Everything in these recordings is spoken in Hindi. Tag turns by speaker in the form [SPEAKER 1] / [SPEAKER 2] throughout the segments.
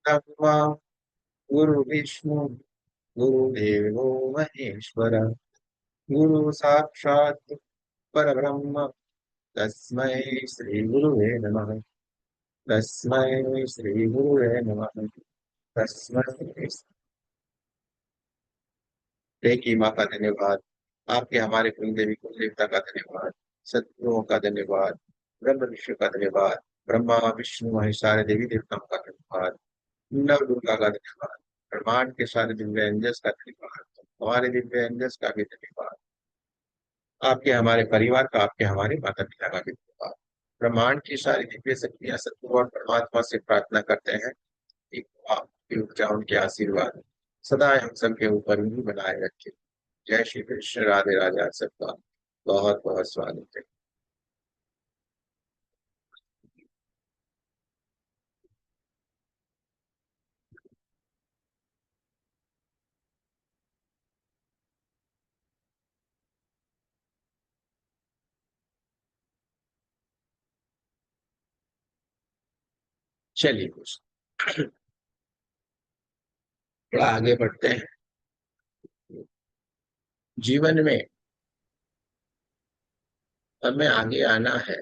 [SPEAKER 1] ब्रह्मा गुरु विष्णु गुरुदेवो महेश्वर गुरु साक्षात् परब्रह्म तस्मै श्री गुरुवे नमः। तस्मै श्री गुरुवे नमः। तस्मै की माँ का धन्यवाद। आपके हमारे कुल देवी कुल देवता का धन्यवाद। सद्गुरुओं का धन्यवाद। ब्रह्म विष्णु का धन्यवाद। ब्रह्मा विष्णु महेश सारे देवी देवताओं का धन्यवाद। नव दुर्गा का धन्यवाद। ब्रह्मांड के सारे दिव्य एंजल्स का धन्यवाद। हमारे दिव्य एंजल्स का भी धन्यवाद। आपके हमारे परिवार का, आपके हमारे माता पिता का भी धन्यवाद। ब्रह्मांड की सारी दिव्य शक्तियां सद्गुरु और परमात्मा से प्रार्थना करते हैं कि आपकी ऊर्जा उनके आशीर्वाद सदा हम सबके ऊपर ही बनाए रखे। जय श्री कृष्ण। राधे राधे। आप सबका बहुत बहुत स्वागत है। चलिए कुछ थोड़ा आगे बढ़ते हैं। जीवन में हमें आगे आना है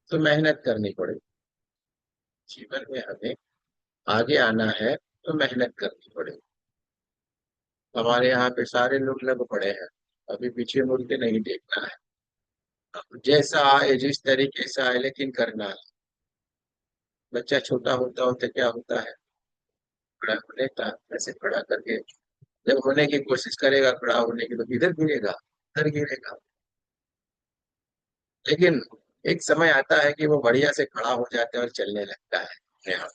[SPEAKER 1] तो मेहनत करनी पड़ेगी। जीवन में हमें आगे आना है तो मेहनत करनी पड़ेगी। हमारे यहाँ पे सारे लोग लग पड़े हैं। अभी पीछे मुड़ के नहीं देखना है। जैसा आए जिस तरीके से आए लेकिन करना है। बच्चा छोटा होता होता क्या होता है, खड़ा हो लेता है, ऐसे खड़ा करके जब होने की कोशिश करेगा, खड़ा होने की, तो इधर गिरेगा, उधर गिरेगा। लेकिन एक समय आता है कि वो बढ़िया से खड़ा हो जाता है और चलने लगता है अपने आप।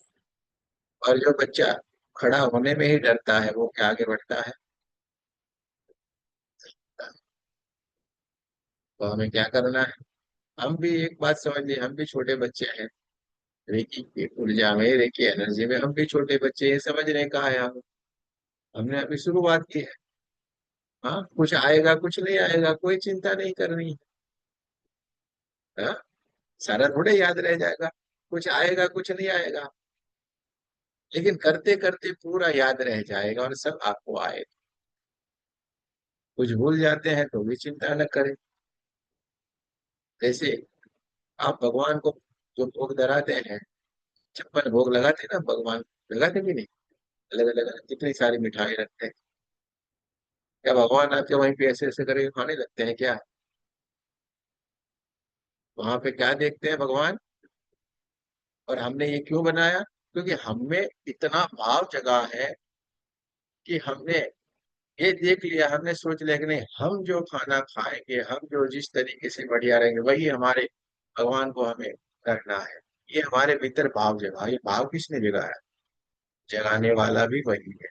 [SPEAKER 1] और जो बच्चा खड़ा होने में ही डरता है वो क्या आगे बढ़ता है? तो हमें क्या करना है? हम भी एक बात समझिए, हम भी छोटे बच्चे हैं। रेकी की ऊर्जा में, रेकी एनर्जी में हम भी छोटे बच्चे हैं, समझने का है हम। हमने अभी शुरुआत की है। हाँ, कुछ आएगा कुछ नहीं आएगा कोई चिंता नहीं करनी है। हाँ, सारा थोड़े याद रह जाएगा। कुछ आएगा कुछ नहीं आएगा, लेकिन करते करते पूरा याद रह जाएगा और सब आपको आए। कुछ भूल जाते हैं तो भी चिंता न करें। जैसे आप भगवान को जो भोग धराते हैं, 56 भोग लगाते हैं ना भगवान, लगाते भी नहीं? अलग अलग कितनी सारी मिठाई रखते हैं। क्या भगवान आके वहीं पे ऐसे ऐसे करके खाने लगते हैं क्या? वहां पे क्या देखते हैं भगवान? और हमने ये क्यों बनाया? क्योंकि हमें इतना भाव जगा है कि हमने ये देख लिया, हमने सोच लिया कि नहीं, हम जो खाना खाएंगे, हम जो जिस तरीके से बढ़िया रहेंगे, वही हमारे भगवान को हमें करना है। ये हमारे भीतर भाव जगा। ये भाव किसने जगाया? जगाने वाला भी वही है।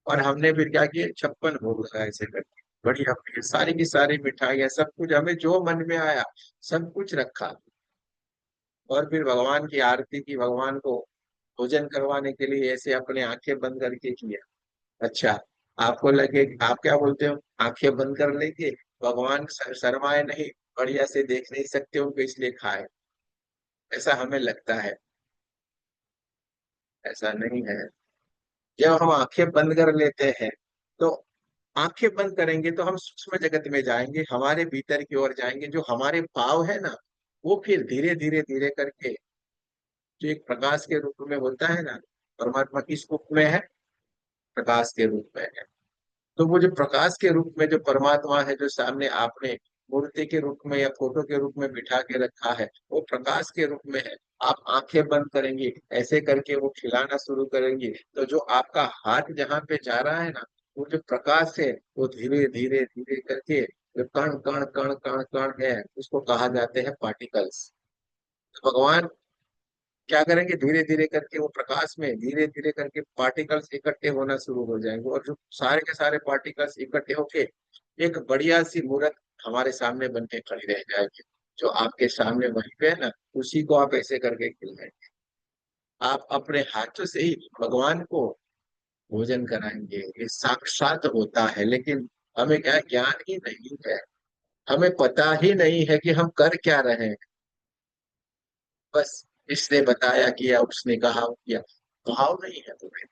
[SPEAKER 1] और हमने फिर क्या किया, 56 भोग लगाए ऐसे करके बढ़िया बढ़िया सारी की सारी मिठाइयाँ, सब कुछ हमें जो मन में आया सब कुछ रखा। और फिर भगवान की आरती की, भगवान को भोजन करवाने के लिए ऐसे अपने आंखें बंद करके किया। अच्छा, आपको लगे, आप क्या बोलते हो, आंखें बंद कर लेंगे, भगवान शर्माए नहीं, बढ़िया से देख नहीं सकते उनको इसलिए खाए, ऐसा हमें लगता है। ऐसा नहीं है। जब हम आंखें बंद कर लेते हैं तो आंखें बंद करेंगे तो हम सूक्ष्म जगत में जाएंगे, हमारे भीतर की ओर जाएंगे। जो हमारे भाव है ना, वो फिर धीरे धीरे धीरे करके जो एक प्रकाश के रूप में होता है ना, परमात्मा किस रूप में है? प्रकाश के रूप में है। तो वो जो प्रकाश के रूप में जो परमात्मा है, जो सामने आपने मूर्ति के रूप में या फोटो के रूप में बिठा के रखा है, वो प्रकाश के रूप में है। आप आंखें बंद करेंगे, ऐसे करके वो खिलाना शुरू करेंगे, तो जो आपका हाथ जहाँ पे जा रहा है ना, वो जो प्रकाश है वो धीरे धीरे धीरे करके जो कण कण कण कण कण है उसको कहा जाते हैं पार्टिकल्स। तो भगवान क्या करेंगे, धीरे धीरे करके वो प्रकाश में धीरे धीरे करके पार्टिकल्स इकट्ठे होना शुरू हो जाएंगे, और जो सारे के सारे पार्टिकल्स इकट्ठे होके एक बढ़िया सी मूर्त हमारे सामने बन के खड़ी रह जाएगी। जो आपके सामने वहीं पे है ना, उसी को आप ऐसे करके खिलाएंगे। आप अपने हाथों से ही भगवान को भोजन कराएंगे। ये साक्षात होता है, लेकिन हमें क्या ज्ञान ही नहीं है। हमें पता ही नहीं है कि हम कर क्या रहे हैं। बस इसने बताया किया, उसने कहा किया। भाव नहीं है तुम्हें।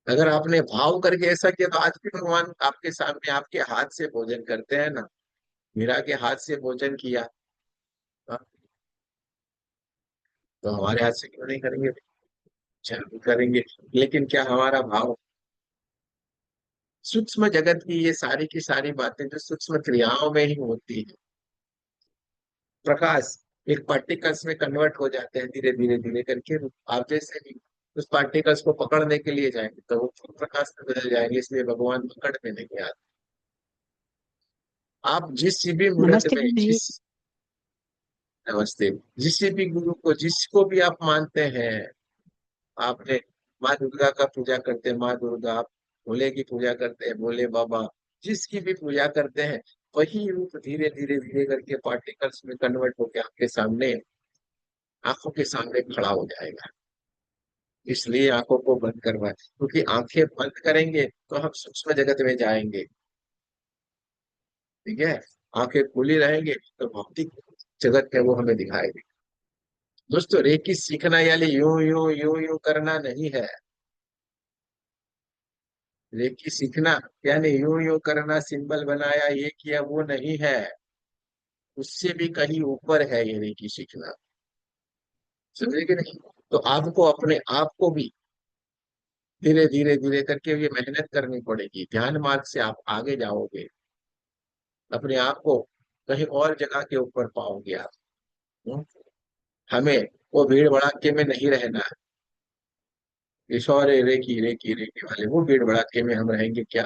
[SPEAKER 1] अगर आपने भाव करके ऐसा किया तो आज भी भगवान आपके सामने आपके हाथ से भोजन करते हैं ना। मीरा के हाथ से भोजन किया, हाँ, तो हमारे हाथ से क्यों नहीं करेंगे? जरूर करेंगे। लेकिन क्या हमारा भाव, सूक्ष्म जगत की ये सारी की सारी बातें जो सूक्ष्म क्रियाओं में ही होती है, प्रकाश एक पार्टिकल्स में कन्वर्ट हो जाते हैं धीरे धीरे धीरे करके। आप जैसे ही उस पार्टिकल्स को पकड़ने के लिए जाएंगे तो वो फिर प्रकाश में बदल जाएंगे, इसलिए भगवान पकड़ में नहीं आते। आप जिस भी मुहूर्त
[SPEAKER 2] नमस्ते
[SPEAKER 1] में
[SPEAKER 2] गुरु जी।
[SPEAKER 1] जिस, नमस्ते, जिस भी गुरु को जिसको भी आप मानते हैं, आपने माँ दुर्गा का पूजा करते हैं, माँ दुर्गा, आप भोले की पूजा करते हैं, भोले बाबा, जिसकी भी पूजा करते हैं, वही रूप धीरे धीरे धीरे करके पार्टिकल्स में कन्वर्ट होकर आपके सामने, आंखों के सामने खड़ा हो जाएगा। इसलिए आंखों को बंद करवाए, क्योंकि आंखें बंद करेंगे तो हम सूक्ष्म जगत में जाएंगे। ठीक है, आंखें खुली रहेंगे तो भौतिक जगत है वो हमें दिखाएगी। दोस्तों, रेकी सीखना यानी यूं यूं यूं यूं करना नहीं है। रेकी सीखना यानी यूं यूं करना, सिंबल बनाया, ये किया, वो नहीं है। उससे भी कहीं ऊपर है ये रेकी सीखना। समझे कि नहीं? तो आपको अपने आप को भी धीरे धीरे धीरे करके ये मेहनत करनी पड़ेगी। ध्यान मार्ग से आप आगे जाओगे, अपने आप को कहीं और जगह के ऊपर पाओगे आप। हम्म? हमें वो भीड़ भड़ाके में नहीं रहना है। रेकी रेकी रेकी वाले वो भीड़ भड़ाके में हम रहेंगे क्या?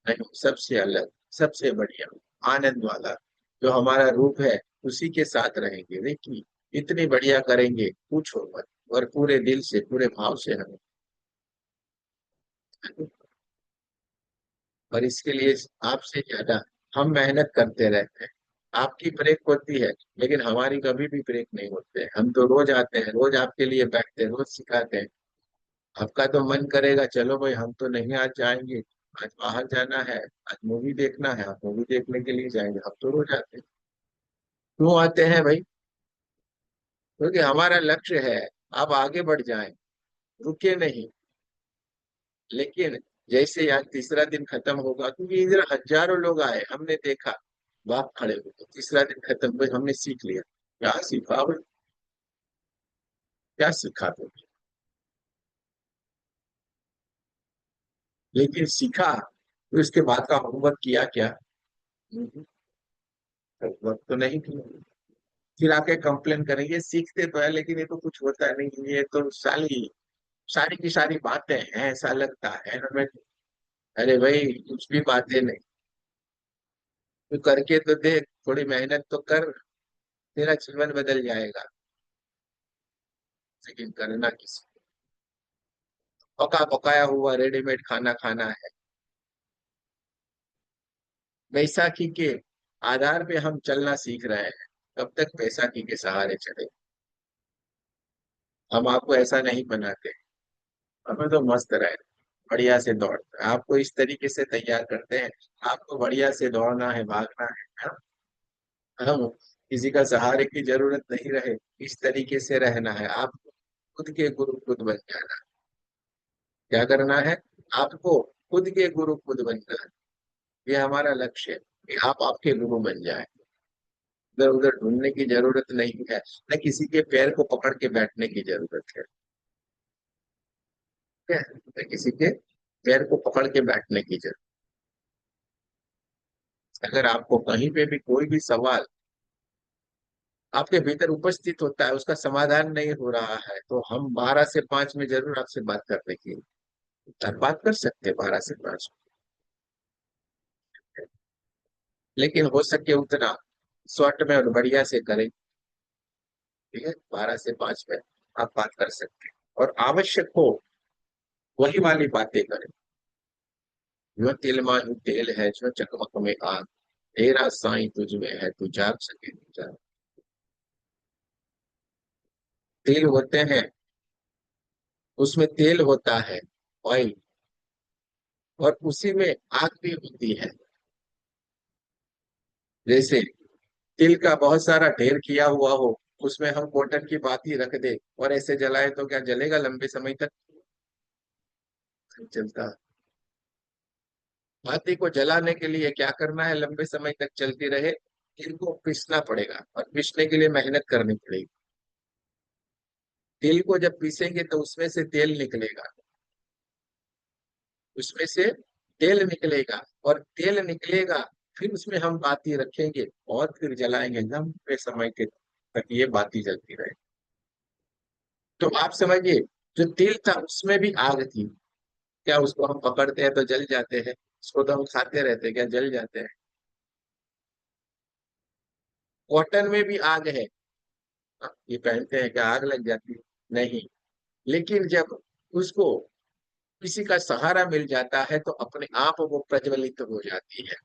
[SPEAKER 1] नहीं, सबसे अलग, सबसे बढ़िया, आनंद वाला जो हमारा रूप है, उसी के साथ रहेंगे। रेकी इतनी बढ़िया करेंगे, पूछो मत। और पूरे दिल से, पूरे भाव से हमें। और इसके लिए आपसे ज्यादा हम मेहनत करते रहते हैं। आपकी ब्रेक होती है, लेकिन हमारी कभी भी ब्रेक नहीं होते हैं। हम तो रोज आते हैं, रोज आपके लिए बैठते हैं, रोज सिखाते हैं। आपका तो मन करेगा चलो भाई हम तो नहीं आज जाएंगे, आज बाहर जाना है, आज मूवी देखना है, आप मूवी देखने के लिए जाएंगे। हम तो रोज आते हैं। क्यों आते हैं भाई? क्योंकि हमारा लक्ष्य है आप आगे बढ़ जाएं, रुके नहीं। लेकिन जैसे आज तीसरा दिन खत्म होगा, क्योंकि इधर हजारों लोग आए, हमने देखा, बाप खड़े हो गए, तीसरा दिन खत्म, बस हमने सीख लिया। क्या सीखा भाई? क्या सीखा तुमने? लेकिन सीखा तो इसके बाद का होमवर्क किया क्या? होमवर्क तो नहीं किया। फिर आके कंप्लेन करेंगे सीखते तो है लेकिन ये तो कुछ होता नहीं, ये तो सारी की सारी बातें हैं, ऐसा लगता है हमें। अरे भाई, कुछ भी बातें नहीं, तू करके तो देख, थोड़ी मेहनत तो कर, तेरा जीवन बदल जाएगा। लेकिन करना किसी, पका पकाया हुआ रेडीमेड खाना खाना है। बैसाखी के आधार पे हम चलना सीख रहे हैं, कब तक बैसाखी के सहारे चले? हम आपको ऐसा नहीं बनाते, हमें तो मस्त रहे, बढ़िया से दौड़ते हैं, आपको इस तरीके से तैयार करते हैं। आपको बढ़िया से दौड़ना है, भागना है, हाँ? हम किसी का सहारे की जरूरत नहीं रहे, इस तरीके से रहना है। आप खुद के गुरु खुद बन जाना। क्या करना है? आपको खुद के गुरु खुद बनना है। ये हमारा लक्ष्य है कि आप आपके गुरु बन जाए। इधर उधर ढूंढने की जरूरत नहीं है, न किसी के पैर को पकड़ के बैठने की जरूरत है। ठीक है? न किसी के पैर को पकड़ के बैठने की जरूरत। अगर आपको कहीं पे भी कोई भी सवाल आपके भीतर उपस्थित होता है, उसका समाधान नहीं हो रहा है, तो हम 12 से 5 में जरूर आपसे बात करने की बात कर सकते हैं, 12 से 5। लेकिन हो सके उतना शॉर्ट में और बढ़िया से करें। ठीक है, 12 से 5 में आप बात कर सकते हैं, और आवश्यक हो वही वाली बातें करें। जो तिल माही तेल है, जो चकमक में आग, तेरा साईं तुझ में है, तू जाग सके तू जाग। तिल होते हैं, उसमें तेल होता है, ऑयल, और उसी में आग भी होती है। जैसे तिल का बहुत सारा ढेर किया हुआ हो, उसमें हम कॉटन की बाती रख दे और ऐसे जलाए तो क्या जलेगा लंबे समय तक? नहीं चलता। बाती को जलाने के लिए क्या करना है, लंबे समय तक चलती रहे, तिल को पीसना पड़ेगा और पीसने के लिए मेहनत करनी पड़ेगी। तिल को जब पीसेंगे तो उसमें से तेल निकलेगा, उसमें से तेल निकलेगा, और तेल निकलेगा, फिर उसमें हम बाती रखेंगे और फिर जलाएंगे लंबे समय के तक ये बाती जलती रहे। तो आप समझिए, जो तेल था उसमें भी आग थी। क्या उसको हम पकड़ते हैं तो जल जाते हैं? उसको तो हम खाते रहते हैं, क्या जल जाते हैं? कॉटन में भी आग है। हाँ, ये पहनते हैं क्या आग लग जाती है? नहीं। लेकिन जब उसको किसी का सहारा मिल जाता है तो अपने आप वो प्रज्वलित हो जाती है।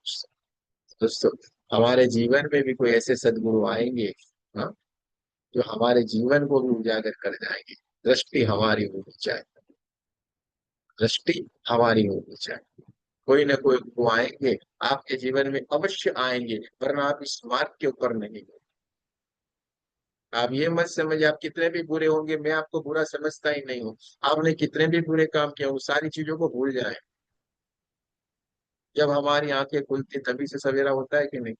[SPEAKER 1] दोस्तों, हमारे जीवन में भी कोई ऐसे सदगुरु आएंगे, हाँ, जो हमारे जीवन को भी उजागर कर जाएंगे। दृष्टि हमारी होनी चाहिए, दृष्टि हमारी होनी चाहिए। कोई ना कोई गुरु आएंगे, आपके जीवन में अवश्य आएंगे, वरना आप इस मार्ग के ऊपर नहीं हो। आप ये मत समझिए, आप कितने भी बुरे होंगे, मैं आपको बुरा समझता ही नहीं हूँ। आपने कितने भी बुरे काम किए, वो सारी चीजों को भूल जाए। जब हमारी आंखें खुलती तभी से सवेरा होता है कि नहीं?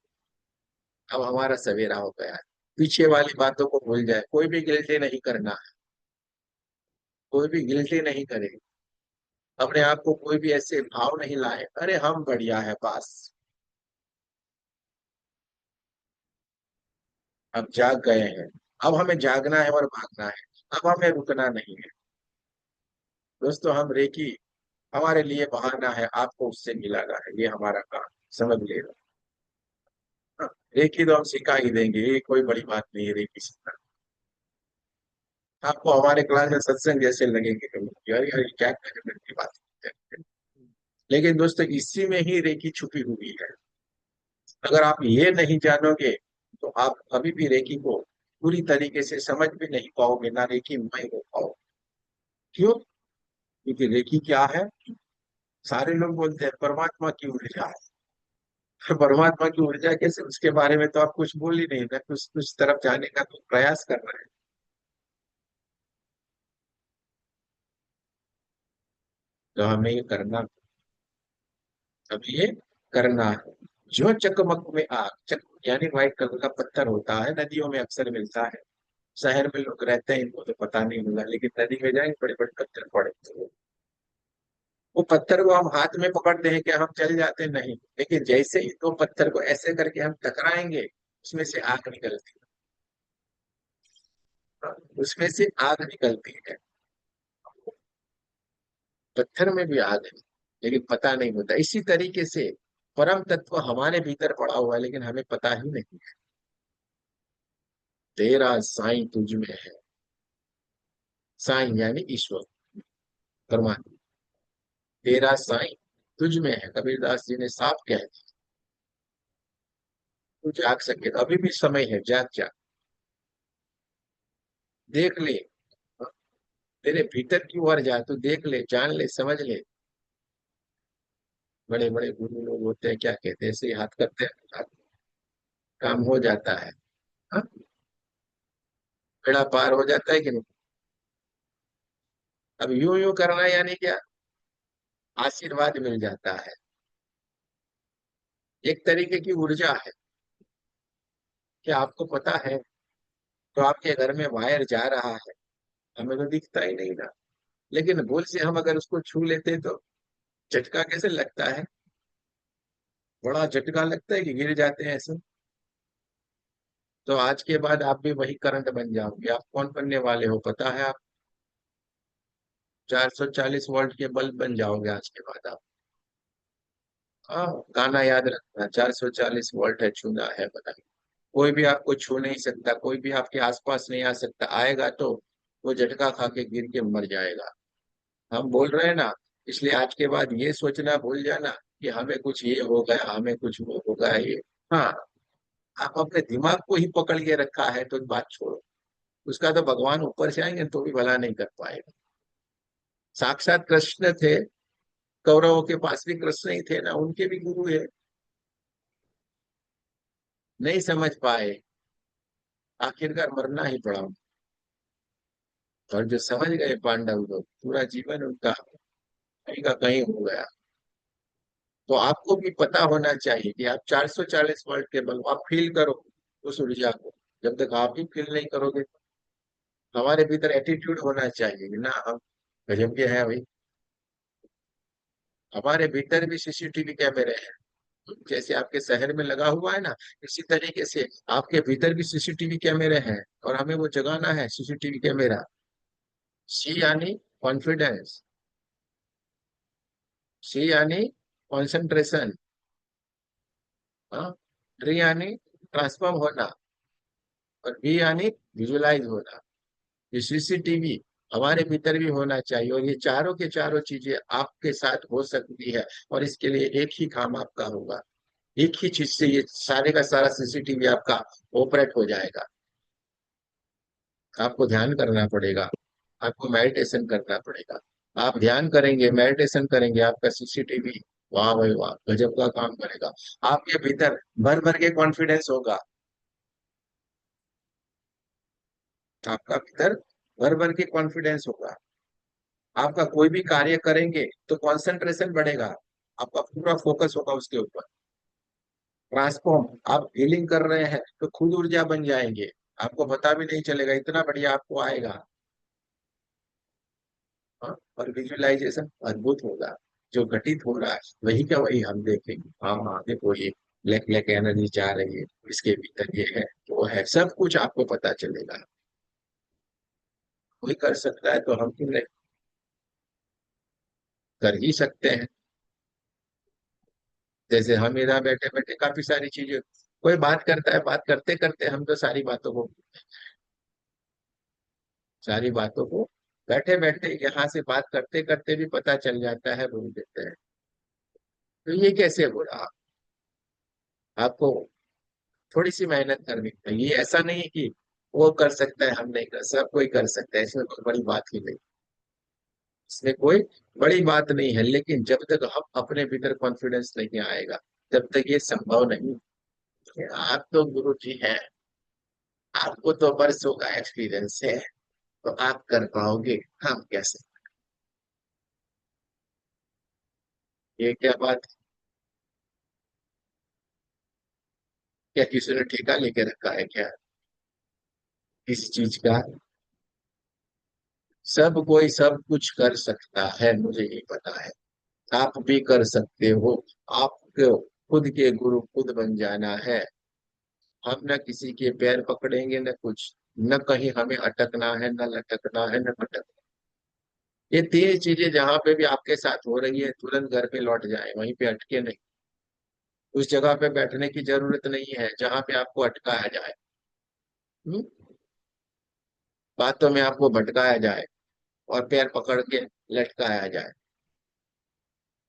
[SPEAKER 1] अब हमारा सवेरा हो गया है। पीछे वाली बातों को भूल जाए, कोई भी गिल्टी नहीं करना है, कोई भी गिल्टी नहीं करे। अपने आप को कोई भी ऐसे भाव नहीं लाए, अरे हम बढ़िया है बस। अब जाग गए हैं, अब हमें जागना है और भागना है, अब हमें रुकना नहीं है। दोस्तों, हम रेकी हमारे लिए बहाना है, आपको उससे मिलाना है, ये हमारा काम, समझ लेना। हाँ, रेकी तो हम सिखा ही देंगे, ये कोई बड़ी बात नहीं है रेकी सीखना। आपको हमारे क्लास में सत्संग जैसे लगेंगे कभी, यार यार ये क्या करने की बात है। लेकिन दोस्तों, इसी में ही रेकी छुपी हुई है। अगर आप ये नहीं जानोगे तो आप कभी भी रेकी को पूरी तरीके से समझ भी नहीं पाओगे, ना रेकी में हो पाओ। क्यों? क्योंकि रेकी क्या है? सारे लोग बोलते हैं परमात्मा की ऊर्जा है। परमात्मा की ऊर्जा कैसे, उसके बारे में तो आप कुछ बोल ही नहीं, ना कुछ कुछ तरफ जाने का तो प्रयास कर रहे हैं। तो हमें ये करना, अब ये करना है। जो चकमक में आग, चक यानी व्हाइट कलर का पत्थर होता है, नदियों में अक्सर मिलता है। शहर में लोग रहते हैं, इनको तो पता नहीं मिला, लेकिन नदी में जाएंगे बड़े बड़े पत्थर पड़े तो वो पत्थर को हम हाथ में पकड़ते हैं, क्या हम चल जाते हैं? नहीं। लेकिन जैसे ही तो पत्थर को ऐसे करके हम टकराएंगे, उसमें से आग निकलती है, उसमें से आग निकलती है। पत्थर में भी आग है, लेकिन पता नहीं होता। इसी तरीके से परम तत्व हमारे भीतर पड़ा हुआ है, लेकिन हमें पता ही नहीं है। तेरा साईं तुझ में है। साईं यानी ईश्वर, परमात्मा। तेरा साईं तुझ में है, कबीरदास जी ने साफ कह दिया। तू जाग सके तो अभी भी समय है, जाग जा, देख ले। तेरे भीतर की ओर जा, तू देख ले, जान ले, समझ ले। बड़े बड़े गुरु लोग होते हैं, क्या कहते हैं, ऐसे ही हाथ करते हैं, काम हो जाता है। हाँ, बेड़ा पार हो जाता है कि नहीं? अब यूं यूं करना यानी क्या? आशीर्वाद मिल जाता है, एक तरीके की ऊर्जा है। क्या आपको पता है? तो आपके घर में वायर जा रहा है, हमें तो दिखता ही नहीं ना, लेकिन भूल से हम अगर उसको छू लेते तो झटका कैसे लगता है? बड़ा झटका लगता है कि गिर जाते हैं ऐसे। तो आज के बाद आप भी वही करंट बन जाओगे। आप कौन बनने वाले हो पता है? आप 440 वोल्ट के बल्ब बन जाओगे आज के बाद आप। हाँ, गाना याद रखना, 440 वोल्ट है, छूना है बता। कोई भी आपको छू नहीं सकता, कोई भी आपके आसपास नहीं आ सकता, आएगा तो वो झटका खा के गिर के मर जाएगा। हम बोल रहे हैं ना, इसलिए आज के बाद ये सोचना भूल जाना कि हमें कुछ ये हो गया, हमें कुछ वो हो गया ये। हाँ, आप अपने दिमाग को ही पकड़ के रखा है तो बात छोड़ो। उसका तो भगवान ऊपर से आएंगे तो भी भला नहीं कर पाएगा। साक्षात कृष्ण थे, कौरवों के पास भी कृष्ण ही थे ना, उनके भी गुरु है, नहीं समझ पाए। आखिरकार मरना ही पड़ा। और जो समझ गए पांडव लोग, पूरा जीवन उनका कहीं का कहीं हो गया। तो आपको भी पता होना चाहिए कि आप 440 वोल्ट के बल्ब आप फील करो उस ऊर्जा को। जब तक आप ही फील नहीं करोगे, हमारे भीतर एटीट्यूड होना चाहिए कि ना हम गजब के हैं भाई। हमारे भीतर भी सीसीटीवी कैमरे हैं, जैसे आपके शहर में लगा हुआ है ना, इसी तरीके से आपके भीतर भी सीसीटीवी कैमरे हैं, और हमें वो जगाना है सीसीटीवी कैमरा। सी यानी कॉन्फिडेंस, सी यानी कॉन्सेंट्रेशन, हाँ, डी यानी ट्रांसफॉर्म होना, और बी यानी विजुलाइज होना। ये सीसीटीवी हमारे भीतर भी होना चाहिए, और ये चारों के चारों चीजें आपके साथ हो सकती है। और इसके लिए एक ही काम आपका होगा, एक ही चीज से ये सारे का सारा सीसीटीवी आपका ऑपरेट हो जाएगा। आपको ध्यान करना पड़ेगा, आपको मेडिटेशन करना पड़ेगा। आप ध्यान करेंगे, मेडिटेशन करेंगे, आपका सीसीटीवी वाह भाई वाह गजब का काम करेगा। आपके भीतर भर भर के कॉन्फिडेंस होगा, आपका भीतर भर भर के कॉन्फिडेंस होगा। आपका कोई भी कार्य करेंगे तो कंसंट्रेशन बढ़ेगा, आपका पूरा फोकस होगा उसके ऊपर। ट्रांसफॉर्म, आप हीलिंग कर रहे हैं तो खुद ऊर्जा बन जाएंगे, आपको पता भी नहीं चलेगा, इतना बढ़िया आपको आएगा। हाँ, और विजुअलाइजेशन अद्भुत होगा। जो घटित हो रहा है वही का वही हम देखेंगे। हाँ हाँ देखो ये ब्लैक ब्लैक एनर्जी जा रही है, इसके भीतर ये है वो है, सब कुछ आपको पता चलेगा। कोई कर सकता है तो हम क्यों नहीं कर ही सकते हैं। जैसे हम इधर बैठे बैठे काफी सारी चीजें, कोई बात करता है, बात करते करते हम तो सारी बातों को बैठे बैठे यहाँ से बात करते करते भी पता चल जाता है, बोल देते हैं। तो ये कैसे हो रहा? आपको थोड़ी सी मेहनत करनी चाहिए, ऐसा नहीं है कि वो कर सकता है हम नहीं कर, सब कोई कर सकता है, इसमें कोई बड़ी बात ही नहीं। इसमें कोई बड़ी बात नहीं है, लेकिन जब तक हम अपने भीतर कॉन्फिडेंस नहीं आएगा, तब तक ये संभव नहीं है। आप तो गुरु जी हैं, आपको तो बरसों का एक्सपीरियंस है, तो आप कर पाओगे, हम कैसे? ये क्या बात? क्या किसी ने ठेका लेके रखा है क्या किसी चीज का? सब कोई सब कुछ कर सकता है, मुझे ये पता है। आप भी कर सकते हो। आपको खुद के गुरु खुद बन जाना है। हम न किसी के पैर पकड़ेंगे न कुछ, न कहीं हमें अटकना है, न लटकना है, न भटकना। ये तीन चीजें जहां पे भी आपके साथ हो रही है, तुरंत घर पे लौट जाए, वहीं पे अटके नहीं। उस जगह पे बैठने की जरूरत नहीं है जहां पे आपको अटकाया जाए। हम्म? बातों में आपको भटकाया जाए और पैर पकड़ के लटकाया जाए।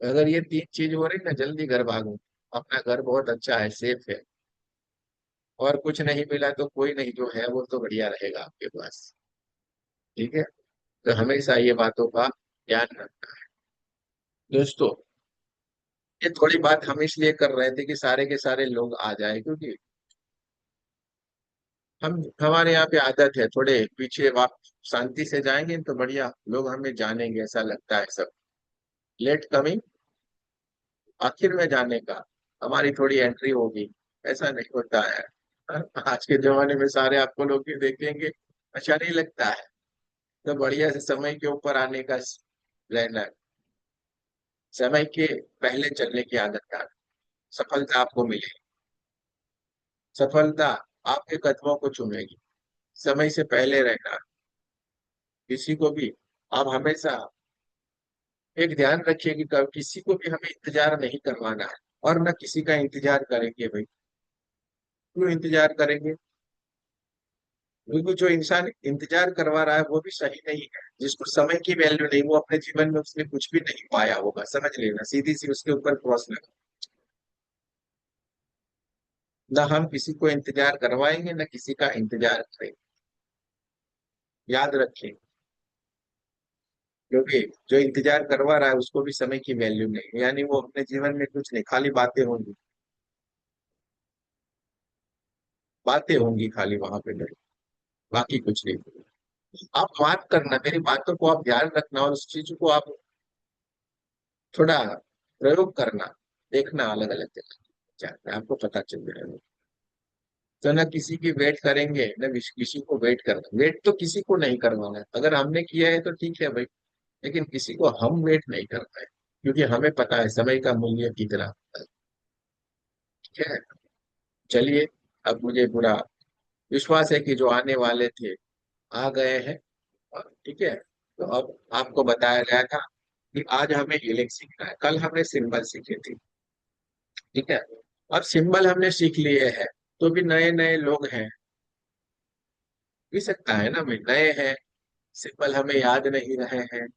[SPEAKER 1] अगर ये तीन चीज हो रही ना, जल्दी घर भागो। अपना घर बहुत अच्छा है, सेफ है। और कुछ नहीं मिला तो कोई नहीं, जो है वो तो बढ़िया रहेगा आपके पास। ठीक है, तो हमेशा ये बातों का ध्यान रखना है दोस्तों। ये थोड़ी बात हम इसलिए कर रहे थे कि सारे के सारे लोग आ जाए, क्योंकि हम हमारे यहाँ पे आदत है थोड़े पीछे वक्त शांति से जाएंगे तो बढ़िया लोग हमें जानेंगे, ऐसा लगता है सब। लेट कमिंग, आखिर में जाने का, हमारी थोड़ी एंट्री होगी, ऐसा नहीं होता है। आज के जमाने में सारे आपको लोग ही देखेंगे, अच्छा नहीं लगता है। तो बढ़िया से समय के ऊपर आने का रहना है, समय के पहले चलने की आदत डाल, सफलता आपको मिलेगी। सफलता आपके कदमों को चूमेगी। समय से पहले रहना, किसी को भी आप हमेशा एक ध्यान रखिए कि किसी को भी हमें इंतजार नहीं करवाना है, और न किसी का इंतजार करेंगे भाई। क्यों इंतजार करेंगे? क्योंकि जो इंसान इंतजार करवा रहा है वो भी सही नहीं है। जिसको समय की वैल्यू नहीं, वो अपने जीवन में उसने कुछ भी नहीं पाया होगा, समझ लेना, सीधी सी उसके ऊपर क्रॉस लगा। ना हम किसी को इंतजार करवाएंगे, ना किसी का इंतजार करेंगे। याद रखें, क्योंकि जो इंतजार करवा रहा है उसको भी समय की वैल्यू नहीं, यानी वो अपने जीवन में कुछ नहीं, खाली बातें होंगी। बातें होंगी खाली वहां पे मेरी, बाकी कुछ नहीं। आप बात करना, मेरी बातों को आप ध्यान रखना, और उस चीज को आप थोड़ा प्रयोग करना, देखना अलग अलग जगह जाकर आपको पता चल जाएगा। तो ना किसी की वेट करेंगे, ना किसी को वेट करना, वेट तो किसी को नहीं करवाना है। अगर हमने किया है तो ठीक है भाई, लेकिन किसी को हम वेट नहीं करना है, क्योंकि हमें पता है समय का मूल्य कितना होता है। ठीक है, चलिए, अब मुझे पूरा विश्वास है कि जो आने वाले थे आ गए हैं। ठीक है, तो अब आपको बताया गया था कि आज हमें हीलिंग सीखना है, कल हमने सिंबल सीखे थे। ठीक है, अब सिंबल हमने सीख लिए हैं, तो भी नए नए लोग हैं, भी सकता है ना भाई, नए हैं, सिंबल हमें याद नहीं रहे हैं,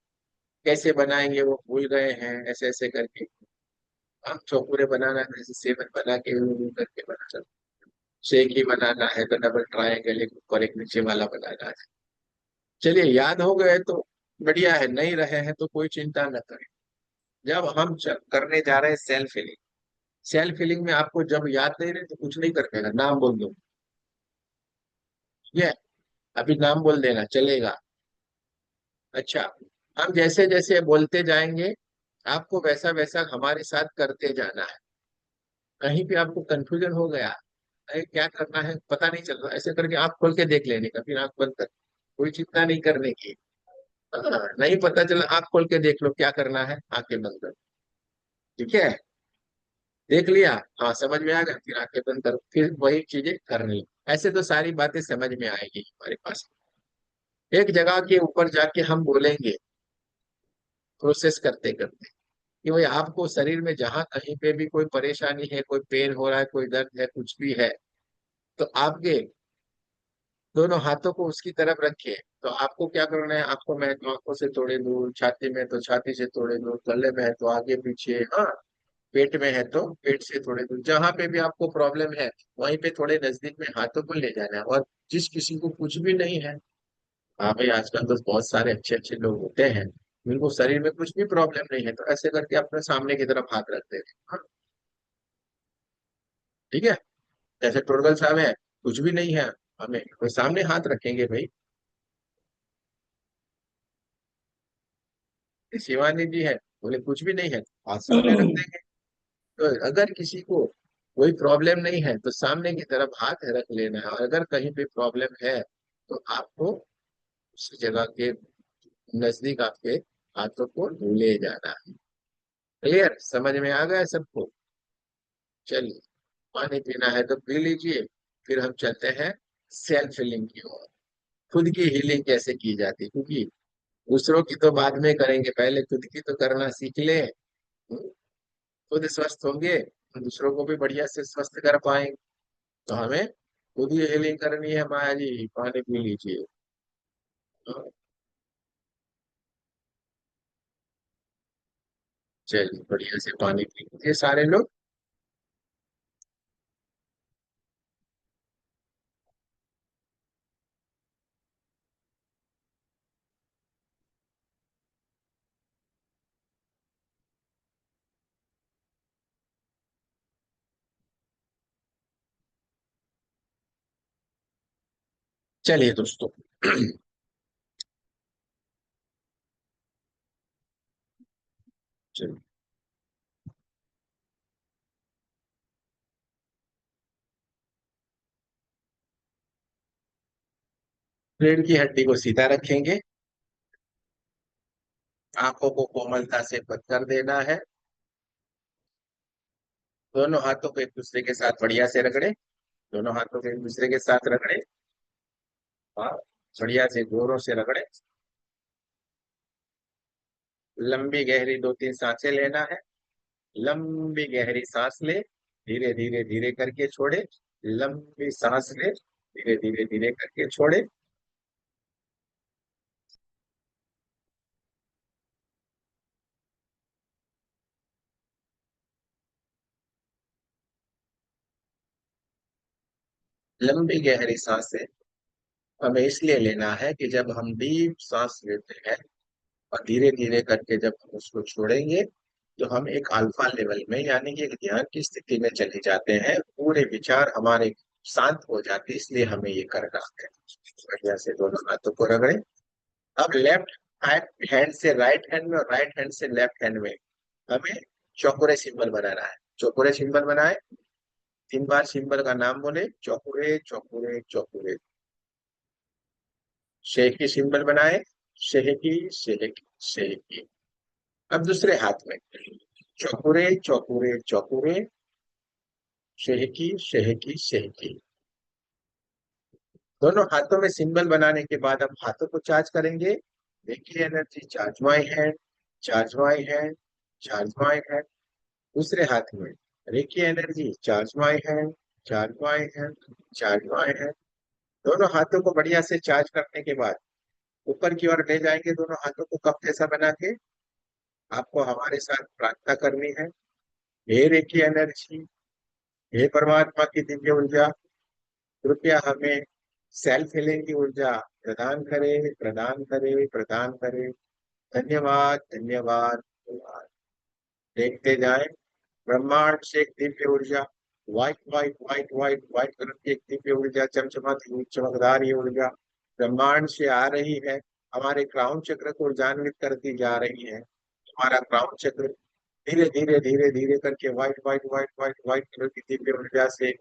[SPEAKER 1] कैसे बनाएंगे वो भूल गए हैं, ऐसे ऐसे करके हम चौकुरे बनाना है, जैसे सेवन बना के वो करके बना सकते। शेक ही बनाना है तो डबल ट्रायंगल एक ऊपर एक नीचे वाला बनाना है। चलिए, याद हो गए तो बढ़िया है, नहीं रहे हैं तो कोई चिंता न करें। जब हम करने जा रहे हैं सेल्फ हीलिंग, सेल्फ हीलिंग में आपको जब याद नहीं रहे तो कुछ नहीं कर देना, नाम बोल दो। ये अभी नाम बोल देना चलेगा। अच्छा, हम जैसे जैसे बोलते जाएंगे, आपको वैसा वैसा हमारे साथ करते जाना है। कहीं पे आपको कंफ्यूजन हो गया, अरे क्या करना है पता नहीं चल रहा, ऐसे करके आंख खोल के देख लेने का, फिर आंख बंद कर, कोई चिंता नहीं करने की। हाँ, नहीं पता चला आंख खोल के देख लो क्या करना है, आंखें बंद कर। ठीक है, देख लिया, हाँ समझ में आ गया, फिर आंखें बंद करो, फिर वही चीजें करनी। ऐसे तो सारी बातें समझ में आएगी हमारे पास। एक जगह के ऊपर जाके हम बोलेंगे, प्रोसेस करते करते, कि भाई आपको शरीर में जहां कहीं पे भी कोई परेशानी है, कोई पेन हो रहा है, कोई दर्द है, कुछ भी है, तो आपके दोनों हाथों को उसकी तरफ रखिए। तो आपको क्या करना है, आपको मैं तो आंखों से थोड़े दूर, छाती में तो छाती से थोड़े दूर, गले में है तो आगे पीछे, हाँ, पेट में है तो पेट से थोड़े दूर, जहां पे भी आपको प्रॉब्लम है वहीं पे थोड़े नजदीक में हाथों को ले जाना है। और जिस किसी को कुछ भी नहीं है, हाँ भाई आजकल तो बहुत सारे अच्छे अच्छे लोग होते हैं, जिनको शरीर में कुछ भी प्रॉब्लम नहीं है, तो ऐसे करके अपने सामने की तरफ हाथ रख देते हैं। हाँ, ठीक है, जैसे टोरगल साहब है, कुछ भी नहीं है, हमें कोई सामने हाथ रखेंगे भाई। शिवानी जी है, बोले कुछ भी नहीं है, हाथ सामने रख देंगे। तो अगर किसी को कोई प्रॉब्लम नहीं है तो सामने की तरफ हाथ रख लेना है, और अगर कहीं पे प्रॉब्लम है तो आपको उस जगह के नजदीक आपके हाथों को ले जाना है। क्लियर, समझ में आ गया सबको? चलिए, पानी पीना है तो पी लीजिए, फिर हम चलते हैं सेल्फ हीलिंग की ओर। खुद की हीलिंग कैसे की जाती है, क्योंकि दूसरों की तो बाद में करेंगे, पहले खुद की तो करना सीख ले। खुद स्वस्थ होंगे तो दूसरों को भी बढ़िया से स्वस्थ कर पाएंगे। तो हमें खुद ही हीलिंग करनी है माया जी, पानी पी लीजिए। हाँ, चलिए बढ़िया से पानी पी लीजिए सारे लोग। चलिए दोस्तों, चलिए, रीढ़ की हड्डी को सीधा रखेंगे, आंखों को कोमलता से बंद कर देना है, दोनों हाथों को एक दूसरे के साथ बढ़िया से रगड़े, दोनों हाथों को एक दूसरे के साथ रगड़े, हाँ, बढ़िया से जोरों से रगड़े। लंबी गहरी दो तीन सांसें लेना है, लंबी गहरी सांस ले, धीरे धीरे धीरे करके छोड़े, लंबी सांस ले, धीरे धीरे धीरे करके छोड़े। लंबी गहरी सांसें हमें इसलिए लेना है कि जब हम डीप सांस लेते हैं और धीरे धीरे करके जब हम उसको छोड़ेंगे, तो हम एक अल्फा लेवल में, यानी कि एक ध्यान की स्थिति में चले जाते हैं। पूरे विचार हमारे शांत हो जाती है, इसलिए हमें ये करना है। बढ़िया से दोनों हाथों को रगड़े। अब लेफ्ट हैंड से राइट हैंड में और राइट हैंड से लेफ्ट हैंड में हमें चौकोरे सिंबल बनाना है। चौकोरे सिंबल बनाए, 3 बार सिंबल का नाम बोले, चौकोरे चौकोरे चौकोरे। शेकी सिंबल बनाए, शेहकी शेहकी शेहकी। अब दूसरे हाथ में चौकोरे चौकोरे चौकोरे, शेहकी शेहकी शेहकी। दोनों हाथों में सिंबल बनाने के बाद अब हाथों को चार्ज करेंगे। देखिए energy, charge my hand, charge my hand, charge my hand. दूसरे हाथ में रेखी energy, charge my hand, charge my hand, charge my hand. दोनों हाथों को बढ़िया से चार्ज करने के बाद ऊपर की ओर ले जाएंगे दोनों हाथों को कप जैसा बना के। आपको हमारे साथ प्रार्थना करनी है। हे रेखी एनर्जी, हे परमात्मा की दिव्य ऊर्जा, कृपया हमें सेल्फ हीलिंग की ऊर्जा प्रदान करे, प्रदान करे, प्रदान करे। धन्यवाद धन्यवाद धन्यवाद। देखते जाएं, ब्रह्मांड से एक दिव्य ऊर्जा, white white white white white colour की एक दिव्य ऊर्जा, चमचमाती हुई चमकदार ये ऊर्जा ब्रह्मांड से आ रही है। हमारे क्राउन चक्र को ऊर्जान्वित करती जा रही है। हमारा क्राउन चक्र धीरे धीरे धीरे धीरे करके white white white white white colour की दिव्य ऊर्जा से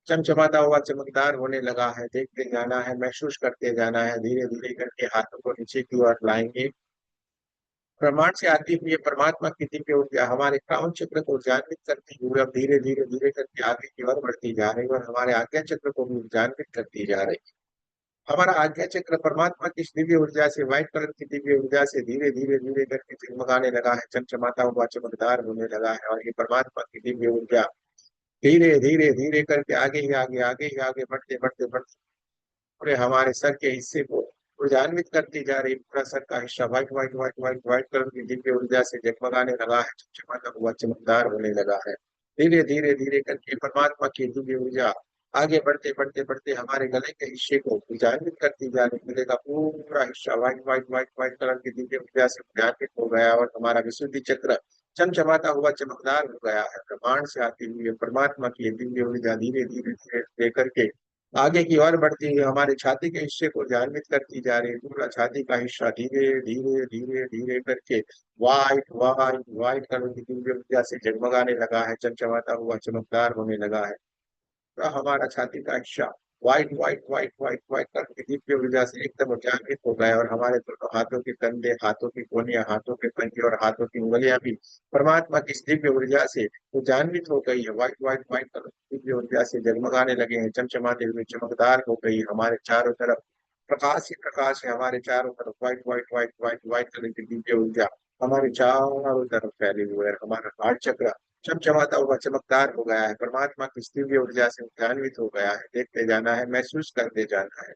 [SPEAKER 1] चमचमाता हुआ चमकदार होने लगा है। देखते जाना है, महसूस करते जाना है। धीरे धीरे करके हाथों को नीचे की ओर लाएंगे। ब्रह्मांड से आती हुई ये परमात्मा की दिव्य ऊर्जा हमारे क्राउन चक्र को ऊर्जान्वित करती हुई अब धीरे धीरे धीरे करके आगे की ओर बढ़ती जा रही है और हमारे आज्ञा चक्र को भी ऊर्जान्वित करती जा रही है। हमारा आज्ञा चक्र परमात्मा की इस दिव्य ऊर्जा से, व्हाइट कलर की दिव्य ऊर्जा से धीरे धीरे धीरे करके जगमगाने लगा है, चमचमाता हुआ चमकदार होने लगा है। और ये परमात्मा की दिव्य ऊर्जा धीरे धीरे धीरे करके आगे ही आगे, आगे ही आगे बढ़ते बढ़ते बढ़ते पूरे हमारे सर के हिस्से को ऊर्जान्वित करती जा रही। पूरा सर का हिस्सा white white white white white colour की दिव्य ऊर्जा से जगमगाने लगा है, चमचमाता हुआ चमकदार होने लगा है। धीरे धीरे धीरे करके परमात्मा की दिव्य ऊर्जा आगे बढ़ते बढ़ते बढ़ते हमारे गले के हिस्से को ऊर्जान्वित करती जा रही। गले का पूरा हिस्सा white white white white colour की दिव्य ऊर्जा से ऊर्जान्वित हो गया और हमारा विशुद्धि चक्र चमचमाता हुआ चमकदार हो गया है। ब्रह्मांड से आती हुई परमात्मा की दिव्य ऊर्जा धीरे धीरे धीरे लेकर के आगे की ओर बढ़ती हुई हमारे छाती के हिस्से को ध्यान्वित करती जा रही है। पूरा छाती का हिस्सा धीरे धीरे धीरे धीरे करके वाइट वाइट वाइट कलर की दिव्य ऊर्जा से जगमगाने लगा है, चमचमाता हुआ चमकदार होने लगा है। पूरा हमारा छाती का हिस्सा white white white white white colour की दिव्य ऊर्जा से एकदम उजागर हो गया और हमारे दोनों हाथों के कंधे, हाथों की कोहनियां, हाथों के पंजे और हाथों की उंगलियां भी परमात्मा की इस दिव्य ऊर्जा से उजान्वित हो गई है। व्हाइट व्हाइट व्हाइट कलर की दिव्य ऊर्जा से जगमगाने लगे हैं, चमचमाते हुए चमकदार हो गई है। हमारे चारों तरफ प्रकाश ही प्रकाश है। हमारे चारों तरफ white white white white white colour की दिव्य ऊर्जा हमारे चारों तरफ फैली हुई है। हमारा हार्ट चक्र चमचमाता हुआ चमकदार हो गया है, परमात्मा की इस दिव्य ऊर्जा से ऊर्जान्वित हो गया है। देखते जाना है, महसूस करते जाना है।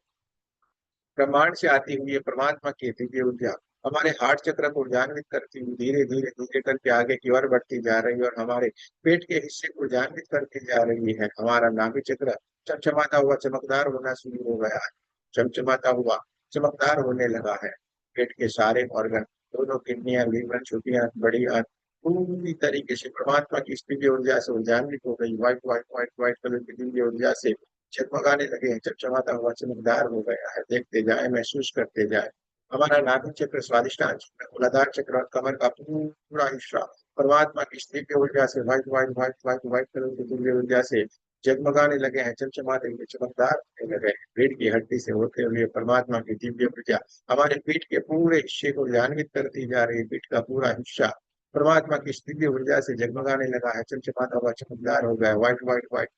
[SPEAKER 1] ब्रह्मांड से आती हुई ये परमात्मा की दिव्य ऊर्जा हमारे हार्ट चक्र को ऊर्जान्वित करती हुई धीरे धीरे धीरे करके आगे की ओर बढ़ती जा रही है और हमारे पेट के हिस्से को ऊर्जान्वित करती जा रही है। हमारा नाभि चक्र चमचमाता हुआ चमकदार होना शुरू हो गया है, चमचमाता हुआ चमकदार होने लगा है। पेट के सारे ऑर्गन, दोनों किडनियां, लीवर, छोटी आंत, बड़ी आंत पूरी तरीके से परमात्मा की इस दिव्य ऊर्जा से ऊर्जान्वित हो गई। White white white white colour की दिव्य ऊर्जा से चकमकाने लगे हैं, चमचमाता हुआ चमकदार हो गया है। देखते जाए, महसूस करते जाए। हमारा नाभि चक्र, स्वादिष्टान चक्र, मूलाधार चक्र और कमर का पूरा हिस्सा परमात्मा की इस दिव्य ऊर्जा से white white white white white colour की दिव्य ऊर्जा से जगमगाने लगे हैं, चमचमाते हुए चमकदार होने लगे हैं। रीढ़ की हड्डी से होते हुए परमात्मा की दिव्य ऊर्जा हमारे पीठ के पूरे हिस्से को ध्यान्वित करती जा रही है। पीठ का पूरा हिस्सा परमात्मा की इस दिव्य ऊर्जा से जगमगाने लगा है, चमचमाता हुआ चमकदार हो गया। व्हाइट व्हाइट व्हाइट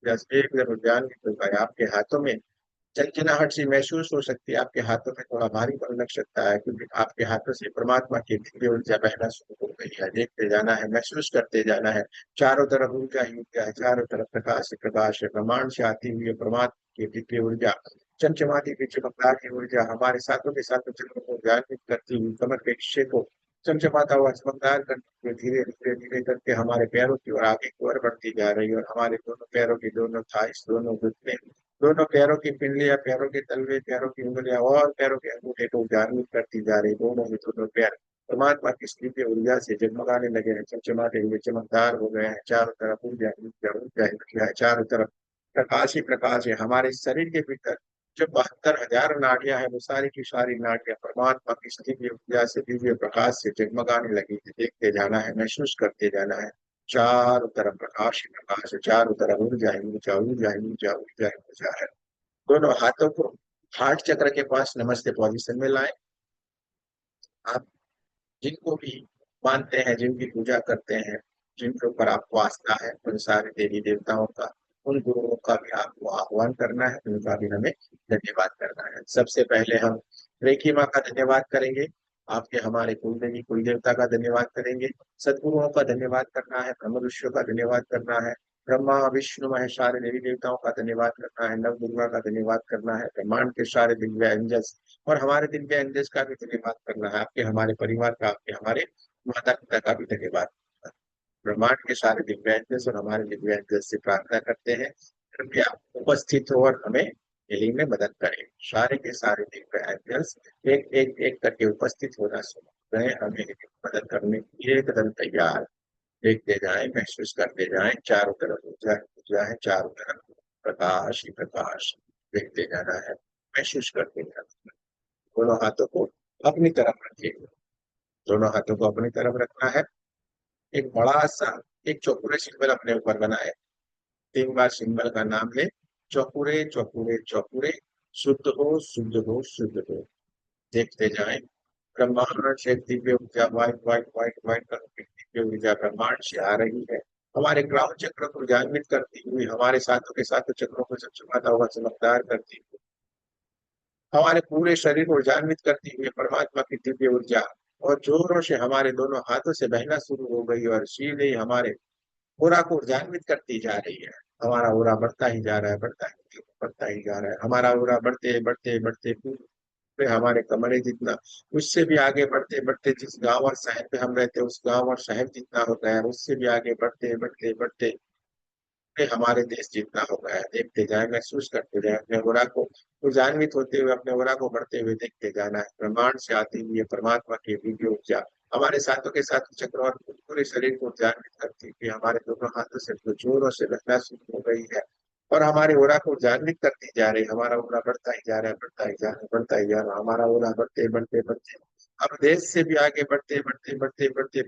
[SPEAKER 1] जैसे एक जब ध्यान्वित होगा है। आपके हाथों में चंचनाहट सी महसूस हो सकती है, आपके हाथों में थोड़ा भारीपन लग सकता है क्योंकि आपके हाथों से परमात्मा की दिव्य ऊर्जा बहना शुरू हो गई है। देखते जाना है, महसूस करते जाना है। चारों तरफ ऊर्जा ही ऊर्जा है, चारों तरफ प्रकाश ही प्रकाश है। ब्रह्मांड से आती हुई परमात्मा की दिव्य ऊर्जा, चमचमाती हुई चमकदार की ऊर्जा हमारे साथों के साथ चक्रों को जागृत करती हुई कमर के हिस्से को चमचमाता हुआ चमकदार करते हुए धीरे धीरे धीरे करके हमारे पैरों की ओर आगे की ओर बढ़ती जा रही है और हमारे दोनों पैरों की दोनों थाइस, दोनों घुटने, दोनों पैरों की पिंडलियां, पैरों के तलवे, पैरों की उंगलियां और पैरों के अंगूठे को जागृत करती जा रही। दोनों ही दोनों पैर परमात्मा की इस दिव्य ऊर्जा से जगमगाने लगे हैं, चमचमाते हुए चमकदार हो गए हैं। चारों तरफ ऊर्जा ऊर्जा ऊर्जा ऊर्जा है, चारों तरफ प्रकाश ही प्रकाश है। हमारे शरीर के भीतर जो 72,000 नाड़ियां हैं, वो सारी की सारी नाड़ियां परमात्मा की दिव्य ऊर्जा से, दिव्य प्रकाश से जगमगाने लगी है। देखते जाना है, महसूस करते जाना है। चारों तरफ प्रकाश ही प्रकाश है, चारों तरफ ऊर्जा ही ऊर्जा, ऊर्जा ही ऊर्जा, ऊर्जा ही ऊर्जा है। दोनों हाथों को हार्ट चक्र के पास नमस्ते पोजीशन में लाएं। आप जिनको भी मानते हैं, जिनकी पूजा करते हैं, जिनके ऊपर आपको आस्था है, उन सारे देवी देवताओं का, उन गुरुओं का भी आपको आह्वान करना है, उनका भी हमें धन्यवाद करना है। सबसे पहले हम रेखी माँ का धन्यवाद करेंगे, आपके हमारे कुलदेवी कुल देवता का धन्यवाद करेंगे, सदगुरुओं का धन्यवाद करना है, ब्रह्म ऋषियों का धन्यवाद करना है, ब्रह्मा विष्णु महेश सारे देवी देवताओं का धन्यवाद करना है, नव दुर्गा का धन्यवाद करना है, ब्रह्मांड के सारे दिव्य एंजल्स और हमारे दिव्य एंजल्स का भी धन्यवाद करना है, आपके हमारे परिवार का, आपके हमारे माता पिता का भी धन्यवाद। ब्रह्मांड के सारे दिव्य एंजल्स और हमारे दिव्य एंजल्स से प्रार्थना करते हैं, कृपया उपस्थित हो और हमें हेलिंग में मदद करें। सारे के सारे दिव्य एंजल्स एक एक एक करके उपस्थित होना शुरू करें, हमें healing में मदद करने के लिए एकदम तैयार। देखते जाएं, महसूस करते जाएं, चारों तरफ ऊर्जा ऊर्जा है, चारों तरफ प्रकाश ही प्रकाश। देखते जाना है, महसूस करते जाना है। दोनों हाथों को अपनी तरफ रखिए, दोनों हाथों को अपनी तरफ रखना है। एक बड़ा सा एक चौकुरे सिंबल अपने ऊपर बनाए, 3 बार सिंबल का नाम ले। चौकुरे चौकुरे चौकुरे, शुद्ध हो शुद्ध हो शुद्ध हो। देखते जाएं, ब्रह्मांड से दिव्य ऊर्जा white white white white colour की दिव्य ऊर्जा ब्रह्मांड से आ रही है। हमारे ग्राउंड चक्र को जागृत करती हुई, हमारे साथों के साथ चक्रों को चमचमाता हुआ चमकदार करती हुई, हमारे पूरे शरीर को जागृत करती हुई परमात्मा की दिव्य ऊर्जा और जोरों से हमारे दोनों हाथों से बहना शुरू हो गई और सीधे ही हमारे ओरा को जागृत करती जा रही है। हमारा ओरा बढ़ता ही जा रहा है, बढ़ता ही जा रहा है। हमारा ओरा बढ़ते बढ़ते बढ़ते पूरे हमारे कमरे जितना, उससे भी आगे बढ़ते बढ़ते जिस गांव और शहर पे हम रहते हैं, उस गांव और शहर जितना हो गया है, उससे भी आगे बढ़ते बढ़ते बढ़ते ये हमारे देश जितना हो गया है। देखते जाए, महसूस करते जाए, अपने ओरा को ऊर्जान्वित होते हुए, अपने ओरा को बढ़ते हुए देखते जाना है। ब्रह्मांड से आती हुई ये परमात्मा की दिव्य ऊर्जा हमारे साथों के साथ चक्र और पूरे शरीर को ऊर्जान्वित करती हुई हमारे दोनों हाथों से जोरों से बहना शुरू हो गई है और हमारे ओरा को ऊर्जान्वित करती जा रही है। हमारा ओरा बढ़ता ही जा रहा है, बढ़ता ही जा रहा है, बढ़ता ही जा रहा है। हमारा ओरा बढ़ते बढ़ते बढ़ते अब देश से भी आगे बढ़ते बढ़ते बढ़ते बढ़ते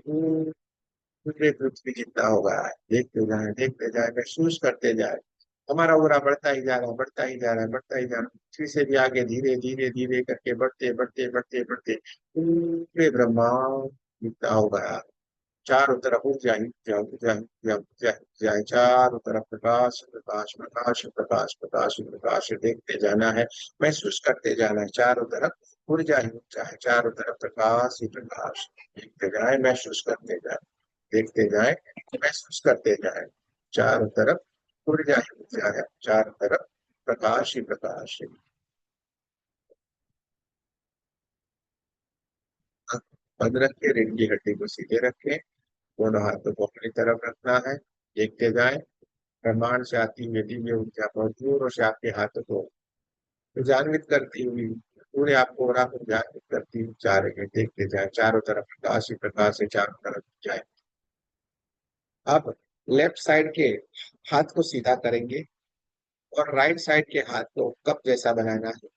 [SPEAKER 1] पूरे पृथ्वी जितना होगा। देखते जाए, महसूस करते जाए। हमारा ओरा बढ़ता ही जा रहा है, बढ़ता ही जा रहा है, बढ़ता ही जा रहा है। पृथ्वी से भी आगे धीरे धीरे धीरे करके बढ़ते बढ़ते बढ़ते बढ़ते पूरे ब्रह्मांड जितना होगा। चारों तरफ ऊर्जा ही ऊर्जा, ऊर्जा ही ऊर्जा, ऊर्जा ही ऊर्जा है। चारों तरफ प्रकाश प्रकाश प्रकाश प्रकाश प्रकाश प्रकाश। देखते जाना है, महसूस करते जाना है। चारों तरफ ऊर्जा ही ऊर्जा है, चारों तरफ प्रकाश ही प्रकाश। देखते जाए, महसूस करते जाए, देखते जाएं, महसूस करते जाएं। चारों तरफ ऊर्जा ही ऊर्जा है, चारों तरफ प्रकाश ही प्रकाश है। बंद रख के रीढ़ की हड्डी को सीधे रखें, दोनों हाथों को अपनी तरफ रखना है। देखते जाएं, ब्रह्मांड से आती हुई दिव्य ऊर्जा बहुत दूर से आपके हाथों को जागृत करती हुई पूरे आपको और आपको जागृत करती हुई जा रही है। देखते जाए, चारों तरफ प्रकाश ही प्रकाश है, चारों तरफ जाए। आप लेफ्ट साइड के हाथ को सीधा करेंगे और राइट साइड के हाथ को कप जैसा बनाना है।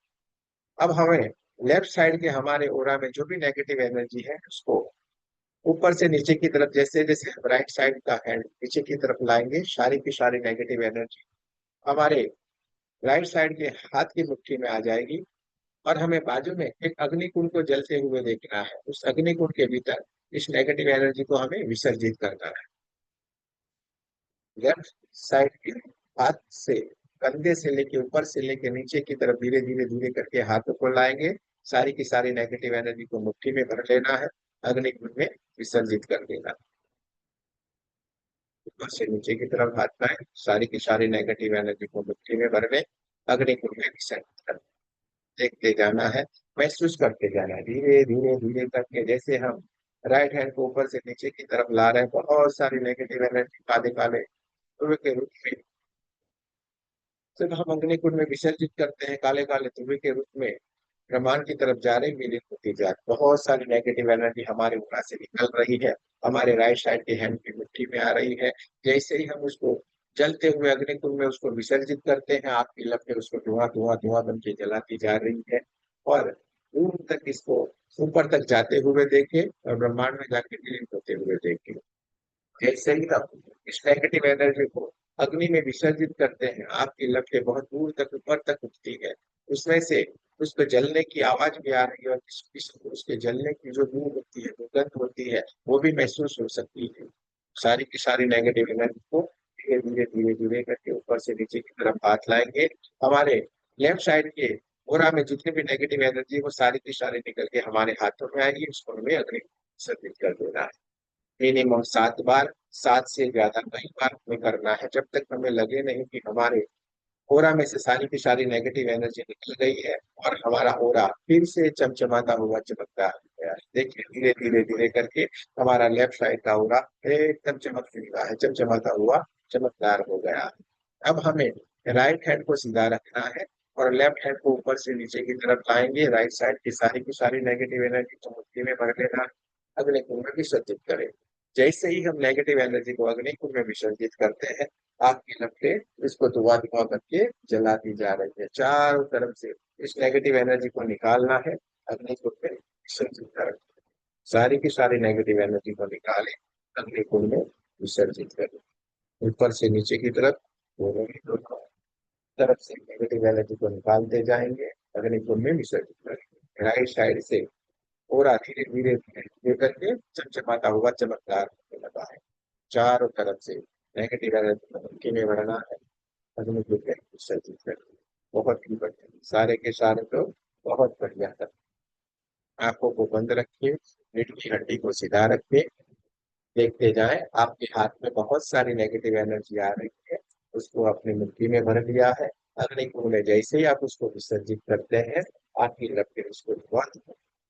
[SPEAKER 1] अब हमें लेफ्ट साइड के हमारे ओरा में जो भी नेगेटिव एनर्जी है, उसको ऊपर से नीचे की तरफ, जैसे जैसे हम राइट साइड का हैंड नीचे की तरफ लाएंगे, सारी की सारी नेगेटिव एनर्जी हमारे राइट साइड के हाथ की मुट्ठी में आ जाएगी और हमें बाजू में एक अग्निकुंड को जलते हुए देखना है। उस अग्निकुंड के भीतर इस नेगेटिव एनर्जी को हमें विसर्जित करना है। लेफ्ट साइड के हाथ से, कंधे से लेके ऊपर से लेके नीचे की तरफ धीरे धीरे धीरे करके हाथों को लाएंगे। सारी की सारी नेगेटिव एनर्जी को मुट्ठी में भर लेना है, अग्निकुंड में विसर्जित कर देना। ऊपर से नीचे की तरफ हाथ लाए, सारी की सारी नेगेटिव एनर्जी को मुट्ठी में भर ले, अग्निकुंड में विसर्जित कर। देखते जाना है, महसूस करते जाना है, धीरे धीरे धीरे करके। जैसे हम राइट हैंड को ऊपर से नीचे की तरफ ला रहे हैं, बहुत सारी नेगेटिव एनर्जी काले काले धुएं के रूप में जब हम अग्निकुंड में विसर्जित करते हैं, काले काले धुएं के रूप में ब्रह्मांड की तरफ जा रही, विलीन होती जा रही। बहुत सारी नेगेटिव एनर्जी हमारे ऊपर से निकल रही है, हमारे राइट साइड के हैंड की मुट्ठी में आ रही है। जैसे ही हम उसको जलते हुए अग्निकुंड में उसको विसर्जित करते हैं। आग की लपटें उसको धुआं धुआं धुआं बन के जलाती जा रही है। और दूर तक इसको ऊपर तक जाते हुए देखे और ब्रह्मांड में जाके विलीन होते हुए देखे। जैसे ही हम इस नेगेटिव एनर्जी को अग्नि में विसर्जित करते हैं, आग की लपटें बहुत दूर तक ऊपर तक उठती है। उसमें से उसको जलने की आवाज भी आ रही है, और उसके जलने की जो बू होती है, जो गंध होती है, वो भी महसूस हो सकती है। सारी की सारी नेगेटिव एनर्जी को धीरे धीरे धीरे धीरे करके ऊपर से नीचे की तरफ हाथ लाएंगे। हमारे लेफ्ट साइड के ओरा में जितनी भी नेगेटिव एनर्जी वो सारी की सारी निकल के हमारे हाथों में आएगी। उसको हमें अग्नि में विसर्जित कर देना है। मिनिमम 7 बार, 7 से ज्यादा कई बार हमें करना है, जब तक हमें लगे नहीं कि हमारे ओरा में से सारी की सारी नेगेटिव एनर्जी निकल गई है और हमारा ओरा फिर से चमचमाता हुआ चमकता है। देखिए धीरे धीरे धीरे करके हमारा लेफ्ट साइड का ओरा एकदम चमक रहा है, चमचमाता हुआ चमकदार हो गया है। अब हमें राइट हैंड को सीधा रखना है और लेफ्ट हैंड को ऊपर से नीचे की तरफ लाएंगे। राइट साइड की सारी नेगेटिव एनर्जी को मुट्ठी में भर लेना है, अग्नि कुंड में विसर्जित करें। जैसे ही हम नेगेटिव एनर्जी को अग्नि कुंड में विसर्जित करते हैं, आग की लपटें इसको धुआं धुआं करके जलाती जा रही है चारों तरफ से। इस नेगेटिव एनर्जी को निकालना है, अग्नि कुंड में विसर्जित करें। सारी की सारी नेगेटिव एनर्जी को निकालें, अग्नि कुंड में विसर्जित करें। ऊपर से नीचे की तरफ दोनों तरफ से नेगेटिव एनर्जी को निकालते जाएंगे, अग्नि कुंड में विसर्जित करेंगे। राइट साइड से पूरा धीरे धीरे धीरे धीरे करके चमचमाता हुआ चमकदार होने लगा है। चारों तरफ से नेगेटिव एनर्जी को उनके में बढ़ना है, अग्नि कुंड में विसर्जित करेंगे। बहुत ही बढ़िया, सारे के सारे तो बहुत बढ़िया था। आंखों को बंद रखिए, रीढ़ की हड्डी को सीधा रखिए, देखते जाएं। आपके हाथ में बहुत सारी नेगेटिव एनर्जी आ रही है, उसको अपनी मुट्ठी में भर लिया है। अग्नि कुंड में जैसे ही आप उसको विसर्जित करते हैं, आपकी लपटें उसको धुआं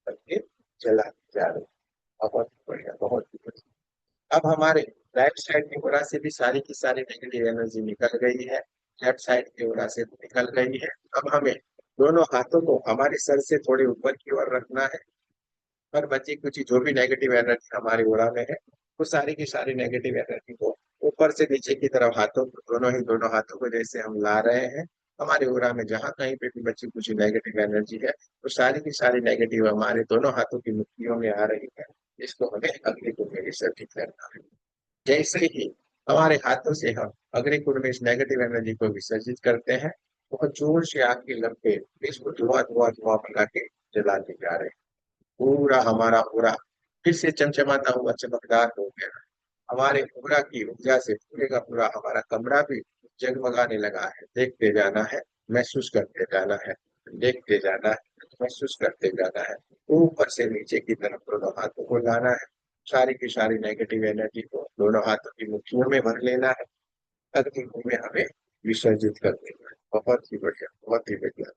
[SPEAKER 1] करके जला दी जा रही है। बहुत बढ़िया, बहुत ही बढ़िया। अब हमारे राइट साइड की ओर से भी सारी की सारी नेगेटिव एनर्जी निकल गई है, लेफ्ट साइड की ओर से भी निकल गई है। अब हमें दोनों हाथों को हमारे सर से थोड़े ऊपर की ओर रखना है, और बची कुछ जो भी नेगेटिव एनर्जी हमारी ओरा में है, वो सारी की सारी नेगेटिव एनर्जी को ऊपर से नीचे की तरफ हाथों को, दोनों हाथों को जैसे हम ला रहे हैं, हमारे ओरा में जहां कहीं पे भी बची कुछ नेगेटिव एनर्जी है, वो सारी की सारी नेगेटिव हमारे दोनों हाथों की मुट्ठियों में आ रही है। इसको हमें अग्नि कुंड में विसर्जित करना है। जैसे ही हमारे हाथों से हम अग्नि कुंड में इस नेगेटिव एनर्जी को विसर्जित करते हैं, बहुत जोर से आग की लपटें इसको धुआं धुआं धुआं बना के जलाते जा रहे हैं। पूरा हमारा पूरा फिर से चमचमाता हुआ चमकदार हो गया। हमारे पूरा की ऊर्जा से पूरे का पूरा हमारा कमरा भी जगमगाने लगा है। देखते जाना है, महसूस करते जाना है, देखते जाना है, महसूस करते जाना है। ऊपर से नीचे की तरफ दोनों हाथों को लाना है, सारी की सारी नेगेटिव एनर्जी को दोनों हाथों की मुट्ठियों में भर लेना है, अग्नि कुंड में हमें विसर्जित कर देना है। बहुत ही बढ़िया, बहुत ही बढ़िया।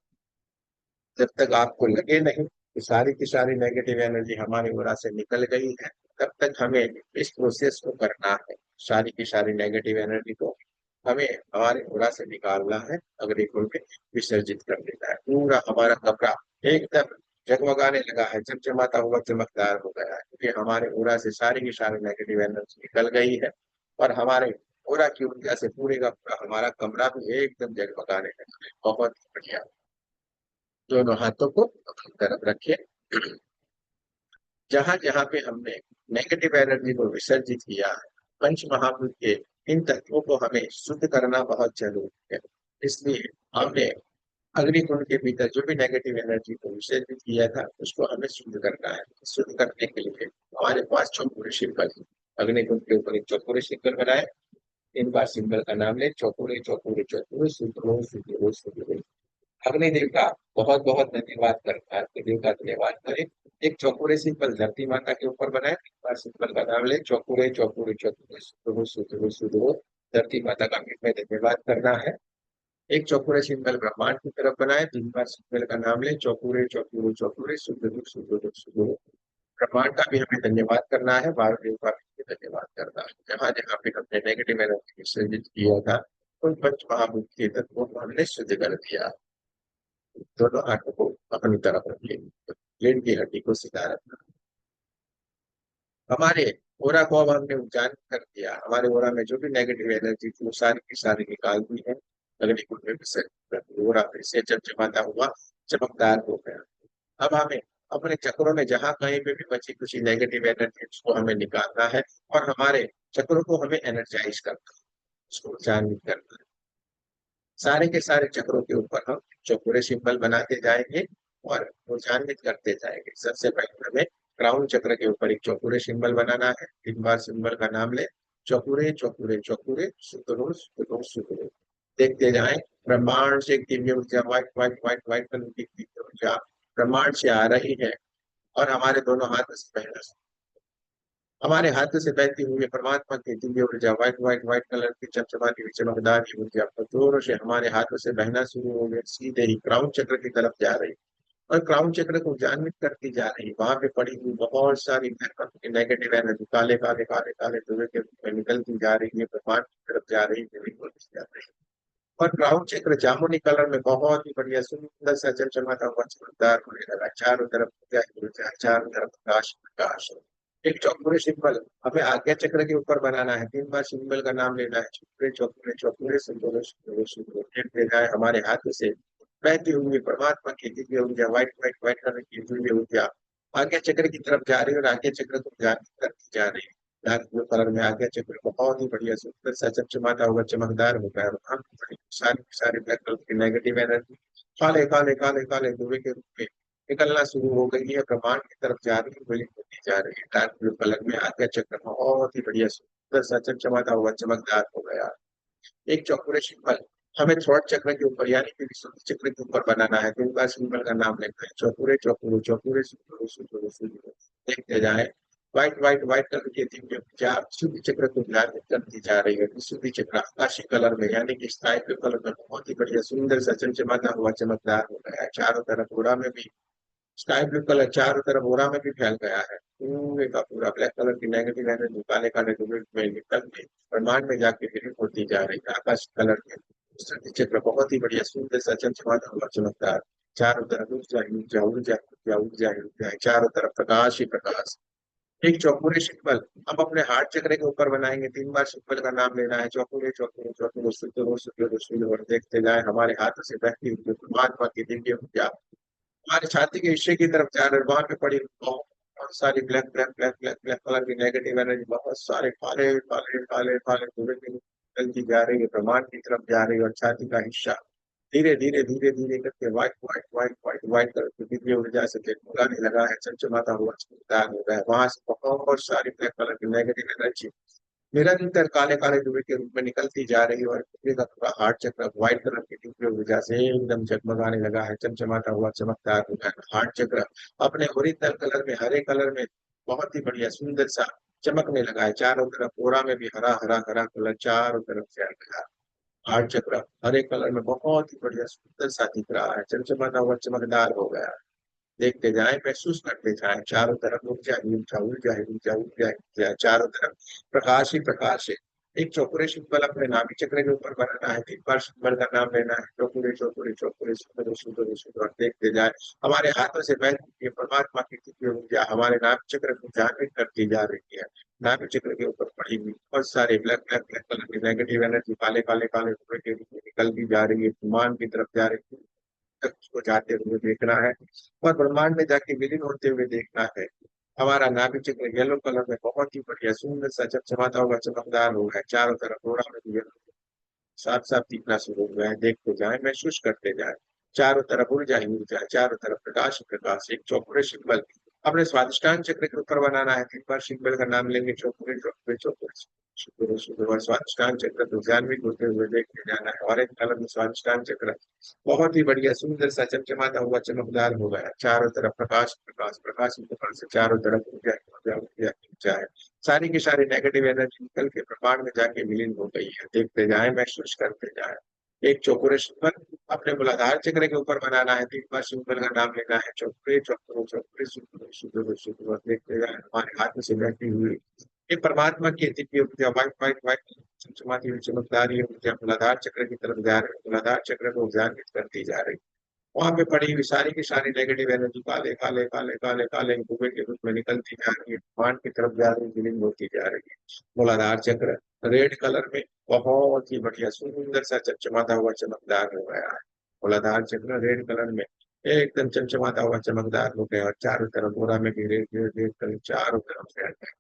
[SPEAKER 1] जब तक आपको लगे नहीं कि सारी की सारी नेगेटिव एनर्जी हमारी ओर से निकल गई है, तब तक हमें इस प्रोसेस को करना है। सारी की सारी नेगेटिव एनर्जी को हमें हमारे ओर से निकालना है, अग्नि कुंड में विसर्जित कर देना है। पूरा हमारा कमरा एकदम जगमगाने लगा है, चमचमाता हुआ चमकदार हो गया है, क्योंकि हमारे ओर से सारी की सारी नेगेटिव एनर्जी निकल गई है। और हमारे ओरा की ऊर्जा से पूरे का पूरा हमारा कमरा भी एकदम जगमगाने लगा है। बहुत बढ़िया। दोनों हाथों को अपनी तरफ रखिए। जहां जहां पे हमने नेगेटिव एनर्जी को विसर्जित किया है, पंच महाभूत के इन तत्वों को हमें शुद्ध करना बहुत जरूरी है। इसलिए हमने अग्निकुंड के भीतर जो भी नेगेटिव एनर्जी को विसर्जित किया था, उसको हमें शुद्ध करना है। शुद्ध करने के लिए हमारे पास चौकोरे सिंबल, अग्निकुंड के ऊपर एक चौकोरे सिंबल बनाए। 3 बार सिंबल का नाम ले, चौकोरे चौकोरे चौकोरे, शुद्ध हो शुद्ध हो शुद्ध हो। अग्नि देव का बहुत बहुत धन्यवाद करता है, अग्नि देव का धन्यवाद करें। एक चौकोरे सिंपल धरती माता के ऊपर बनाए, बार सिंपल का नाम ले, चौकोरे चौकोरे चौकोरे, शुद्ध हो शुद्ध हो शुद्ध हो। धरती माता का भी में धन्यवाद करना है। एक चौकोरे सिंपल ब्रह्मांड की तरफ बनाए, 3 बार सिंपल का नाम ले, चौकोरे चौकोरे चौकोरे, शुद्ध हो शुद्ध हो शुद्ध हो। ब्रह्मांड का भी हमें धन्यवाद करना है, महादेव का भी धन्यवाद करना है। जहाँ जहाँ पे हमने नेगेटिव एनर्जी विसर्जित किया था, उन पंच महाभूत के तत्वों को हमने शुद्ध कर दिया। दोनों हाथों को अपनी तरफ रखिए, रीढ़ की हड्डी को सीधा रखना। हमारे ओरा को अब हमने उच्चारण कर दिया, हमारे ओरा में जो भी नेगेटिव एनर्जी थी वो सारी की सारी निकाल दी है, अगले गुण में विसर्जित कर दी। ओरा फिर से चमचमाता हुआ चमकदार हो गया। अब हमें अपने चक्रों में जहां कहीं पे भी बची कुछ नेगेटिव एनर्जी उसको हमें निकालना है, और हमारे चक्रों को हमें एनर्जाइज करना है, उसको ऊर्जान्वित करना है। सारे के सारे चक्रों के ऊपर हम चौकोरे सिंबल बनाते जाएंगे और ऊर्जान्वित करते जाएंगे। सबसे पहले हमें क्राउन चक्र के ऊपर एक चौकोरे सिंबल बनाना है। 3 बार सिंबल का नाम ले, चौकोरे चौकोरे चौकोरे, सुतरो सुतरो सुतरो। देखते जाएं, ब्रह्मांड से एक दिव्य ऊर्जा, white white white white colour की दिव्य ऊर्जा ब्रह्मांड से आ रही है, और हमारे दोनों हाथों से बहना, हमारे हाथों से बहती हुई परमात्मा की दिव्य ऊर्जा, व्हाइट व्हाइट व्हाइट कलर की चमचमाती हुई चमकदार की ऊर्जा जोरों से हमारे हाथों से बहना शुरू हो गई, सीधे ही क्राउन चक्र की तरफ जा रही, और क्राउन चक्र को जागृत करती जा रही। वहां पे पड़ी हुई बहुत सारी नेगेटिव एनर्जी काले काले काले काले धुएं के रूप में निकलती जा रही है, ब्रह्मांड की तरफ जा रही है, होती जा रही है। और क्राउन चक्र जामुनी कलर में बहुत ही बढ़िया सुंदर सा चमचमाता हुआ चमकदार होने लगा। चारों तरफ ऊर्जा ही ऊर्जा, चारों तरफ प्रकाश प्रकाश। एक चौकोरे सिंबल हमें आज्ञा चक्र के ऊपर बनाना है। 3 बार सिंबल का नाम लेना है, चौकोरे चौकोरे चौकोरे सिंबल देखते जाए, हमारे हाथ से बहती हुई परमात्मा की दिव्य ऊर्जा, व्हाइट व्हाइट व्हाइट कलर की दिव्य ऊर्जा आज्ञा चक्र की तरफ जा रही है, और आज्ञा चक्र को जागृत करती जा रही है। डार्क ब्लू कलर में आज्ञा चक्र बहुत ही बढ़िया सुंदर सा चमचमाता हुआ चमकदार होता है, और हम सारी सारी ब्लैक कलर की नेगेटिव एनर्जी काले काले काले काले धुएं के रूप में निकलना शुरू हो गई है, ब्रह्मांड की तरफ जा रही है, विलीन होती जा रही है। डार्क ब्लू कलर में आज्ञा चक्र बहुत ही बढ़िया सुंदर सा चमचमाता हुआ चमकदार हो गया। एक चौकोरे सिंबल हमें थ्रोट चक्र के ऊपर यानी कि विशुद्ध चक्र के ऊपर बनाना है। 3 बार सिंबल का नाम लेते हैं, चौकोरे चौकोरे चौकोरे सुतरो सुतरो सुतरो। देखते जाए, व्हाइट व्हाइट व्हाइट कलर की दिव्य ऊर्जा शुद्ध चक्र को जागृत करती जा रही है। विशुद्ध चक्र आकाशी कलर में यानी कि स्काई ब्लू कलर में बहुत ही बढ़िया सुंदर सा चमचमाता हुआ चमकदार हो गया है। चारों तरफ उड़ा में भी स्काई ब्लू कलर चारों तरफ ओरा में भी फैल गया है। पूरे का पूरा ब्लैक कलर की नेगेटिव एनर्जी काले काले धुएं में निकल के ब्रह्मांड में जाके विलीन होती जा रही है। आकाश कलर के सृष्टि चित्र बहुत ही बढ़िया सुंदर सा चमचमाता हुआ चमकदार, चारों तरफ ऊर्जा ही ऊर्जा ऊर्जा ऊर्जा ऊर्जा ही ऊर्जा है, चारों तरफ प्रकाश ही प्रकाश। एक चौकोरे सिंबल हम अपने हार्ट चक्र के ऊपर बनाएंगे। 3 बार सिंबल का नाम लेना है, चौकोरे चौकोरे चौकोरे सुतरो सुतरो सुतरो। देखते जाए, हमारे हाथों से बहती हुई परमात्मा की दिव्य ऊर्जा हमारे छाती के हिस्से की तरफ जा रहे हैं। वहां पे पड़ी बहुत सारी black black black black black colour की नेगेटिव एनर्जी, बहुत सारे काले काले काले काले धुएं की निकलती जा रही है, ब्रह्मांड की तरफ जा रही है, और छाती का हिस्सा धीरे धीरे धीरे धीरे करके white white white white white colour की दिव्य ऊर्जा से जगमगाने लगा है, चमचमाता हुआ चमकदार हो रहा है। वहां से बहुत सारी ब्लैक कलर की नेगेटिव एनर्जी निरंतर काले काले धुएं के रूप में निकलती जा रही है, और पूरे का पूरा हार्ट चक्र व्हाइट कलर की दिव्य ऊर्जा से एकदम जगमगाने लगा है, चमचमाता हुआ चमकदार हो गया है। हार्ट चक्र अपने ओरिजिनल कलर में, हरे कलर में बहुत ही बढ़िया सुंदर सा चमकने लगा है। चारों तरफ ओरा में भी हरा हरा हरा कलर चारों तरफ फैल गया है। हार्ट चक्र हरे कलर में बहुत ही बढ़िया सुंदर सा दिख रहा है, चमचमाता हुआ चमकदार हो गया है। देखते जाएं, महसूस करते जाएं, चारों तरफ ऊर्जा ही ऊर्जा ऊर्जा ही ऊर्जा ऊर्जा ही ऊर्जा है, चारों तरफ प्रकाश ही प्रकाश है। एक चौकोरे सिंबल अपने नाभि चक्र के ऊपर बनाना है। 3 बार सिंबल का नाम लेना है, चौकोरे चौकोरे चौकोरे सुंदर सुंदर सुंदर। देखते जाए, हमारे हाथों से बहती हुई परमात्मा की दिव्य ऊर्जा हमारे नाभि चक्र को जागृत करती जा रही है। नाभि चक्र के ऊपर पड़ी हुई बहुत सारे ब्लैक ब्लैक ब्लैक कलर की नेगेटिव एनर्जी काले काले काले धुएं के रूप में निकलती जा रही है, विमान की तरफ जा रही है, तक को जाते हुए देखना है, और ब्रह्मांड में जाके विलीन होते हुए देखना है। हमारा नाभि चक्र येलो कलर में बहुत ही बढ़िया सुंदर सा चमचमाता हुआ चमकदार हो गया है, चारों तरफ थोड़ा में भी साफ साफ दिखना शुरू हो गया है। देखते जाए, महसूस करते जाए, चारों तरफ ऊर्जा ही ऊर्जा है, चारों तरफ प्रकाश ही प्रकाश। एक चौकोरे सिंबल अपने स्वादिष्टान चक्र के ऊपर बनाना है। 3 बार सिंबल का नाम लेंगे, चौकोरे चौकोरे चौकोरे शुक्र शुक्र, और स्वादिष्टान चक्र को ध्यान्वित होते हुए देखते जाना है। ऑरेंज कलर में स्वादिष्टान चक्र बहुत ही बढ़िया सुंदर सा चमचमाता हुआ चमकदार हो गया, चारों तरफ प्रकाश प्रकाश प्रकाश ही प्रकाश से, चारों तरफ ऊर्जा ऊर्जा ऊर्जा ऊर्जा है। सारी की सारी नेगेटिव एनर्जी निकल के ब्रह्मांड में जाके विलीन हो गई है। देखते जाए, महसूस करते जाए। एक चौकोरे सिंबल अपने मूलाधार चक्र के ऊपर बनाना है। 3 बार सिंबल का नाम लेना है, चौकोरे चौकोरे चौकोरे शुक्र शुक्र शुक्र। देखते जाए, हमारे हाथ में से बहती हुई ये परमात्मा की दिव्य ऊर्जा व्हाइट व्हाइट व्हाइट चमचमाती हुई चमकदार ये ऊर्जा मूलाधार चक्र की तरफ जा रही है, मूलाधार चक्र को उजागर करती जा रही है। वहां पे पड़ी हुई सारी की सारी नेगेटिव एनर्जी काले काले काले काले काले धुएं के रूप में निकलती जा रही है, भगवान की तरफ जा रही है, हीलिंग होती जा रही है। मूलाधार चक्र रेड कलर में बहुत ही बढ़िया सुंदर सा चमचमाता हुआ चमकदार हो गया है। मूलाधार चक्र रेड कलर में एकदम चमचमाता हुआ चमकदार हो गया, और चारों तरफ गोरा में भी रेड रेड रेड कलर चारों तरफ से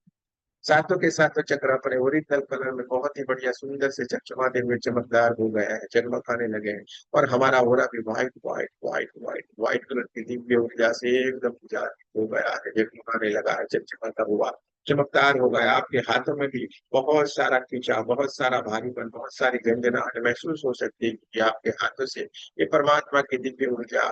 [SPEAKER 1] सातों के सातों चक्र अपने ओरिजिनल कलर में बहुत ही बढ़िया सुंदर से चमचमाते हुए चमकदार हो गया है, जगमगाने लगे हैं। और हमारा ओरा भी white white white white white colour की दिव्य ऊर्जा से एकदम उजागर हो गया है, जगमगाने लगा है, चमचमाता हुआ चमकदार हो गया। आपके हाथों में भी बहुत सारा खींचा, बहुत सारा भारीपन, बहुत सारी झंझनाहट महसूस हो सकती है कि आपके हाथों से ये परमात्मा की दिव्य ऊर्जा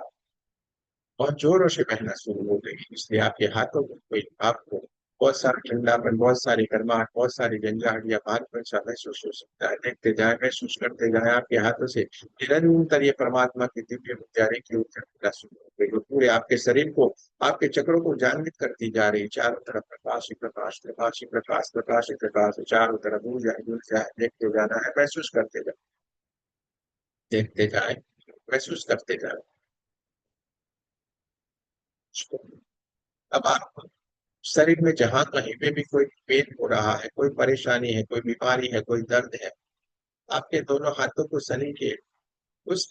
[SPEAKER 1] बहुत जोरों से बहना शुरू हो गई, इसलिए आपके हाथों में कोई आपको बहुत सारा ठंडापन, बहुत सारी गर्माहट, बहुत सारी झंझाहट या भारीपन सा महसूस हो सकता है। देखते जाए, महसूस करते जाए, आपके हाथों से निरंतर ये परमात्मा की दिव्य ऊर्जा की ऊर्जा मिलना शुरू हो गई, जो पूरे आपके शरीर को, आपके चक्रों को जागृत करती जा रही है। चारों तरफ प्रकाश ही प्रकाश, प्रकाश ही प्रकाश, प्रकाश ही प्रकाश, चारों तरफ ऊर्जा ही ऊर्जा है। देखते जाना है, महसूस करते जाए, देखते जाए, महसूस करते जाए। अब आप शरीर में जहां कहीं पे भी कोई पेन हो रहा है, कोई परेशानी है, कोई बीमारी है, कोई दर्द है, आपके दोनों हाथों को शरीर के उस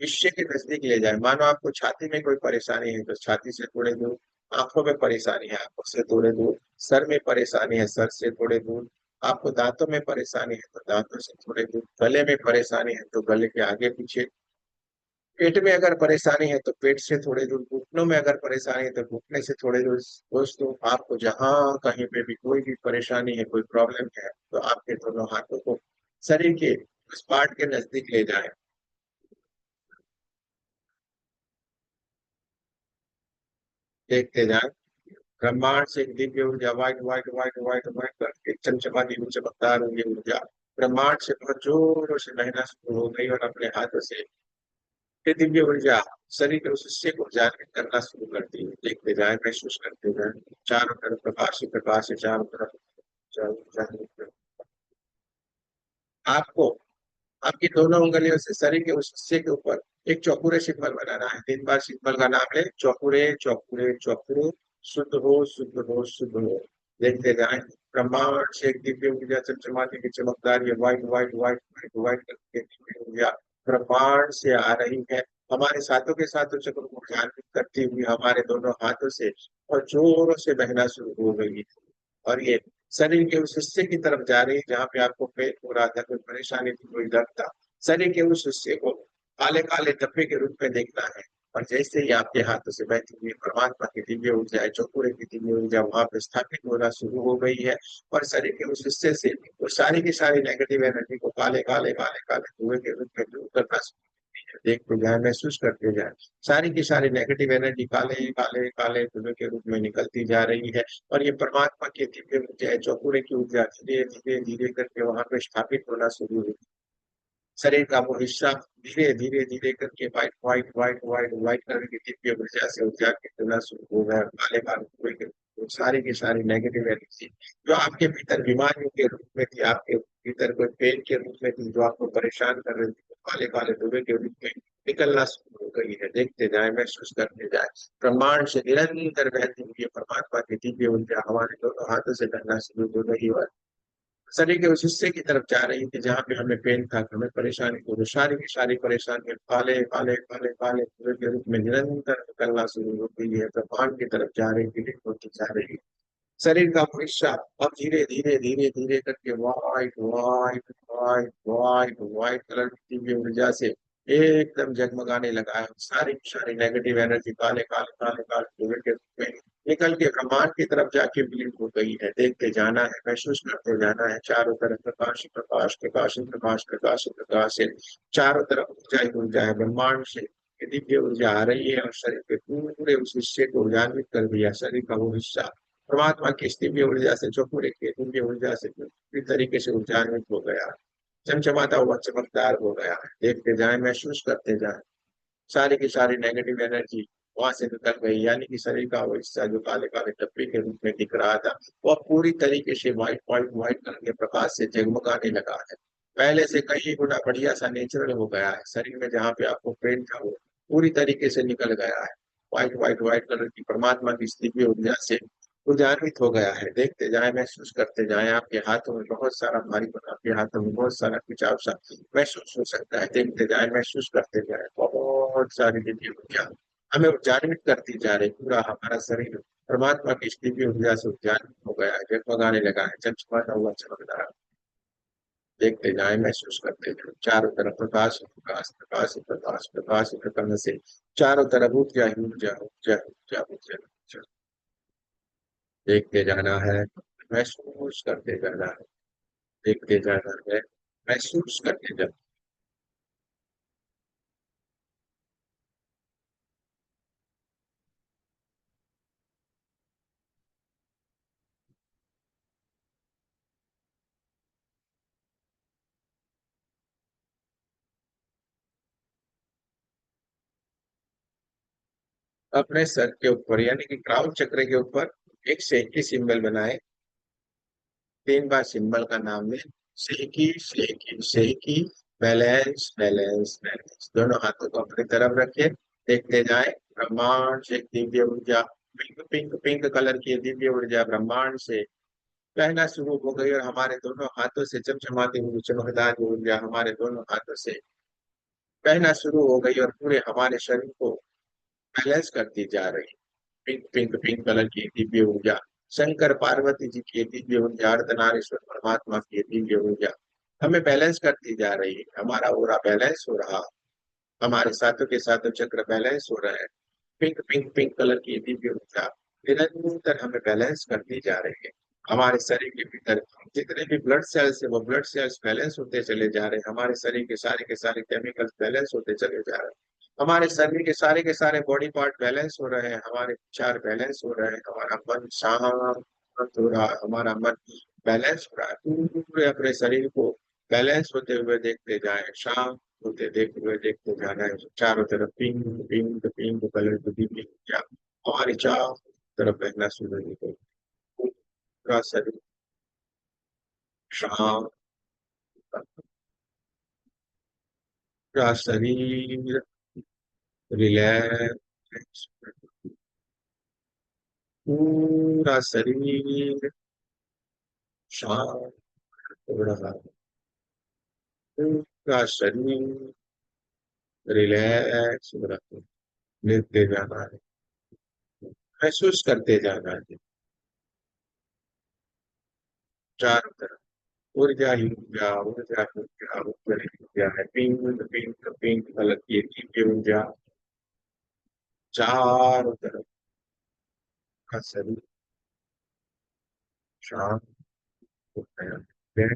[SPEAKER 1] हिस्से के नजदीक ले जाए। मानो आपको छाती में कोई परेशानी है तो छाती से थोड़े दूर, आंखों में परेशानी है आंखों से थोड़े दूर, सर में परेशानी है सर से थोड़े दूर, आपको दांतों में परेशानी है तो दांतों से थोड़े दूर, गले में परेशानी है तो गले के आगे पीछे, पेट में अगर परेशानी है तो पेट से थोड़े दूर, घुटनों में अगर परेशानी है तो घुटने से थोड़े दूर। दोस्तों, आपको जहां कहीं पे भी कोई भी परेशानी है, कोई प्रॉब्लम है, तो आपके दोनों हाथों को शरीर के उस पार्ट के नजदीक ले जाएं। देखते जाएं, ब्रह्मांड से एक दिव्य ऊर्जा white white white white white करके चमचमाती हुई चमकदार हुई ऊर्जा ब्रह्मांड से बहुत जोरों से बहना शुरू हो गई, और अपने हाथों से ये दिव्य ऊर्जा शरीर के उस हिस्से को जागृत करना शुरू करती है। देखते जाए, महसूस करते जाए, चारों तरफ प्रकाश ही प्रकाश है, चारों तरफ जागृत कर- आपको आपकी दोनों उंगलियों से शरीर के उस हिस्से के ऊपर एक चौकुरे सिंबल बनाना है। 3 बार सिंबल का नाम ले, चौकुरे चौकुरे चौकुरे, शुद्ध हो शुद्ध हो शुद्ध हो। देखते जाए, ब्रह्मांड से एक दिव्य ऊर्जा चमचमाती की चमकदार ये white white white white white करके दिव्य ऊर्जा ब्रह्मांड से आ रही है, हमारे साथों के साथ चक्र को जागृत करती हुई हमारे दोनों हाथों से और जोरों से बहना शुरू हो गई। और ये शरीर के उस हिस्से की तरफ जा रही है जहाँ पे आपको पेन हो रहा था, कोई परेशानी थी, कोई दर्द था, शरीर के उस हिस्से को काले काले धब्बे के रूप में देखना है। और जैसे ही आपके हाथों से बहती हुई परमात्मा की दिव्य ऊर्जा है, चौकुरे की दिव्य ऊर्जा वहां पे स्थापित होना शुरू हो गई है, और शरीर के उस हिस्से से वो सारी की सारी नेगेटिव एनर्जी को काले काले काले काले धुएं के रूप में दूर करना शुरू हो गई है। देखते जाए, महसूस करते जाए, सारी की सारी नेगेटिव एनर्जी काले काले काले धुएं के रूप में निकलती जा रही है। और ये परमात्मा की दिव्य ऊर्जा है, चौकुरे की ऊर्जा धीरे धीरे धीरे करके वहां पे स्थापित होना शुरू हुई। शरीर का वो हिस्सा धीरे धीरे धीरे करके white white white white white colour की दिव्य ऊर्जा से ऊर्जा के होना शुरू हो गया। काले काले धुएं के वो सारी की सारी नेगेटिव एनर्जी जो आपके भीतर बीमारियों के रूप में थी, आपके भीतर कोई पेन के रूप में थी, जो आपको परेशान कर रही थी, वो काले काले धुएं के रूप में निकलना शुरू हो गई है। देखते जाए, महसूस करते जाए, ब्रह्मांड से निरंतर बहती हुई परमात्मा की दिव्य ऊर्जा हमारे दोनों हाथों से बहना शुरू हो रही है, शरीर के उस हिस्से की तरफ जा रही थी जहाँ पे हमें पेन था, हमें परेशानी थी, वो सारी की सारी परेशानी काले काले काले काले धुएं के रूप में निरंतर निकलना शुरू हो गई है, ब्रह्मांड की तरफ जा रही थी, होती जा रही है। शरीर का वो हिस्सा अब धीरे धीरे धीरे धीरे करके white white white white white colour की दिव्य ऊर्जा से एकदम जगमगाने लगा है। सारी की सारी नेगेटिव एनर्जी काले काले काले काले धुएं के रूप में निकल के ब्रह्मांड की तरफ जाके विलीन हो गई है। देखते जाना है, महसूस करते जाना है, चारों तरफ प्रकाश ही प्रकाश, प्रकाश ही प्रकाश, प्रकाश ही प्रकाश है, चारों तरफ ऊर्जा ही ऊर्जा है। ब्रह्मांड से ये दिव्य ऊर्जा आ रही है और शरीर के पूरे उस हिस्से को उजागर कर दिया। शरीर का वो हिस्सा परमात्मा की इस दिव्य ऊर्जा से, जो पूरे की दिव्य ऊर्जा से पूरी तरीके से उजागर हो गया, चमचमाता हुआ चमकदार हो गया है। देखते जाए, महसूस करते जाए, सारी की सारी नेगेटिव एनर्जी वहां से निकल गई, यानी कि शरीर का वो हिस्सा जो काले काले धब्बे के रूप में दिख रहा था, वो अब पूरी तरीके से व्हाइट व्हाइट व्हाइट कलर के प्रकाश से जगमगाने लगा है। पहले से कई गुना बढ़िया सा नेचुरल हो गया है। शरीर में जहाँ पे आपको पेन था वो पूरी तरीके से निकल गया है। व्हाइट व्हाइट व्हाइट कलर की परमात्मा की इस दिव्य ऊर्जा से ऊर्जान्वित हो गया है। देखते जाए, महसूस करते जाए। आपके हाथों में बहुत सारा भारीपन, आपके हाथों में बहुत सारा खिंचाव सा महसूस हो सकता है। देखते जाए, महसूस करते जाए। बहुत सारी दिव्य ऊर्जा हमें ऊर्जान्वित करती जा रही। पूरा हमारा शरीर परमात्मा की इस दिव्य ऊर्जा से उद्यान हो गया है, जगमगाने लगा है, चमचमाता हुआ चमक रहा है। देखते जाए, महसूस करते जाए। चारों तरफ प्रकाश प्रकाश प्रकाश प्रकाश प्रकाश प्रकाश से चारों तरफ ऊर्जा ही ऊर्जा ऊर्जा ऊर्जा ऊर्जा ऊर्जा। देखते जाना है, महसूस करते जाना है। देखते जाना है, महसूस करते जाना। अपने सर के ऊपर यानी कि क्राउन चक्र के ऊपर एक सेकी सिंबल बनाए। 3 बार सिंबल का नाम ले। सेकी सेकी सेकी। Balance balance balance. दोनों हाथों को अपनी तरफ रखे। देखते जाए, ब्रह्मांड से एक दिव्य ऊर्जा, पिंक पिंक पिंक कलर की दिव्य ऊर्जा ब्रह्मांड से बहना शुरू हो गई, और हमारे दोनों हाथों से चमचमाती हुई चमकदार ऊर्जा हमारे दोनों हाथों से बहना शुरू हो गई, और पूरे हमारे शरीर को बैलेंस करती जा रही। पिंक पिंक पिंक कलर की दिव्य ऊर्जा, शंकर पार्वती जी की दिव्य ऊर्जा, अर्धनारीश्वर परमात्मा की दिव्य ऊर्जा हमें बैलेंस करती जा रही है। हमारा ओरा बैलेंस हो रहा, हमारे साथों के साथों चक्र बैलेंस हो रहे हैं। पिंक पिंक पिंक कलर की दिव्य ऊर्जा निरंतर हमें बैलेंस करती जा रही है। हमारे शरीर के भीतर जितने भी ब्लड सेल्स है, वो ब्लड सेल्स बैलेंस होते चले जा रहे हैं। हमारे शरीर के सारे केमिकल्स बैलेंस होते चले जा रहे हैं। हमारे शरीर के सारे बॉडी पार्ट बैलेंस हो रहे हैं। हमारे विचार बैलेंस हो रहे हैं। हमारा मन शांत हो रहा है। हमारा मन बैलेंस हो रहा है। पूरे अपने शरीर को बैलेंस होते हुए देखते जाए, शांत होते देखते हुए देखते जाना है। चारों तरफ पिंक पिंक पिंक कलर की दिव्य ऊर्जा हमारे चारों तरफ बहना शुरू हो गई। पूरा शरीर शांत, पूरा शरीर रिलैक्स, पूरा शरीर शांत हो रहा है। पूरा शरीर रिलैक्स हो रहा है। लेते जाना है, महसूस करते जाना है। चारों तरफ ऊर्जा ही ऊर्जा ऊर्जा ही ऊर्जा ऊर्जा ही ऊर्जा है। पिंक पिंक पिंक कलर की दिव्य ऊर्जा चारों तरफ का शरीर शांत हो गया है।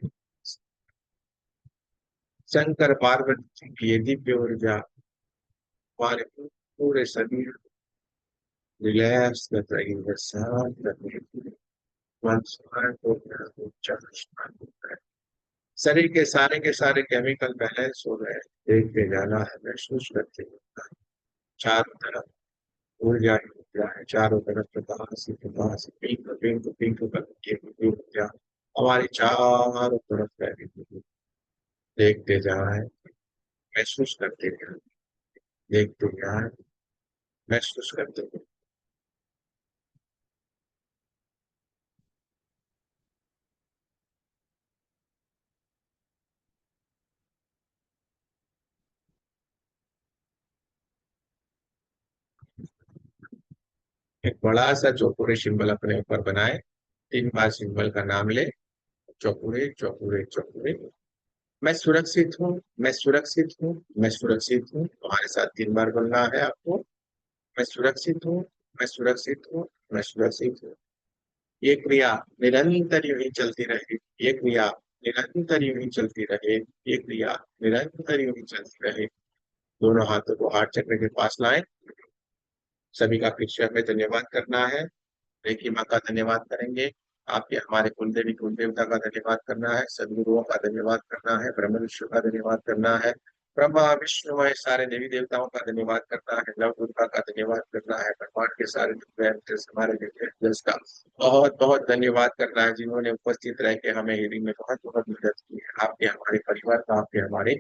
[SPEAKER 1] शंकर पार्वती जी की ये दिव्य ऊर्जा हमारे पूरे शरीर रिलैक्स कर रही है, शांत कर रही है। मन शांत हो गया, ऊर्जा शांत हो गया। शरीर के सारे केमिकल बैलेंस हो गए। देखते जाना है, महसूस करते जाना है। चारों तरफ ऊर्जा ही ऊर्जा है। चारों तरफ प्रकाश ही प्रकाश, पिंक पिंक पिंक कलर की ऊर्जा हमारी चारों तरफ फैली हुई है। देखते जाए, महसूस करते जाए। देखते जाए, महसूस करते जाए। एक बड़ा सा चौकोरे सिंबल अपने ऊपर बनाए। 3 बार सिंबल का नाम ले। चौकोरे चौकोरे चौकोरे। मैं सुरक्षित हूँ, मैं सुरक्षित हूँ, मैं सुरक्षित हूँ। तुम्हारे साथ 3 बार बोलना है आपको। मैं सुरक्षित हूँ, मैं सुरक्षित हूँ, मैं सुरक्षित हूँ। ये क्रिया निरंतर यूं ही चलती रहे। ये क्रिया निरंतर यूं ही चलती रहे। ये क्रिया निरंतर यूं ही चलती रहे। दोनों हाथों को हार्ट चक्र के पास लाएं। सभी का फिर से हमें धन्यवाद करना है। रेखी माँ का धन्यवाद करेंगे। आपके हमारे कुलदेवी कुल देवता का धन्यवाद करना है। सदगुरुओं का धन्यवाद करना है। ब्रह्म विष्णु का धन्यवाद करना है। ब्रह्मा विष्णु महेश सारे देवी देवताओं का धन्यवाद करना है। नव दुर्गा का धन्यवाद करना है। ब्रह्मांड के सारे हमारे angels का बहुत बहुत धन्यवाद करना है, जिन्होंने उपस्थित रह के हमें हीलिंग में बहुत बहुत मदद की है। आपके हमारे परिवार का, आपके हमारे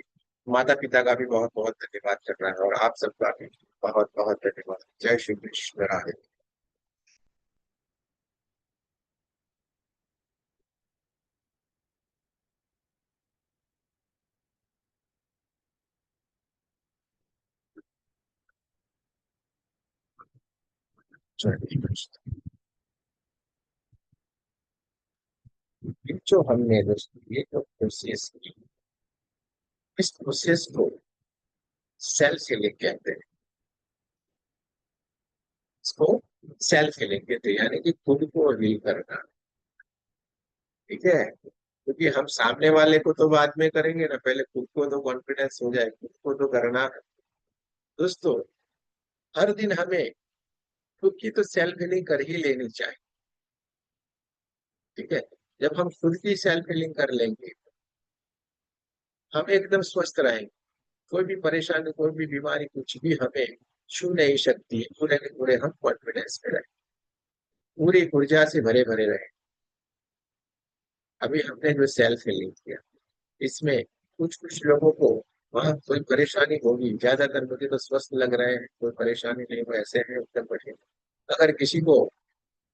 [SPEAKER 1] माता पिता का भी बहुत बहुत धन्यवाद कर रहा है, और आप सबका भी बहुत बहुत धन्यवाद। जय श्री कृष्ण राधे। जय श्री कृष्ण। जो हमने दोस्तों ये जो प्रोसेस की, इस प्रोसेस को सेल्फ हीलिंग कहते हैं। इसको सेल्फ हीलिंग कहते हैं, यानी कि खुद को हील करना। ठीक है, क्योंकि हम सामने वाले को तो बाद में करेंगे ना, पहले खुद को तो कॉन्फिडेंस हो जाए, खुद को तो करना है। दोस्तों, हर दिन हमें खुद की तो सेल्फ हीलिंग कर ही लेनी चाहिए। ठीक है, जब हम खुद की सेल्फ हीलिंग कर लेंगे, हम एकदम स्वस्थ रहेंगे। कोई भी परेशानी, कोई भी बीमारी, कुछ भी हमें छू नहीं सकती। पूरे के पूरे हम कॉन्फिडेंस में रहे, पूरी ऊर्जा से भरे भरे रहे। अभी हमने जो सेल्फ हीलिंग किया, इसमें कुछ कुछ लोगों को वहाँ कोई परेशानी होगी, ज्यादातर मुझे तो स्वस्थ लग रहे हैं, कोई परेशानी नहीं, वो ऐसे है एकदम बढ़िया। अगर किसी को,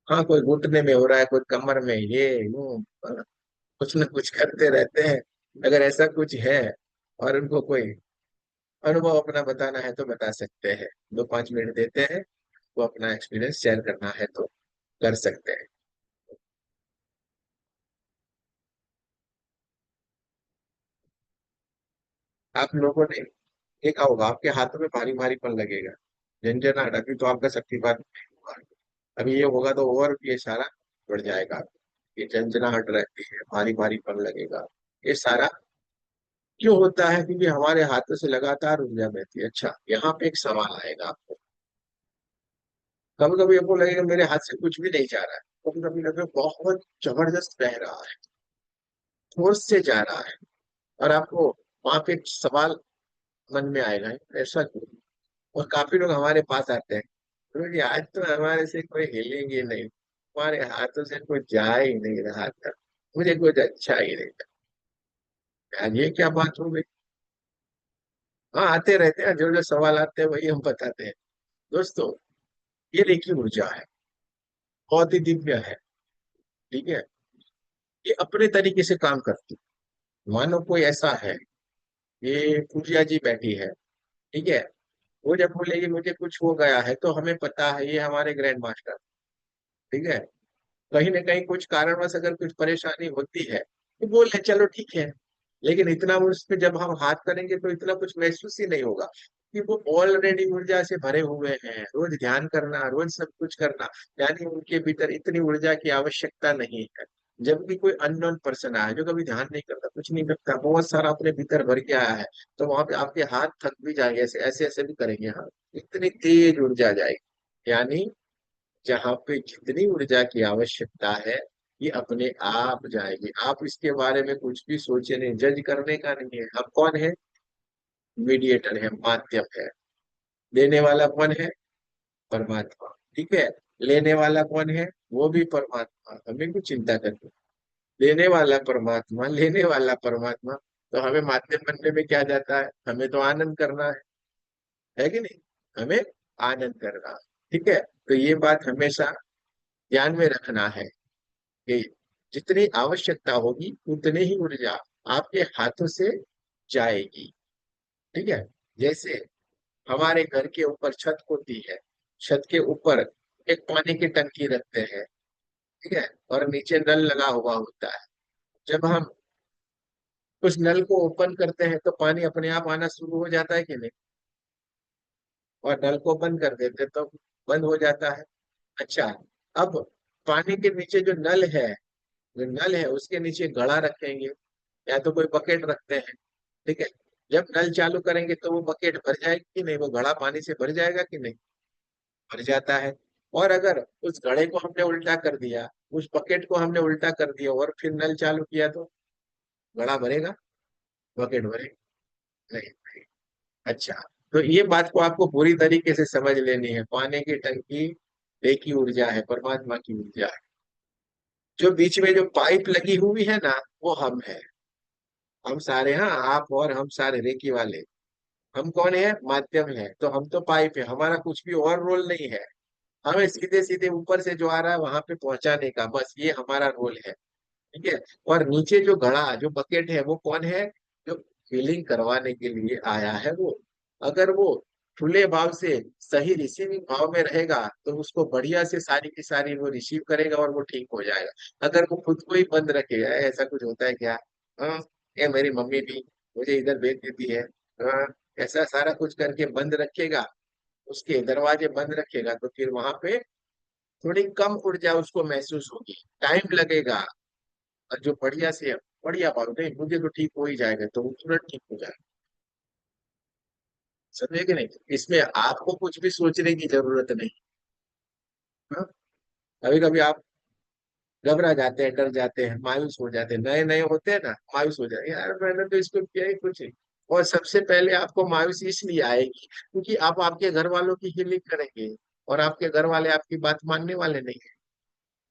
[SPEAKER 1] हाँ, कोई घुटने में हो रहा है, कोई कमर में, ये यूं कुछ न कुछ करते रहते हैं, अगर ऐसा कुछ है और उनको कोई अनुभव अपना बताना है तो बता सकते हैं। 2-5 मिनट देते हैं, वो अपना एक्सपीरियंस शेयर करना है तो कर सकते हैं। आप लोगों ने देखा होगा, आपके हाथों में भारी भारीपन लगेगा, झंझनाहट। अभी तो आपका शक्तिपात नहीं हुआ, अभी ये होगा तो और ये सारा बढ़ जाएगा। ये झंझनाहट रहती है, भारी भारीपन लगेगा, ये सारा क्यों होता है? क्योंकि हमारे हाथों से लगातार ऊर्जा बहती है। अच्छा, यहाँ पे एक सवाल आएगा आपको। कभी कभी आपको लगेगा मेरे हाथ से कुछ भी नहीं जा रहा है, कभी कभी लगेगा बहुत जबरदस्त बह रहा है, फोर्स से जा रहा है, और आपको वहां पे एक सवाल मन में आएगा, ऐसा क्यों? और काफी लोग हमारे पास आते हैं, क्योंकि आज तो हमारे से कोई हिलेंगे नहीं, हमारे हाथों से कोई जा ही नहीं रहा था, मुझे कुछ अच्छा ही नहीं था। यार ये क्या बात हो गई? हाँ, आते रहते हैं, जो जो सवाल आते हैं वही हम बताते हैं। दोस्तों, ये देखिए ऊर्जा है, बहुत ही दिव्य है। ठीक है, ये अपने तरीके से काम करती है। मानो कोई ऐसा है, ये पूजिया जी बैठी है, ठीक है, वो जब बोलेगी मुझे कुछ हो गया है, तो हमें पता है ये हमारे ग्रैंड मास्टर। ठीक है, कहीं ना कहीं कुछ कारणवश अगर कुछ परेशानी होती है तो बोल रहे चलो ठीक है, लेकिन इतना उस पे जब हम हाथ करेंगे तो इतना कुछ महसूस ही नहीं होगा, कि वो ऑलरेडी ऊर्जा से भरे हुए हैं। रोज ध्यान करना, रोज सब कुछ करना, यानी उनके भीतर इतनी ऊर्जा की आवश्यकता नहीं है। जब भी कोई अननोन पर्सन आया जो कभी ध्यान नहीं करता, कुछ नहीं करता, बहुत सारा अपने भीतर भर के आया है, तो वहां पे आपके हाथ थक भी जाएंगे, ऐसे ऐसे ऐसे भी करेंगे, हाँ, इतनी तेज ऊर्जा जाएगी। यानी जहाँ पे जितनी ऊर्जा की आवश्यकता है, ये अपने आप जाएगी। आप इसके बारे में कुछ भी सोचे नहीं, जज करने का नहीं है। हम कौन है? मीडिएटर है, माध्यम है। देने वाला कौन है? परमात्मा। ठीक है, लेने वाला कौन है? वो भी परमात्मा। हमें कुछ चिंता करनी, देने वाला परमात्मा, लेने वाला परमात्मा। तो हमें माध्यम बनने में क्या जाता है? हमें तो आनंद करना है कि नहीं? हमें आनंद करना है। ठीक है, तो ये बात हमेशा ध्यान में रखना है कि जितनी आवश्यकता होगी उतनी ही ऊर्जा आपके हाथों से जाएगी। ठीक है, जैसे हमारे घर के ऊपर छत होती है, छत के ऊपर एक पानी की टंकी रखते हैं। ठीक है, और नीचे नल लगा हुआ होता है। जब हम उस नल को ओपन करते हैं तो पानी अपने आप आना शुरू हो जाता है कि नहीं? और नल को बंद कर देते हैं तो बंद हो जाता है। अच्छा, अब पानी के नीचे जो नल है, जो नल है उसके नीचे घड़ा रखेंगे, या तो कोई बकेट रखते हैं। ठीक है, जब नल चालू करेंगे तो वो बकेट भर जाएगी कि नहीं? वो घड़ा पानी से भर जाएगा कि नहीं? भर जाता है। और अगर उस घड़े को हमने उल्टा कर दिया, उस बकेट को हमने उल्टा कर दिया और फिर नल चालू किया, तो घड़ा भरेगा? बकेट भरेगा? नहीं भरेगा। अच्छा, तो ये बात को आपको पूरी तरीके से समझ लेनी है। पानी की टंकी एक ही ऊर्जा है, परमात्मा की ऊर्जा है। जो बीच में जो पाइप लगी हुई है ना, वो हम है। हम सारे, हाँ, आप और हम सारे रेकी वाले। हम कौन है? माध्यम है, तो हम तो पाइप है, हमारा कुछ भी और रोल नहीं है। हमें सीधे सीधे ऊपर से जो आ रहा है वहां पे पहुंचाने का, बस ये हमारा रोल है। ठीक है। और नीचे जो घड़ा, जो बकेट है, वो कौन है? जो फिलिंग करवाने के लिए आया है वो। अगर वो खुले भाव से सही रिसीविंग भाव में रहेगा तो उसको बढ़िया से सारी की सारी वो रिसीव करेगा और वो ठीक हो जाएगा। अगर वो खुद को ही बंद रखेगा, ऐसा कुछ होता है क्या? हाँ, ये मेरी मम्मी भी मुझे इधर भेज देती है, हाँ, ऐसा सारा कुछ करके बंद रखेगा, उसके दरवाजे बंद रखेगा, तो फिर वहां पे थोड़ी कम ऊर्जा उसको महसूस होगी, टाइम लगेगा। और जो बढ़िया से बढ़िया बात नहीं, मुझे तो ठीक हो ही जाएगा, तो वो तुरंत ठीक हो जाएगा। समझे कि नहीं? इसमें आपको कुछ भी सोचने की जरूरत नहीं। हाँ? कभी कभी आप घबरा जाते हैं, डर जाते हैं, मायूस हो जाते हैं, नए नए होते हैं ना, मायूस हो जाते हैं, यार मैंने तो इसको किया ही कुछ नहीं। और सबसे पहले आपको मायूसी इसलिए आएगी क्योंकि आप आपके घर वालों की हीलिंग करेंगे, और आपके घर वाले आपकी बात मानने वाले नहीं है।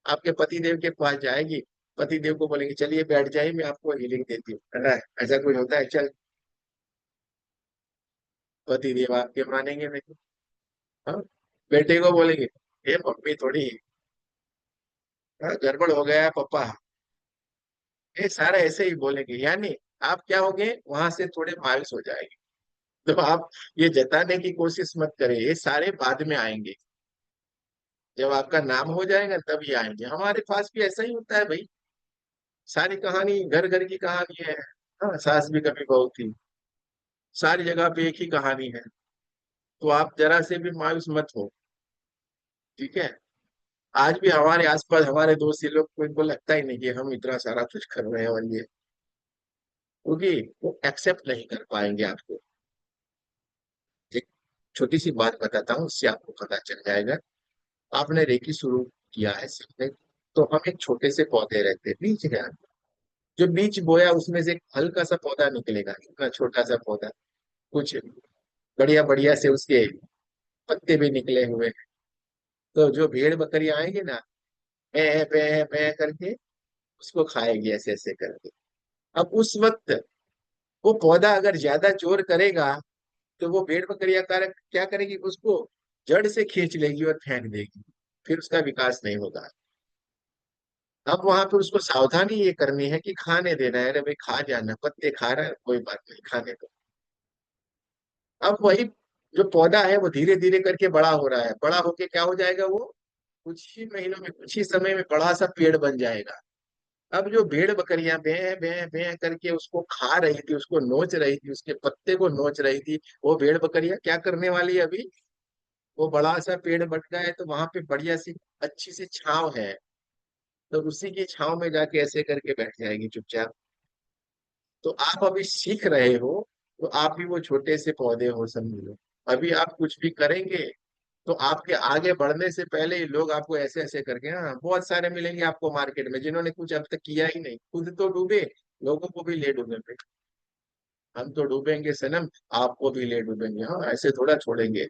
[SPEAKER 1] आपके पति देव के पास जाएगी, पति देव को बोलेंगे चलिए बैठ जाइए, मैं आपको हीलिंग देती हूँ, है ना? ऐसा कुछ होता है? चल, पति देव आपके मानेंगे नहीं। हाँ? बेटे को बोलेंगे ये मम्मी थोड़ी, हाँ, गड़बड़ हो गया है पापा, ये सारा ऐसे ही बोलेंगे, यानी आप क्या होंगे, वहां से थोड़े मायूस हो जाएंगे। तो आप ये जताने की कोशिश मत करें, ये सारे बाद में आएंगे। जब आपका नाम हो जाएगा तब ये आएंगे। हमारे पास भी ऐसा ही होता है भाई, सारी कहानी घर घर की कहानी है। हाँ, सास भी कभी बहू थी, सारी जगह पे एक ही कहानी है। तो आप जरा से भी मायूस मत हो। ठीक है। आज भी हमारे आसपास हमारे दोस्त ये लोग को, इनको लगता ही नहीं कि हम इतना सारा कुछ कर रहे हैं, और ये क्योंकि वो एक्सेप्ट नहीं कर पाएंगे आपको। एक छोटी सी बात बताता हूँ, उससे आपको पता चल जाएगा। आपने रेकी शुरू किया है सीखने, तो हम एक छोटे से पौधे रहते हैं, बीज है। जो बीज बोया उसमें से एक हल्का सा पौधा निकलेगा, इतना छोटा सा पौधा, कुछ बढ़िया बढ़िया से उसके पत्ते भी निकले हुए हैं। तो जो भेड़ बकरी आएंगे ना, मैं करके उसको खाएगी, ऐसे ऐसे करके। अब उस वक्त वो पौधा अगर ज्यादा जोर करेगा तो वो भेड़ बकरियां क्या करेगी, उसको जड़ से खींच लेगी और फेंक देगी, फिर उसका विकास नहीं होगा। अब वहां पर उसको सावधानी ये करनी है कि खाने देना है, अरे भाई खा जाना, पत्ते खा रहा है कोई बात नहीं, खाने दो। अब वही जो पौधा है वो धीरे धीरे करके बड़ा हो रहा है, बड़ा होके क्या हो जाएगा वो, कुछ ही महीनों में, कुछ ही समय में बड़ा सा पेड़ बन जाएगा। अब जो भेड़ बकरियां भे भे भे करके उसको खा रही थी, उसको नोच रही थी, उसके पत्ते को नोच रही थी, वो भेड़ बकरियां क्या करने वाली है अभी, वो बड़ा सा पेड़ बन गया है तो वहां पे बढ़िया सी अच्छी सी छांव है, तो उसी की छांव में जाके ऐसे करके बैठ जाएगी चुपचाप। तो आप अभी सीख रहे हो, तो आप भी वो छोटे से पौधे हो, समझ लो। अभी आप कुछ भी करेंगे तो आपके आगे बढ़ने से पहले ही लोग आपको ऐसे ऐसे करके, हाँ, बहुत सारे मिलेंगे आपको मार्केट में जिन्होंने कुछ अब तक किया ही नहीं, खुद तो डूबे, लोगों को भी ले डूबेंगे। हम तो डूबेंगे सनम, आपको भी ले डूबेंगे, हाँ, ऐसे थोड़ा छोड़ेंगे।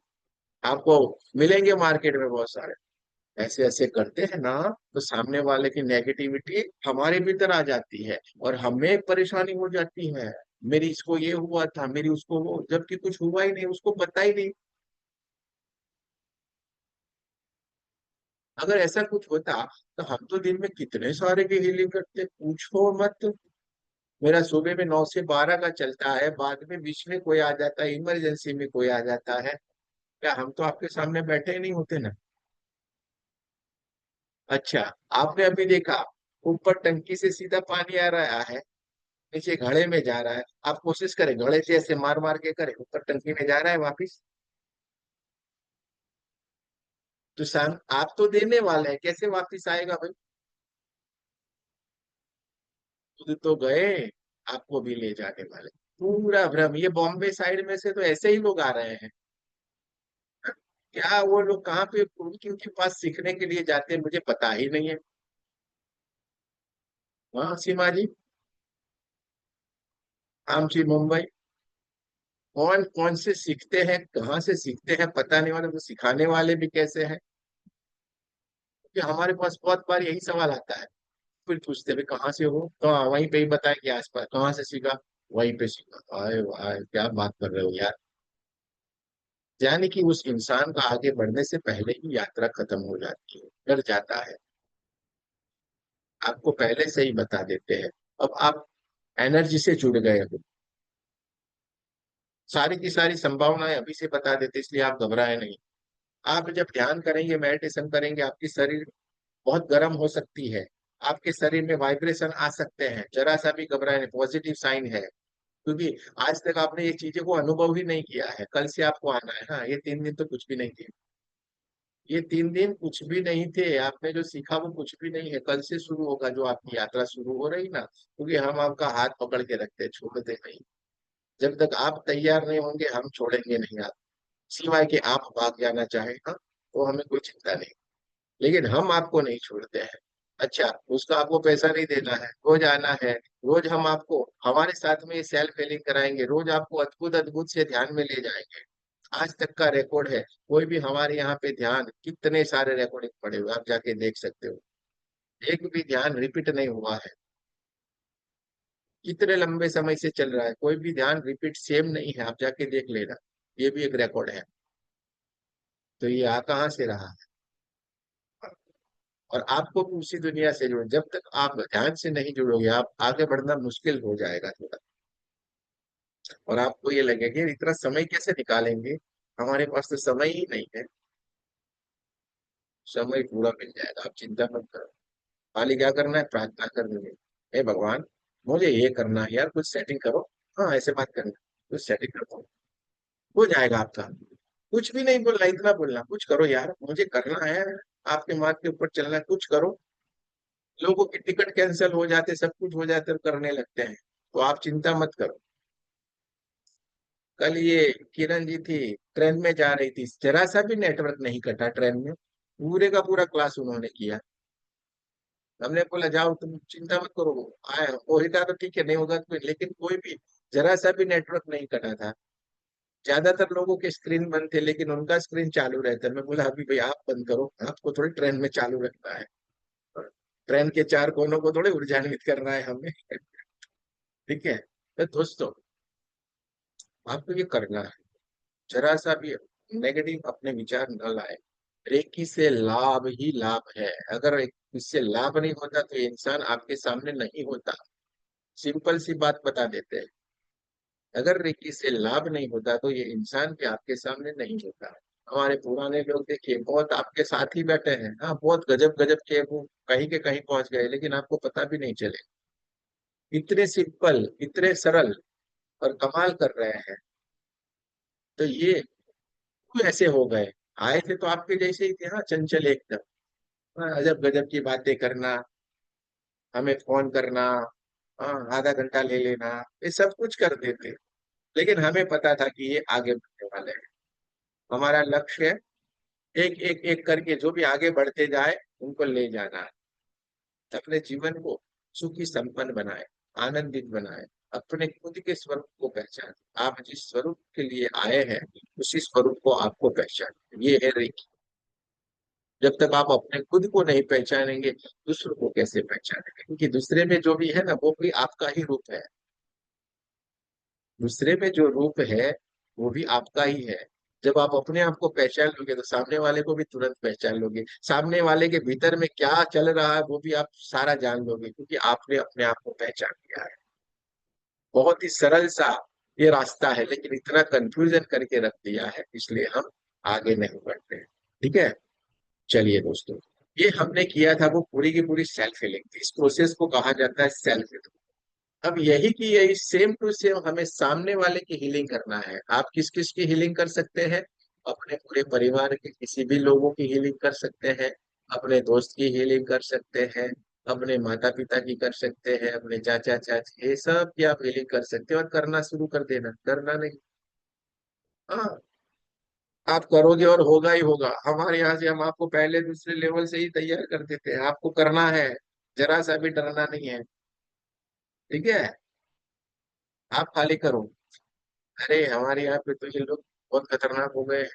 [SPEAKER 1] आपको मिलेंगे मार्केट में बहुत सारे, ऐसे ऐसे करते हैं ना, तो सामने वाले की नेगेटिविटी हमारे भीतर आ जाती है और हमें परेशानी हो जाती है। मेरी इसको ये हुआ था, मेरी उसको वो, जबकि कुछ हुआ ही नहीं, उसको पता ही नहीं। अगर ऐसा कुछ होता तो हम तो दिन में कितने सारे की हीलिंग करते, पूछो मत। मेरा सुबह में 9 से 12 का चलता है, बाद में बीच में कोई आ जाता है, इमरजेंसी में कोई आ जाता है, क्या हम तो आपके सामने बैठे ही नहीं होते ना? अच्छा, आपने अभी देखा ऊपर टंकी से सीधा पानी आ रहा है, नीचे घड़े में जा रहा है, आप कोशिश करें घड़े से ऐसे मार मार के करें, ऊपर टंकी में जा रहा है वापिस। तो आप तो देने वाले हैं, कैसे वापिस आएगा भाई? खुद तो गए, आपको भी ले जाने वाले। पूरा भ्रम, ये बॉम्बे साइड में से तो ऐसे ही लोग आ रहे हैं। क्या वो लोग कहाँ पे उनके उनके पास सीखने के लिए जाते हैं, मुझे पता ही नहीं है। हाँ सीमा जी, आमची मुंबई, कौन कौन से सीखते हैं, कहाँ से सीखते हैं पता नहीं, वाले वो सिखाने वाले भी कैसे हैं? कि हमारे पास बहुत बार यही सवाल आता है, फिर पूछते हैं कहाँ से हो, तो हाँ, वहीं पे ही बताएं कि आसपास, कहाँ से सीखा? वहीं पे सीखा। आए वाह, क्या बात कर रहे हो यार। यानी कि उस इंसान का आगे बढ़ने से पहले ही यात्रा खत्म हो जाती है, डर जाता है। आपको पहले से ही बता देते हैं। अब आप एनर्जी से जुड़ गए हो, सारी की सारी संभावनाएं अभी से बता देते, इसलिए आप घबराए नहीं। आप जब ध्यान करेंगे, मेडिटेशन करेंगे, आपकी शरीर बहुत गर्म हो सकती है, आपके शरीर में वाइब्रेशन आ सकते हैं, जरा सा भी घबराए नहीं, पॉजिटिव साइन है। क्योंकि आज तक आपने ये चीजों को अनुभव ही नहीं किया है, कल से आपको आना है। हाँ, ये 3 दिन तो कुछ भी नहीं थे। ये 3 दिन कुछ भी नहीं थे, आपने जो सीखा वो कुछ भी नहीं है। कल से शुरू होगा जो आपकी यात्रा शुरू हो रही ना, क्योंकि हम आपका हाथ पकड़ के रखते हैं, छोड़ते नहीं। जब तक आप तैयार नहीं होंगे हम छोड़ेंगे नहीं आप, सिवाय कि आप भाग जाना चाहें, हाँ तो हमें कोई चिंता नहीं। लेकिन हम आपको नहीं छोड़ते हैं। अच्छा, उसका आपको पैसा नहीं देना है, रोज आना है। रोज हम आपको हमारे साथ में सेल्फ हेलिंग कराएंगे, रोज आपको अद्भुत अद्भुत से ध्यान में ले जाएंगे। आज तक का रिकॉर्ड है, कोई भी हमारे यहाँ पे ध्यान, कितने सारे रिकॉर्डिंग पड़े हुए, आप जाके देख सकते हो। एक भी ध्यान रिपीट नहीं हुआ है, कितने लंबे समय से चल रहा है, कोई भी ध्यान रिपीट सेम नहीं है, आप जाके देख लेना। ये भी एक रिकॉर्ड है। तो ये आ कहाँ से रहा है। और आपको भी उसी दुनिया से जुड़ो, जब तक आप ध्यान से नहीं जुड़ोगे आप आगे बढ़ना मुश्किल हो जाएगा थोड़ा। और आपको ये लगेगा कि इतना समय कैसे निकालेंगे, हमारे पास तो समय ही नहीं है। समय पूरा मिल जाएगा, आप चिंता मत करो। खाली क्या करना है, प्रार्थना करनी है। हे भगवान, मुझे ये करना है यार, कुछ सेटिंग करो। हाँ, ऐसे बात करना, कुछ सेटिंग करता हूँ, हो जाएगा आपका। कुछ भी नहीं बोलना, इतना बोलना, कुछ करो यार, मुझे करना है। आपके मार्ग के ऊपर चलना है, कुछ करो। लोगों की टिकट कैंसिल हो जाते, सब कुछ हो जाते और करने लगते हैं, तो आप चिंता मत करो। कल ये किरण जी थी, ट्रेन में जा रही थी, जरा सा भी नेटवर्क नहीं कटा ट्रेन में, पूरे का पूरा क्लास उन्होंने किया। हमने बोला जाओ तुम चिंता मत करो, आए होगा तो ठीक है, नहीं होगा तो लेकिन कोई भी जरा सा भी नेटवर्क नहीं कटा था। ज्यादातर लोगों के स्क्रीन बंद थे, लेकिन उनका स्क्रीन चालू रहता है। मैं बोला अभी भाई आप बंद करो, आपको थोड़ी ट्रेन में चालू रखना है, ट्रेन के चार कोनों को थोड़े ऊर्जान्वित करना है हमें। ठीक है। तो दोस्तों, आपको ये करना है, जरा सा भी नेगेटिव अपने विचार न लाए। रेकी से लाभ ही लाभ है। अगर इससे लाभ नहीं होता तो ये इंसान आपके सामने नहीं होता। सिंपल सी बात बता देते हैं, अगर रेकी से लाभ नहीं होता तो ये इंसान के आपके सामने नहीं होता। हमारे पुराने लोग देखिए, बहुत आपके साथ ही बैठे हैं, हाँ बहुत गजब गजब के, वो कहीं के कहीं पहुंच गए लेकिन आपको पता भी नहीं चले। इतने सिंपल, इतने सरल, और कमाल कर रहे हैं। तो ये क्यों ऐसे हो गए। आए थे तो आपके जैसे ही थे, हाँ चंचल एकदम, हाँ, अजब गजब की बातें करना, हमें फोन करना, हाँ आधा घंटा ले लेना, ये सब कुछ कर देते। लेकिन हमें पता था कि ये आगे बढ़ने वाले हैं। हमारा लक्ष्य है एक एक एक करके जो भी आगे बढ़ते जाए उनको ले जाना है, अपने जीवन को सुखी संपन्न बनाए, आनंदित बनाए, अपने खुद के स्वरूप को पहचाने। आप जिस स्वरूप के लिए आए हैं उसी स्वरूप को आपको पहचाने, ये है रेखी। जब तक आप अपने खुद को नहीं पहचानेंगे, दूसरों को कैसे पहचानेंगे, क्योंकि दूसरे में जो भी है ना वो भी आपका ही रूप है। दूसरे में जो रूप है वो भी आपका ही है। जब आप अपने आप को पहचान लोगे तो सामने वाले को भी तुरंत पहचान लोगे, सामने वाले के भीतर में क्या चल रहा है वो भी आप सारा जान लोगे, क्योंकि आपने अपने आप को पहचान लिया है। बहुत ही सरल सा ये रास्ता है, लेकिन इतना कंफ्यूजन करके रख दिया है, इसलिए हम आगे नहीं बढ़ते। ठीक है। चलिए दोस्तों, ये हमने किया था वो पूरी की पूरी सेल्फ हीलिंग थी, इस प्रोसेस को कहा जाता है सेल्फ हीलिंग। अब यही की यही सेम टू सेम हमें सामने वाले की हीलिंग करना है। आप किस किस की हीलिंग कर सकते हैं, अपने पूरे परिवार के किसी भी लोगों की हीलिंग कर सकते हैं, अपने दोस्त की हीलिंग कर सकते हैं, अपने माता पिता की कर सकते हैं, अपने चाचा चाची, ये सब की आप हीलिंग कर सकते हैं। और करना शुरू कर देना, करना नहीं। हाँ, आप करोगे और होगा ही होगा। हमारे यहाँ से हम आपको पहले दूसरे लेवल से ही तैयार कर देते हैं, आपको करना है, जरा सा भी डरना नहीं है। ठीक है, आप खाली करो। अरे हमारे यहाँ पे तो ये लोग बहुत खतरनाक हो गए हैं।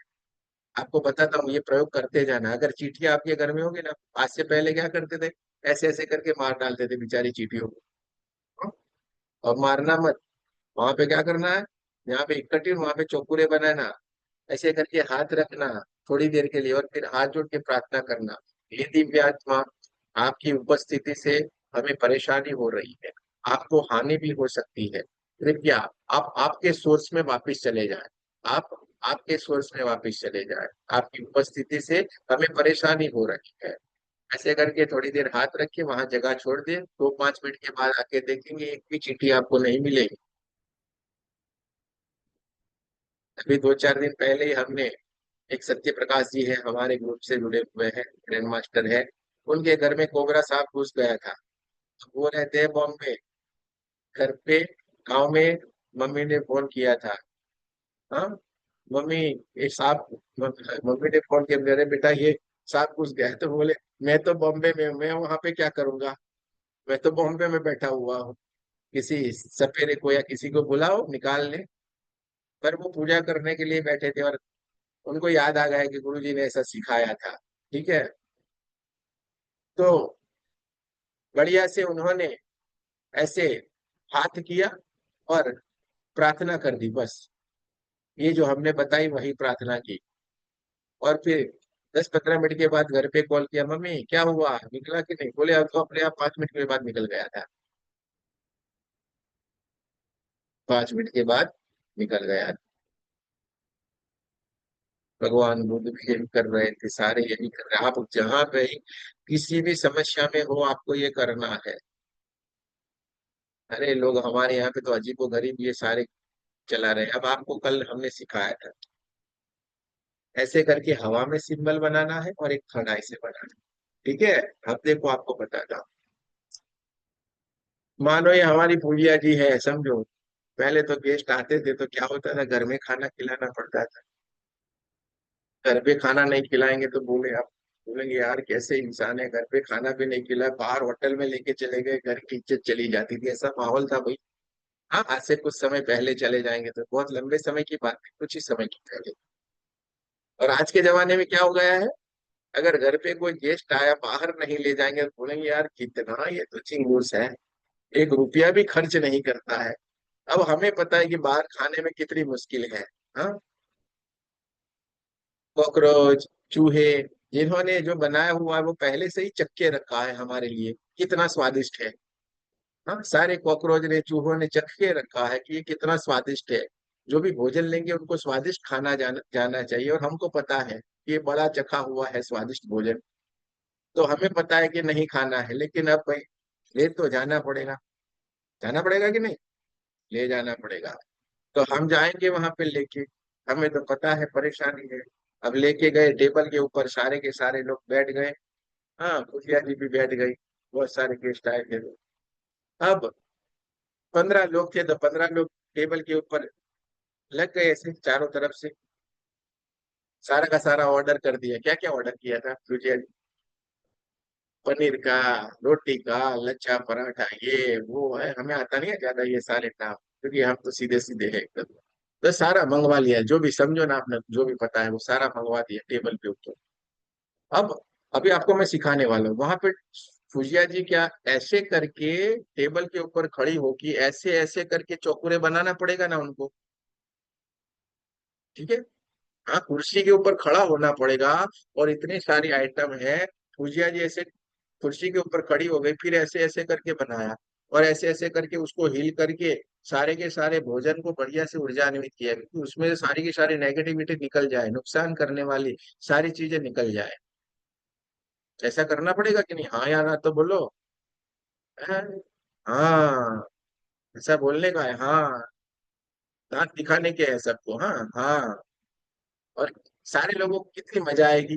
[SPEAKER 1] आपको बताता हूँ, ये प्रयोग करते जाना, अगर चींटियां आपके घर में होगी ना, आज से पहले क्या करते थे, ऐसे ऐसे करके मार डालते थे बेचारी चींटियों को। हाँ? और मारना मत, वहां पे क्या करना है, यहाँ पे इकट्ठी वहां पे चौकुरे बनाना, ऐसे करके हाथ रखना थोड़ी देर के लिए, और फिर हाथ जोड़ के प्रार्थना करना, हे दिव्य आत्मा, आपकी उपस्थिति से हमें परेशानी हो रही है, आपको हानि भी हो सकती है, कृपया आप आपके सोर्स में वापस चले जाएं, आप आपके सोर्स में वापस चले जाएं, आपकी उपस्थिति से हमें परेशानी हो रही है। ऐसे करके थोड़ी देर हाथ रख के वहां जगह छोड़ दे, 2-5 मिनट के बाद आके देखेंगे एक भी चींटी आपको नहीं मिलेगी। अभी 2-4 दिन पहले ही हमने, एक सत्य प्रकाश जी है हमारे ग्रुप से जुड़े हुए हैं, ग्रैंड मास्टर है, उनके घर में कोबरा सांप घुस गया था। वो रहते हैं बॉम्बे, घर पे, गांव में। मम्मी ने फोन किया था, हाँ मम्मी, ये सांप, मम्मी ने फोन किया, मेरे बेटा ये सांप घुस गया है, तो बोले मैं तो बॉम्बे में हूँ, मैं वहां पे क्या करूंगा, मैं तो बॉम्बे में बैठा हुआ हूँ, किसी सपेरे को या किसी को बुलाओ निकालने। पर वो पूजा करने के लिए बैठे थे, और उनको याद आ गया कि गुरुजी ने ऐसा सिखाया था। ठीक है, तो बढ़िया से उन्होंने ऐसे हाथ किया और प्रार्थना कर दी, बस ये जो हमने बताई वही प्रार्थना की। और फिर 10-15 मिनट के बाद घर पे कॉल किया, मम्मी क्या हुआ, निकला कि नहीं, बोले अब तो अपने आप 5 मिनट के बाद निकल गया था, 5 मिनट के बाद निकल गया। भगवान बुद्ध भी यही कर रहे थे, सारे यही कर रहे हैं, आप जहां पे ही किसी भी समस्या में हो आपको ये करना है। अरे लोग हमारे यहाँ पे तो अजीबो गरीब ये सारे चला रहे हैं। अब आपको कल हमने सिखाया था, ऐसे करके हवा में सिंबल बनाना है और एक खड़ाई से बनाना है। ठीक है, अब देखो आपको बताता हूँ। मानो ये हमारी पूजिया जी है, समझो, पहले तो गेस्ट आते थे तो क्या होता था, घर में खाना खिलाना पड़ता था। घर पे खाना नहीं खिलाएंगे तो बोले आप, बोलेंगे यार कैसे इंसान है, घर पे खाना भी नहीं खिलाया, बाहर होटल में लेके चले गए, घर की इज्जत चली जाती थी, ऐसा माहौल था भाई। हाँ, आज से कुछ समय पहले चले जाएंगे तो बहुत लंबे समय की बात है, कुछ ही समय की पहले। और आज के जमाने में क्या हो गया है, अगर घर पे कोई गेस्ट आया बाहर नहीं ले जाएंगे तो बोलेंगे यार कितना ये तो चिंगूस है, 1 रुपया भी खर्च नहीं करता है। अब हमें पता है कि बाहर खाने में कितनी मुश्किल है। हाँ, कॉकरोच, चूहे, जिन्होंने जो बनाया हुआ है वो पहले से ही चक्के रखा है हमारे लिए, कितना स्वादिष्ट है। हाँ, सारे कॉकरोच ने, चूहों ने चख के रखा है कि ये कितना स्वादिष्ट है। जो भी भोजन लेंगे उनको स्वादिष्ट खाना जाना चाहिए, और हमको पता है कि ये बड़ा चखा हुआ है स्वादिष्ट भोजन, तो हमें पता है कि नहीं खाना है, लेकिन अब भाई ले तो जाना पड़ेगा कि नहीं, ले जाना पड़ेगा। तो हम जाएंगे वहां पे लेके, हमें तो पता है परेशानी है। अब लेके गए टेबल के ऊपर, सारे के सारे लोग बैठ गए। हाँ, खुशिया जी भी बैठ गई, बहुत सारे गेस्ट आए थे। अब 15 लोग थे तो 15 लोग टेबल के ऊपर लग गए ऐसे चारों तरफ से, सारा का सारा ऑर्डर कर दिया। क्या क्या ऑर्डर किया था खुशिया जी? पनीर का, रोटी का, लच्छा पराठा, ये वो है, हमें आता नहीं है ज्यादा ये सारे नाम, क्योंकि हम तो सीधे सीधे है एकदम। तो सारा मंगवा लिया, जो भी समझो ना, आपने जो भी पता है वो सारा मंगवा दिया टेबल पे ऊपर। अब अभी आपको मैं सिखाने वाला हूँ वहां पे। फुजिया जी क्या, ऐसे करके टेबल के ऊपर खड़ी होगी, ऐसे ऐसे करके चौकुरे बनाना पड़ेगा ना उनको। ठीक है, हाँ, कुर्सी के ऊपर खड़ा होना पड़ेगा, और इतनी सारी आइटम है। फुजिया जी ऐसे कुर्सी के ऊपर खड़ी हो गई, फिर ऐसे ऐसे करके बनाया, और ऐसे ऐसे करके उसको हिल करके सारे के सारे भोजन को बढ़िया से ऊर्जान्वित किया, क्योंकि उसमें से सारी की सारी नेगेटिविटी निकल जाए, नुकसान करने वाली सारी चीजें निकल जाए। ऐसा करना पड़ेगा कि नहीं, हाँ या ना तो बोलो। हाँ, हाँ, ऐसा बोलने का है, हाँ, दांत दिखाने के है सबको, हाँ हाँ। और सारे लोगों को कितनी मजा आएगी,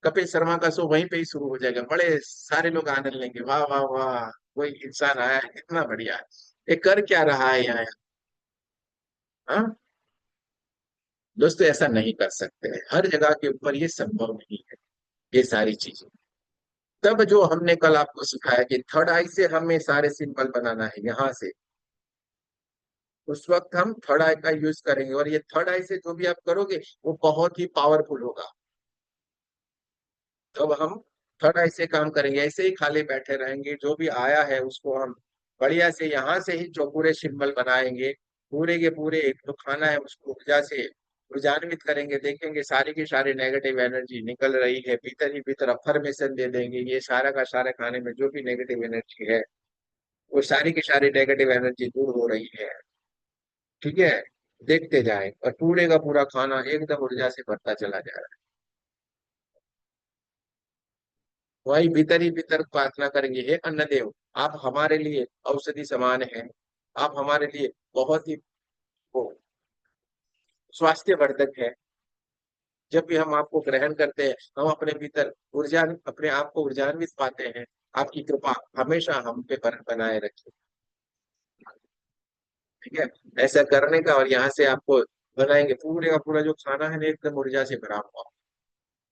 [SPEAKER 1] कपिल शर्मा का शो वहीं पे ही शुरू हो जाएगा, बड़े सारे लोग आनंद लेंगे, वाह वाह वाह, कोई इंसान आया है, कितना बढ़िया है, ये कर क्या रहा है यहाँ। हाँ दोस्तों, ऐसा नहीं कर सकते हैं, हर जगह के ऊपर ये संभव नहीं है, ये सारी चीजें। तब जो हमने कल आपको सिखाया कि थर्ड आई से हमें सारे सिंबल बनाना है यहाँ से, उस वक्त हम थर्ड आई का यूज करेंगे, और ये थर्ड आई से जो भी आप करोगे वो बहुत ही पावरफुल होगा। तब हम थर्ड आई से काम करेंगे, ऐसे ही खाली बैठे रहेंगे, जो भी आया है उसको हम बढ़िया से यहाँ से ही चौपूरे सिंबल बनाएंगे, पूरे के पूरे जो खाना है उसको ऊर्जा से ऊर्जान्वित करेंगे, देखेंगे सारी की सारी नेगेटिव एनर्जी निकल रही है, भीतर ही भीतर अफर्मेशन दे देंगे, ये सारा का सारा खाने में जो भी नेगेटिव एनर्जी है वो सारी की सारी नेगेटिव एनर्जी दूर हो रही है। ठीक है, देखते जाए और पूरे का पूरा खाना एकदम ऊर्जा से भरता चला जा रहा है। वही भीतर ही भीतर प्रार्थना करेंगे, हे अन्नदेव, आप हमारे लिए औषधि समान हैं, आप हमारे लिए बहुत ही वो स्वास्थ्यवर्धक है। जब भी हम आपको ग्रहण करते हैं हम अपने भीतर ऊर्जा, अपने आप को ऊर्जान्वित पाते हैं। आपकी कृपा हमेशा हम पे बनाए रखे। ठीक है, ऐसा करने का, और यहाँ से आपको बनाएंगे पूरे का पूरा जो खाना है ना एकदम ऊर्जा से भरा हुआ,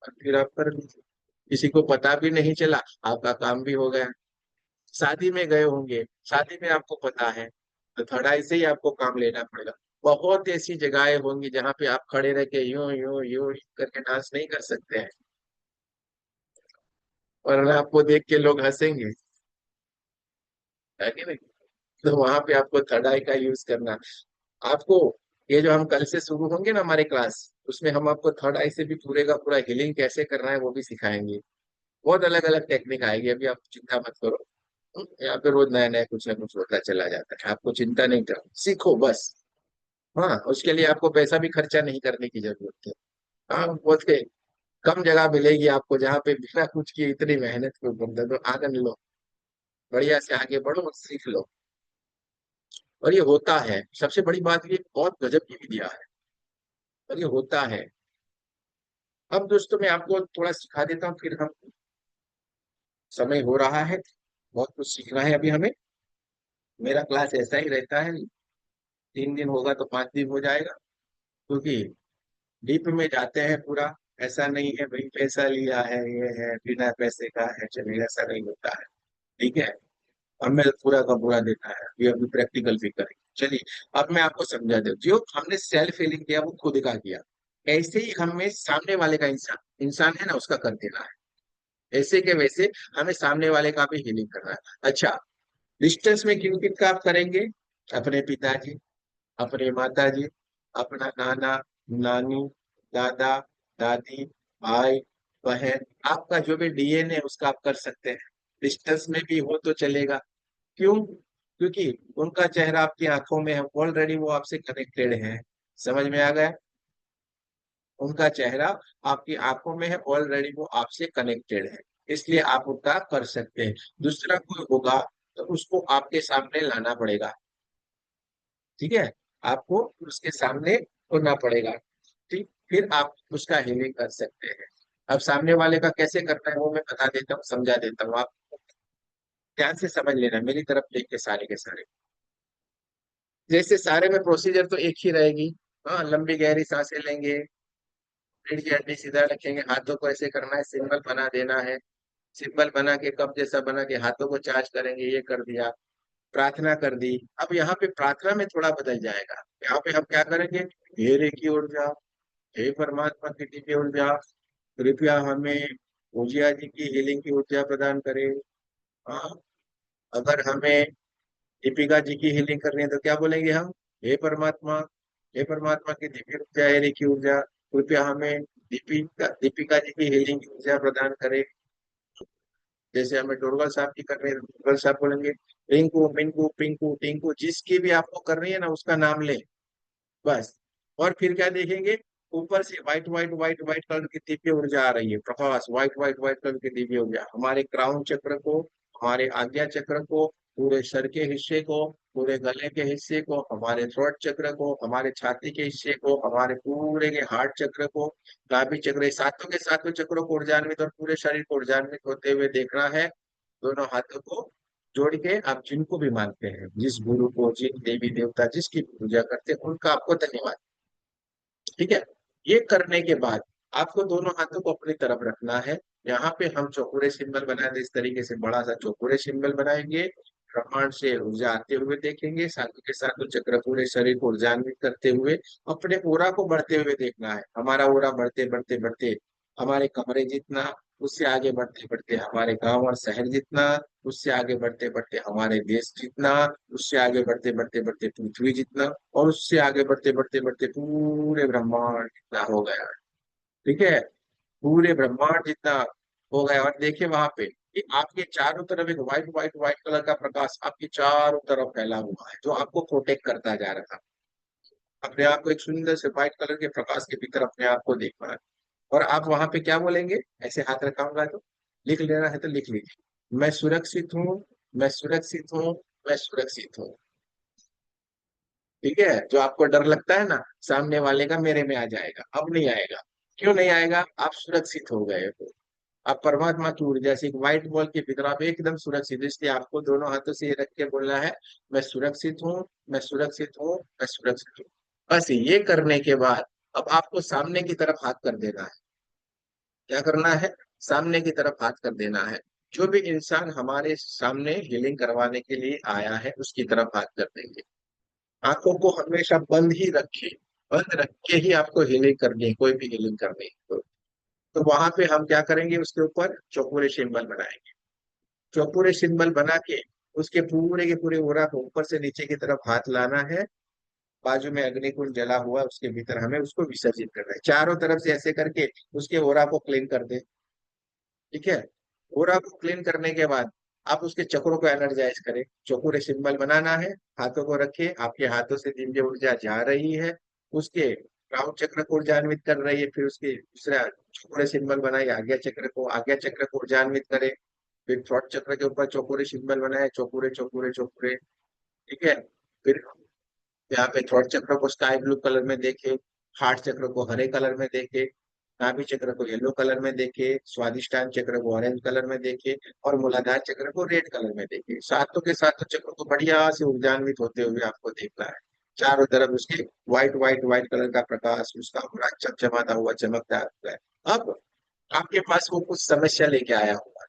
[SPEAKER 1] और फिर आप कर लीजिए। किसी को पता भी नहीं चला, आपका काम भी हो गया। शादी में गए होंगे, शादी में आपको पता है, तो थोड़ा ऐसे ही आपको काम लेना पड़ेगा। बहुत ऐसी जगहें होंगी जहाँ पे आप खड़े रह के यूं यूं यूं करके डांस नहीं कर सकते हैं, और आपको देख के लोग हंसेंगे, है कि नहीं? तो वहां पे आपको थर्ड का यूज करना। आपको ये जो हम कल से शुरू होंगे ना हमारे क्लास, उसमें हम आपको थर्ड आई से भी पूरे का पूरा हीलिंग कैसे करना है वो भी सिखाएंगे। बहुत अलग अलग टेक्निक आएगी, अभी आप चिंता मत करो। यहाँ पे रोज नया नया कुछ ना कुछ होता चला जाता है, आपको चिंता नहीं करना, सीखो बस। हाँ, उसके लिए आपको पैसा भी खर्चा नहीं करने की जरूरत है। हाँ, बहुत के कम जगह मिलेगी आपको जहाँ पे बिना कुछ किए इतनी मेहनत के ऊपर, तो आनंद लो, बढ़िया से आगे बढ़ो और सीख लो। और ये होता है, सबसे बड़ी बात ये बहुत गजब की विद्या है, और ये होता है। अब दोस्तों मैं आपको थोड़ा सिखा देता हूँ, फिर हम, समय हो रहा है, बहुत कुछ सीखना है अभी हमें। मेरा क्लास ऐसा ही रहता है, 3 दिन होगा तो 5 दिन हो जाएगा, क्योंकि डीप में जाते हैं पूरा। ऐसा नहीं है भाई पैसा लिया है ये है बिना पैसे का है चलिए, ऐसा नहीं होता है। ठीक है, हमें पूरा का पूरा देना है, ये अभी प्रैक्टिकल भी करेंगे। चलिए, अब मैं आपको समझा दूं, जो हमने सेल्फ हीलिंग किया वो खुद का किया, ऐसे ही हमें सामने वाले का, इंसान इंसान है ना उसका कर देना है। ऐसे के वैसे हमें सामने वाले का भी हीलिंग करना है। अच्छा, डिस्टेंस में किन किन का आप करेंगे? अपने पिताजी, अपने माता जी, अपना नाना नानी, दादा दादी, भाई बहन, आपका जो भी डीएनए उसका आप कर सकते हैं। डिस्टेंस में भी हो तो चलेगा। क्यों? क्योंकि उनका चेहरा आपकी आंखों में है, ऑलरेडी वो आपसे कनेक्टेड है। समझ में आ गया? उनका चेहरा आपकी आंखों में है, ऑलरेडी वो आपसे कनेक्टेड है, इसलिए आप उनका कर सकते हैं। दूसरा कोई होगा तो उसको आपके सामने लाना पड़ेगा। ठीक है, आपको उसके सामने होना पड़ेगा। ठीक, फिर आप उसका हीलिंग कर सकते हैं। अब सामने वाले का कैसे करना है वो मैं बता देता हूँ, समझा देता हूँ, आप ध्यान से समझ लेना मेरी तरफ देख के सारे के सारे। जैसे सारे में प्रोसीजर तो एक ही रहेगी। हाँ, लंबी गहरी सांसें लेंगे, रीढ़ की हड्डी सीधा रखेंगे, हाथों को ऐसे करना है, सिंबल बना देना है। सिंबल बना के कप जैसा बना के हाथों को चार्ज करेंगे, ये कर दिया। प्रार्थना कर दी। अब यहाँ पे प्रार्थना में थोड़ा बदल जाएगा। यहाँ पे हम क्या करेंगे? हे रे की ऊर्जा, हे परमात्मा की दिव्य ऊर्जा, कृपया हमें पूजिया जी की हीलिंग की ऊर्जा प्रदान करे। हाँ, अगर हमें दीपिका जी की हीलिंग करनी है तो क्या बोलेंगे हम? हे परमात्मा, हे परमात्मा की दिव्य ऊर्जा, हे रे की ऊर्जा, कृपया हमें दीपिका दीपिका जी की हीलिंग की ऊर्जा प्रदान करे। जैसे हमें डोरगल साहब की करनी है तो डोरगल साहब बोलेंगे, रिंकू मिंकू पिंकू टिंकू, जिसकी भी आपको करनी है ना उसका नाम ले, बस। और फिर क्या देखेंगे? ऊपर से white white white white colour की दिव्य ऊर्जा आ रही है, प्रकाश, व्हाइट व्हाइट व्हाइट कलर की दिव्य ऊर्जा हमारे क्राउन चक्र को, हमारे आज्ञा चक्र को, पूरे सर के हिस्से को, पूरे गले के हिस्से को, हमारे थ्रोट चक्र को, हमारे छाती के हिस्से को, हमारे पूरे के हार्ट चक्र को, नाभि चक्र, ये सातों के सातों चक्रों को ऊर्जान्वित और पूरे शरीर को ऊर्जान्वित होते हुए देखना है। दोनों हाथों को जोड़ के आप जिनको भी मानते हैं, जिस गुरु को, जिन देवी देवता जिसकी पूजा करते हैं उनका आपको धन्यवाद। ठीक है, ये करने के बाद आपको दोनों हाथों को अपनी तरफ रखना है। यहाँ पे हम चौकोरे सिंबल बना दे, इस तरीके से बड़ा सा चौकोरे सिंबल बनाएंगे। ब्रह्मांड से ऊर्जा आते हुए देखेंगे, साथ के साथ चक्र पूरे शरीर को ऊर्जान्वित करते हुए अपने ओरा को बढ़ते हुए देखना है। हमारा ओरा बढ़ते बढ़ते बढ़ते हमारे कमरे जितना, उससे आगे बढ़ते बढ़ते हमारे गांव और शहर जितना, उससे आगे बढ़ते बढ़ते हमारे देश जितना, उससे आगे बढ़ते बढ़ते बढ़ते पृथ्वी जितना, और उससे आगे बढ़ते बढ़ते बढ़ते पूरे ब्रह्मांड जितना हो गया। ठीक है, पूरे ब्रह्मांड जितना हो गया। और देखिए वहां पे कि आपके चारों तरफ एक व्हाइट व्हाइट व्हाइट कलर का प्रकाश आपके चारों तरफ फैला हुआ है, जो आपको प्रोटेक्ट करता जा रहा है। अपने आप को एक सुंदर से व्हाइट कलर के प्रकाश के भीतर अपने आप को देख पा रहे हैं। और आप वहां पे क्या बोलेंगे, ऐसे हाथ रखाऊंगा तो, लिख लेना है तो लिख लीजिए, मैं सुरक्षित हूँ, मैं सुरक्षित हूँ, मैं सुरक्षित हूँ। ठीक है, जो आपको डर लगता है ना सामने वाले का, मेरे में आ जाएगा, अब नहीं आएगा। क्यों नहीं आएगा, आप सुरक्षित हो गए हो। आप परमात्मा की ऊर्जा से एक व्हाइट बॉल के भीतर आप एकदम सुरक्षित, इसलिए आपको दोनों हाथों से ये रख के बोलना है, मैं सुरक्षित हूँ, मैं सुरक्षित हूँ, मैं सुरक्षित हूँ। बस ये करने के बाद अब आपको सामने की तरफ हाथ कर देना है। क्या करना है, सामने की तरफ हाथ कर देना है। जो भी इंसान हमारे सामने हीलिंग करवाने के लिए आया है उसकी तरफ हाथ कर देंगे। आंखों को हमेशा बंद ही रखें, बंद रख के ही आपको हीलिंग करनी है, कोई भी हीलिंग करनी है तो वहां पे हम क्या करेंगे, उसके ऊपर चौकोरे सिंबल बनाएंगे। चौकोरे सिंबल बना के उसके पूरे के पूरे ओरा को ऊपर से नीचे की तरफ हाथ लाना है। बाजू में अग्निकुंड जला हुआ, उसके भीतर हमें उसको विसर्जित करना है। चारों तरफ से ऐसे करके उसके ओरा को क्लीन कर दे। ठीक है, ओरा को क्लीन करने के बाद आप उसके चक्रों को एनर्जाइज करें। चौकोरे सिंबल बनाना है, हाथों को रखे, आपके हाथों से दिव्य ऊर्जा जा रही है, उसके राहु चक्र को ऊर्जान्वित कर रही है। फिर उसके दूसरा चौकोरे सिंबल बनाए, आज्ञा चक्र को, आज्ञा चक्र को ऊर्जान्वित करे। फिर थ्रोट चक्र के ऊपर चौकोरे सिंबल बनाए, चौकोरे चौकोरे चौकोरे। ठीक है, फिर यहाँ पे थ्रोट चक्र को स्काई ब्लू कलर में देखे, हार्ट चक्र को हरे कलर में देखे, नाभि चक्र को येलो कलर में देखे, स्वादिष्टान चक्र को ऑरेंज कलर में देखे, और मूलाधार चक्र को रेड कलर में देखे। सातों के सातों चक्र को बढ़िया से ऊर्जान्वित होते हुए आपको देखना है। चारों तरफ उसके व्हाइट व्हाइट व्हाइट कलर का प्रकाश, उसका पूरा चमचमाता हुआ चमकता हुआ है। अब आपके पास वो कुछ समस्या लेके आया हुआ है,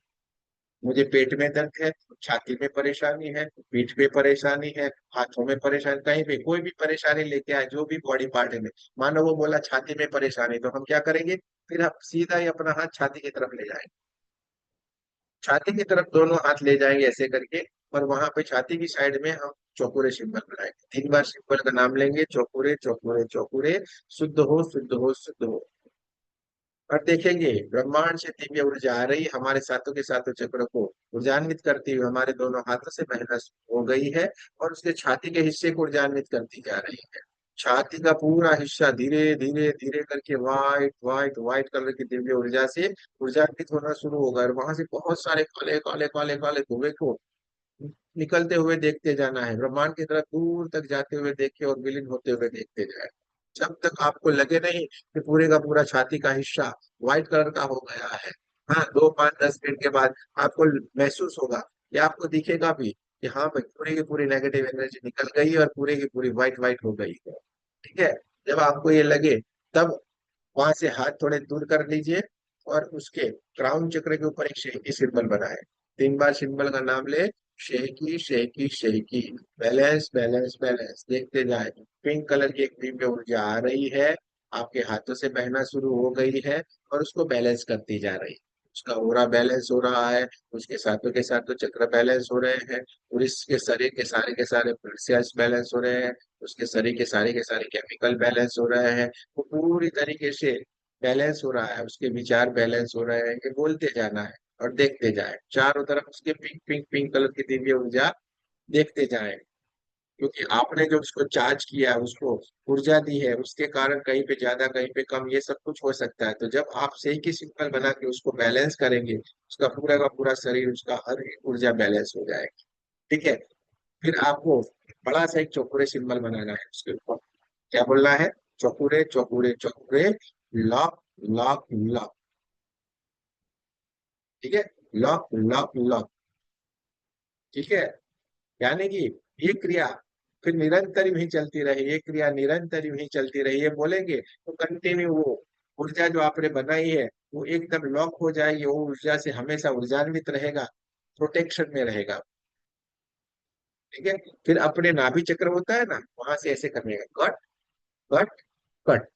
[SPEAKER 1] मुझे पेट में दर्द है, छाती में परेशानी है, पीठ पे परेशानी है, हाथों में परेशानी, कहीं पे कोई भी परेशानी लेके आए, जो भी बॉडी पार्ट है में। मानो वो बोला छाती में परेशानी, तो हम क्या करेंगे, फिर हम सीधा ही अपना हाथ छाती की तरफ ले जाएंगे। छाती की तरफ दोनों हाथ ले जाएंगे ऐसे करके, और वहां पे छाती की साइड में हम चौकुरे सिंबल बनाएंगे। 3 बार सिंबल का नाम लेंगे, चौकुरे चौकुरे चौकुरे, शुद्ध हो शुद्ध हो शुद्ध हो। और देखेंगे ब्रह्मांड से दिव्य ऊर्जा आ रही, हमारे सातों के सातों चक्र को ऊर्जान्वित करती हुई हमारे दोनों हाथों से बहना हो गई है, और उसके छाती के हिस्से को ऊर्जान्वित करती जा रही है। छाती का पूरा हिस्सा धीरे धीरे धीरे करके व्हाइट व्हाइट व्हाइट कलर की दिव्य ऊर्जा से ऊर्जान्वित होना शुरू होगा, और वहां से बहुत सारे काले काले काले काले धुएं को निकलते हुए देखते जाना है। ब्रह्मांड की तरफ दूर तक जाते हुए देखे और विलीन होते हुए देखते जाए, जब तक आपको लगे नहीं कि पूरे का पूरा छाती का हिस्सा व्हाइट कलर का हो गया है। हाँ, 2 5 10 मिनट के बाद आपको महसूस होगा, या आपको दिखेगा भी कि हाँ भाई, पूरी की पूरी नेगेटिव एनर्जी निकल गई है और पूरी की पूरी व्हाइट व्हाइट हो गई है। ठीक है, जब आपको ये लगे तब वहां से हाथ थोड़े दूर कर लीजिए, और उसके क्राउन चक्र के ऊपर एक शेकी सिंबल बनाए। 3 बार सिंबल का नाम ले, shaky shaky shaky, balance balance balance, देखते जाए। पिंक कलर की एक दिव्य ऊर्जा आ रही है, आपके हाथों से बहना शुरू हो गई है, और उसको बैलेंस करती जा रही है। उसका ओरा बैलेंस हो रहा है, उसके साथों के साथ तो चक्र बैलेंस हो रहे हैं, और इसके शरीर के सारे सेल्स बैलेंस हो रहे हैं, उसके शरीर के सारे केमिकल बैलेंस हो रहे हैं। वो पूरी तरीके से बैलेंस हो रहा है, उसके विचार बैलेंस हो रहे हैं। ये बोलते जाना है और देखते जाए, चारों तरफ उसके पिंक पिंक पिंक कलर की दिव्य ऊर्जा देखते जाए। क्योंकि आपने जो उसको चार्ज किया है, उसको ऊर्जा दी है, उसके कारण कहीं पे ज्यादा कहीं पे कम, ये सब कुछ हो सकता है। तो जब आप सही की सिंपल बना के उसको बैलेंस करेंगे, उसका पूरा का पूरा शरीर, उसका हर एक ऊर्जा बैलेंस हो जाएगी। ठीक है, फिर आपको बड़ा सा एक चौकोरे सिंबल बनाना है उसके ऊपर। क्या बोलना है, चौकुरे चौकुरे चौकुरे, लॉक लॉक लॉक। ठीक है, लॉक लॉक लॉक। ठीक है, यानी कि ये क्रिया फिर निरंतर ही चलती रही, ये क्रिया निरंतर ही चलती रही, ये बोलेंगे तो कंटिन्यू वो ऊर्जा जो आपने बनाई है वो एकदम लॉक हो जाएगी, वो ऊर्जा से हमेशा ऊर्जान्वित रहेगा, प्रोटेक्शन में रहेगा। ठीक है, फिर अपने नाभि चक्र होता है ना, वहां से ऐसे करने का, कट कट कट,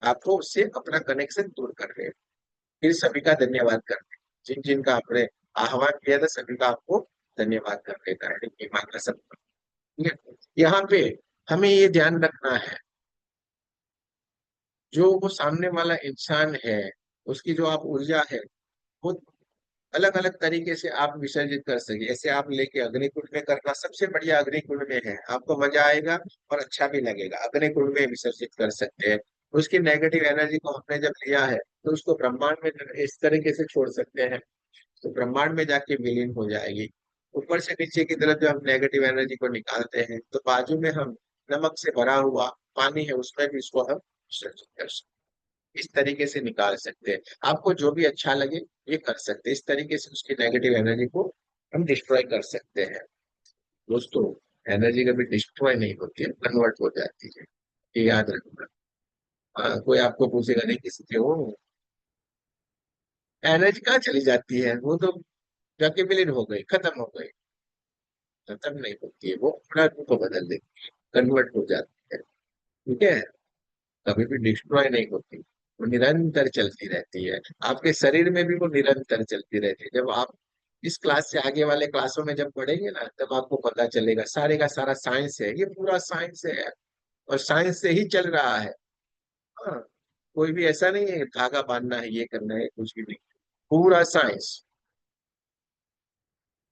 [SPEAKER 1] आपको उससे अपना कनेक्शन दूर कर रहे हैं। फिर सभी का धन्यवाद करते हैं। जिन जिन का आपने आह्वान किया था सभी का आपको धन्यवाद कर देता है कि माता सब। ठीक है। यहाँ पे हमें ये ध्यान रखना है, जो वो सामने वाला इंसान है, उसकी जो आप ऊर्जा है, वो अलग अलग तरीके से आप विसर्जित कर सके। ऐसे आप लेके अग्निकुंड में करना सबसे बढ़िया अग्निकुंड में है, आपको मजा आएगा और अच्छा भी लगेगा। अग्निकुंड में विसर्जित कर सकते हैं। उसकी नेगेटिव एनर्जी को हमने जब लिया है तो उसको ब्रह्मांड में इस तरीके से छोड़ सकते हैं, तो ब्रह्मांड में जाके विलीन हो जाएगी। ऊपर से नीचे की तरफ जब हम नेगेटिव एनर्जी को निकालते हैं तो बाजू में हम नमक से भरा हुआ पानी है उसमें भी इसको हम विसर्जित कर सकते हैं। इस तरीके से निकाल सकते हैं। आपको जो भी अच्छा लगे ये कर सकते हैं। इस तरीके से उसकी नेगेटिव एनर्जी को हम डिस्ट्रॉय कर सकते हैं। दोस्तों, एनर्जी कभी डिस्ट्रॉय नहीं होती है, कन्वर्ट हो जाती है, ये याद रखना। कोई आपको पूछेगा नहीं किसी के हो एनर्जी कहाँ चली जाती है, वो तो जाके विलीन हो गई, खत्म हो गई। खत्म नहीं होती है, वो अपना रूप बदल देती है, कन्वर्ट हो जाती है। ठीक है। कभी भी डिस्ट्रॉय नहीं होती, वो निरंतर चलती रहती है। आपके शरीर में भी वो निरंतर चलती रहती है। जब आप इस क्लास से आगे वाले क्लासों में जब पढ़ेंगे ना, तब आपको पता चलेगा सारे का सारा साइंस है, ये पूरा साइंस है और साइंस से ही चल रहा है। हाँ, कोई भी ऐसा नहीं है धागा बांधना है, ये करना है, कुछ भी नहीं। पूरा साइंस,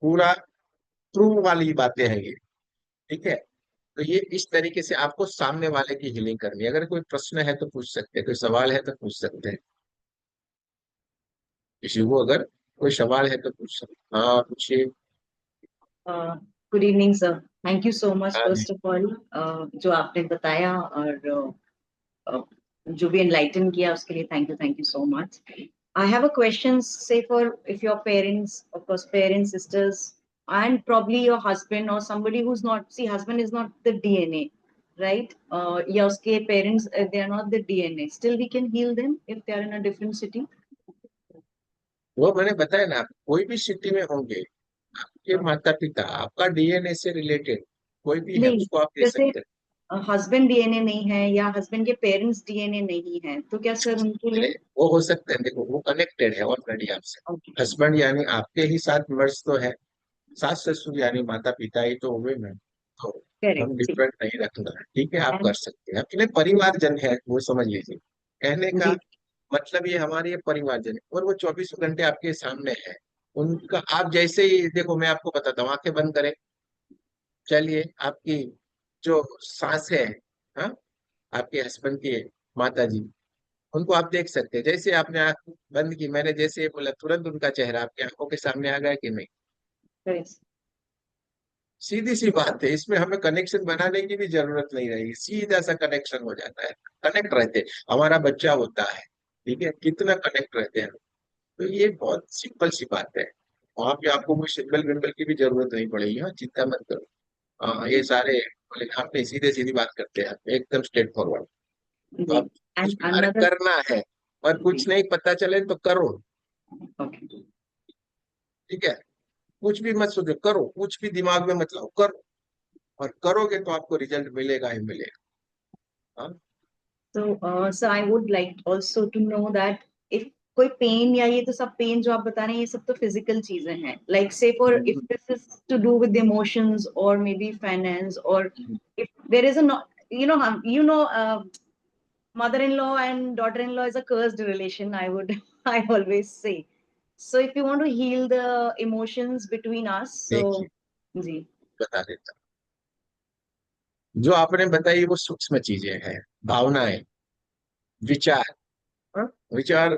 [SPEAKER 1] पूरा ट्रू वाली बातें हैं ये। ठीक है। तो ये इस तरीके से आपको सामने वाले की हीलिंग करनी है। अगर कोई प्रश्न है तो पूछ सकते हैं, कोई सवाल है तो पूछ सकते हैं। किसी को अगर कोई सवाल है तो पूछ सकते, हाँ पूछिए।
[SPEAKER 2] Good evening sir. Thank you so much
[SPEAKER 1] हाँ जी।
[SPEAKER 2] फर्स्ट ऑफ ऑल, जो आपने बताया और जो भी एनलाइटन किया उसके लिए thank you so much. I have a question, say for if your parents, of course parents, sisters, and probably your husband or somebody who's not, see, husband is not the DNA, right? या उसके parents, they are not the DNA, still we can heal them if they are in a different city?
[SPEAKER 1] वो मैंने बताया ना, कोई भी सिटी में होंगे, आपके माता पिता आपका डीएनए से रिलेटेड कोई भी है
[SPEAKER 2] नहीं,
[SPEAKER 1] उसको आप दे
[SPEAKER 2] जैसे
[SPEAKER 1] सकते हैं।
[SPEAKER 2] हस्बैंड डीएनए नहीं है या हस्बैंड के पेरेंट्स डीएनए नहीं है, तो क्या सर उनके
[SPEAKER 1] अरे,
[SPEAKER 2] लिए?
[SPEAKER 1] वो हो सकते हैं, देखो वो कनेक्टेड है ऑलरेडी आपसे।
[SPEAKER 2] ओके।
[SPEAKER 1] हस्बैंड यानी आपके ही साथ मर्ज तो है, सास ससुर यानी माता पिता ही तो हुए ना, तो
[SPEAKER 2] करेक्ट,
[SPEAKER 1] हम
[SPEAKER 2] ठीक।
[SPEAKER 1] डिफरेंट नहीं रखना है। ठीक है, आप कर
[SPEAKER 2] एंड
[SPEAKER 1] सकते हैं, अपने परिवारजन है वो समझ लीजिए। कहने का
[SPEAKER 2] जी।
[SPEAKER 1] मतलब ये हमारे ये परिवारजन है और वो 24 घंटे आपके सामने है। उनका आप जैसे ही देखो, मैं आपको बताता हूँ, आंखें बंद करें। चलिए, आपकी जो सास है, हाँ, आपके हस्बैंड की माता जी, उनको आप देख सकते हैं। जैसे आपने आंख बंद की, मैंने जैसे ये बोला, तुरंत उनका चेहरा आपकी आंखों के सामने आ गया कि नहीं?
[SPEAKER 2] करेक्ट।
[SPEAKER 1] सीधी सी बात है, इसमें हमें कनेक्शन बनाने की भी जरूरत नहीं रहेगी, सीधा सा कनेक्शन हो जाता है। कनेक्ट रहते हैं। हमारा बच्चा होता है, ठीक है, कितना कनेक्ट रहते हैं। तो ये बहुत सिंपल सी बात है। वहां पे आपको कोई सिंबल विम्बल की भी जरूरत नहीं पड़ेगी, हाँ चिंता मत करो। हाँ, ये सारे बोले आपने सीधे सीधी बात करते हैं, एकदम स्ट्रेट फॉरवर्ड। तो
[SPEAKER 2] जी।
[SPEAKER 1] आप कुछ
[SPEAKER 2] एंड
[SPEAKER 1] भी अरे
[SPEAKER 2] अनदर।
[SPEAKER 1] करना है, और
[SPEAKER 2] जी।
[SPEAKER 1] कुछ नहीं पता चले तो करो।
[SPEAKER 2] ओके।
[SPEAKER 1] ठीक है। कुछ भी मत सोचो, करो, कुछ भी दिमाग में मत लाओ, करो। और करोगे तो आपको रिजल्ट मिलेगा ही मिलेगा। हाँ।
[SPEAKER 2] So I would like also to know that if कोई पेन, या ये तो सब पेन जो आप बता रहे हैं ये सब तो फिजिकल चीजें हैं, like say for if this is to do with emotions और मे बी फाइनेंस, और if there is a mother-in-law and daughter-in-law is a cursed relation, I would I always say. So if you want to heal the emotions between us, so
[SPEAKER 1] देखिए,
[SPEAKER 2] जी।
[SPEAKER 1] बता देता हूँ। जो आपने बताई वो सूक्ष्म चीजें हैं, भावनाएं, विचार। हाँ? विचार,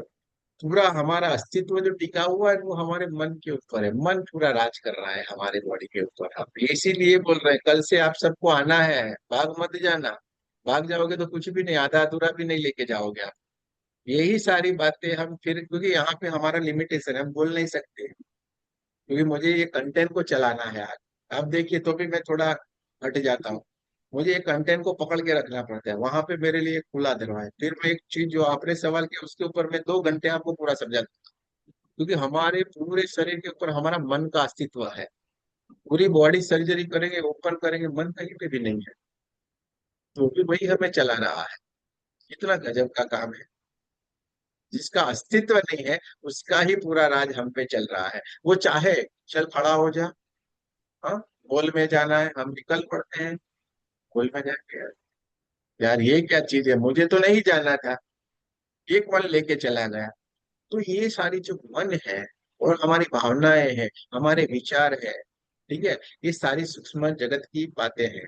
[SPEAKER 1] पूरा हमारा अस्तित्व जो टिका हुआ है वो हमारे मन के ऊपर है। मन पूरा राज कर रहा है हमारे बॉडी के ऊपर। आप इसीलिए बोल रहे हैं कल से आप सबको आना है, भाग मत जाना। भाग जाओगे तो कुछ भी नहीं, आधा अधूरा भी नहीं लेके जाओगे आप। यही सारी बातें हम फिर, क्योंकि यहाँ पे हमारा लिमिटेशन है, हम बोल नहीं सकते, क्योंकि मुझे ये कंटेंट को चलाना है आज। अब देखिए, तो भी मैं थोड़ा हट जाता हूँ। मुझे ये कंटेंट को पकड़ के रखना पड़ता है, वहां पे मेरे लिए खुला दरवाजा है। फिर मैं एक चीज जो आपने सवाल किया उसके ऊपर मैं 2 घंटे आपको पूरा समझा दूं। क्योंकि हमारे पूरे शरीर के ऊपर हमारा मन का अस्तित्व है। पूरी बॉडी सर्जरी करेंगे, ओपन करेंगे, मन कहीं पे भी नहीं है, तो भी वही हमें चला रहा है। इतना गजब का काम है। जिसका अस्तित्व नहीं है उसका ही पूरा राज हम पे चल रहा है। वो चाहे चल खड़ा हो जा, हाँ मॉल में जाना है हम निकल पड़ते हैं, मॉल में जाके यार ये क्या चीज है, मुझे तो नहीं जाना था, एक मन लेके चला गया। तो ये सारी जो मन है और हमारी भावनाएं हैं, हमारे विचार है, ठीक है, ये सारी सूक्ष्म जगत की बातें हैं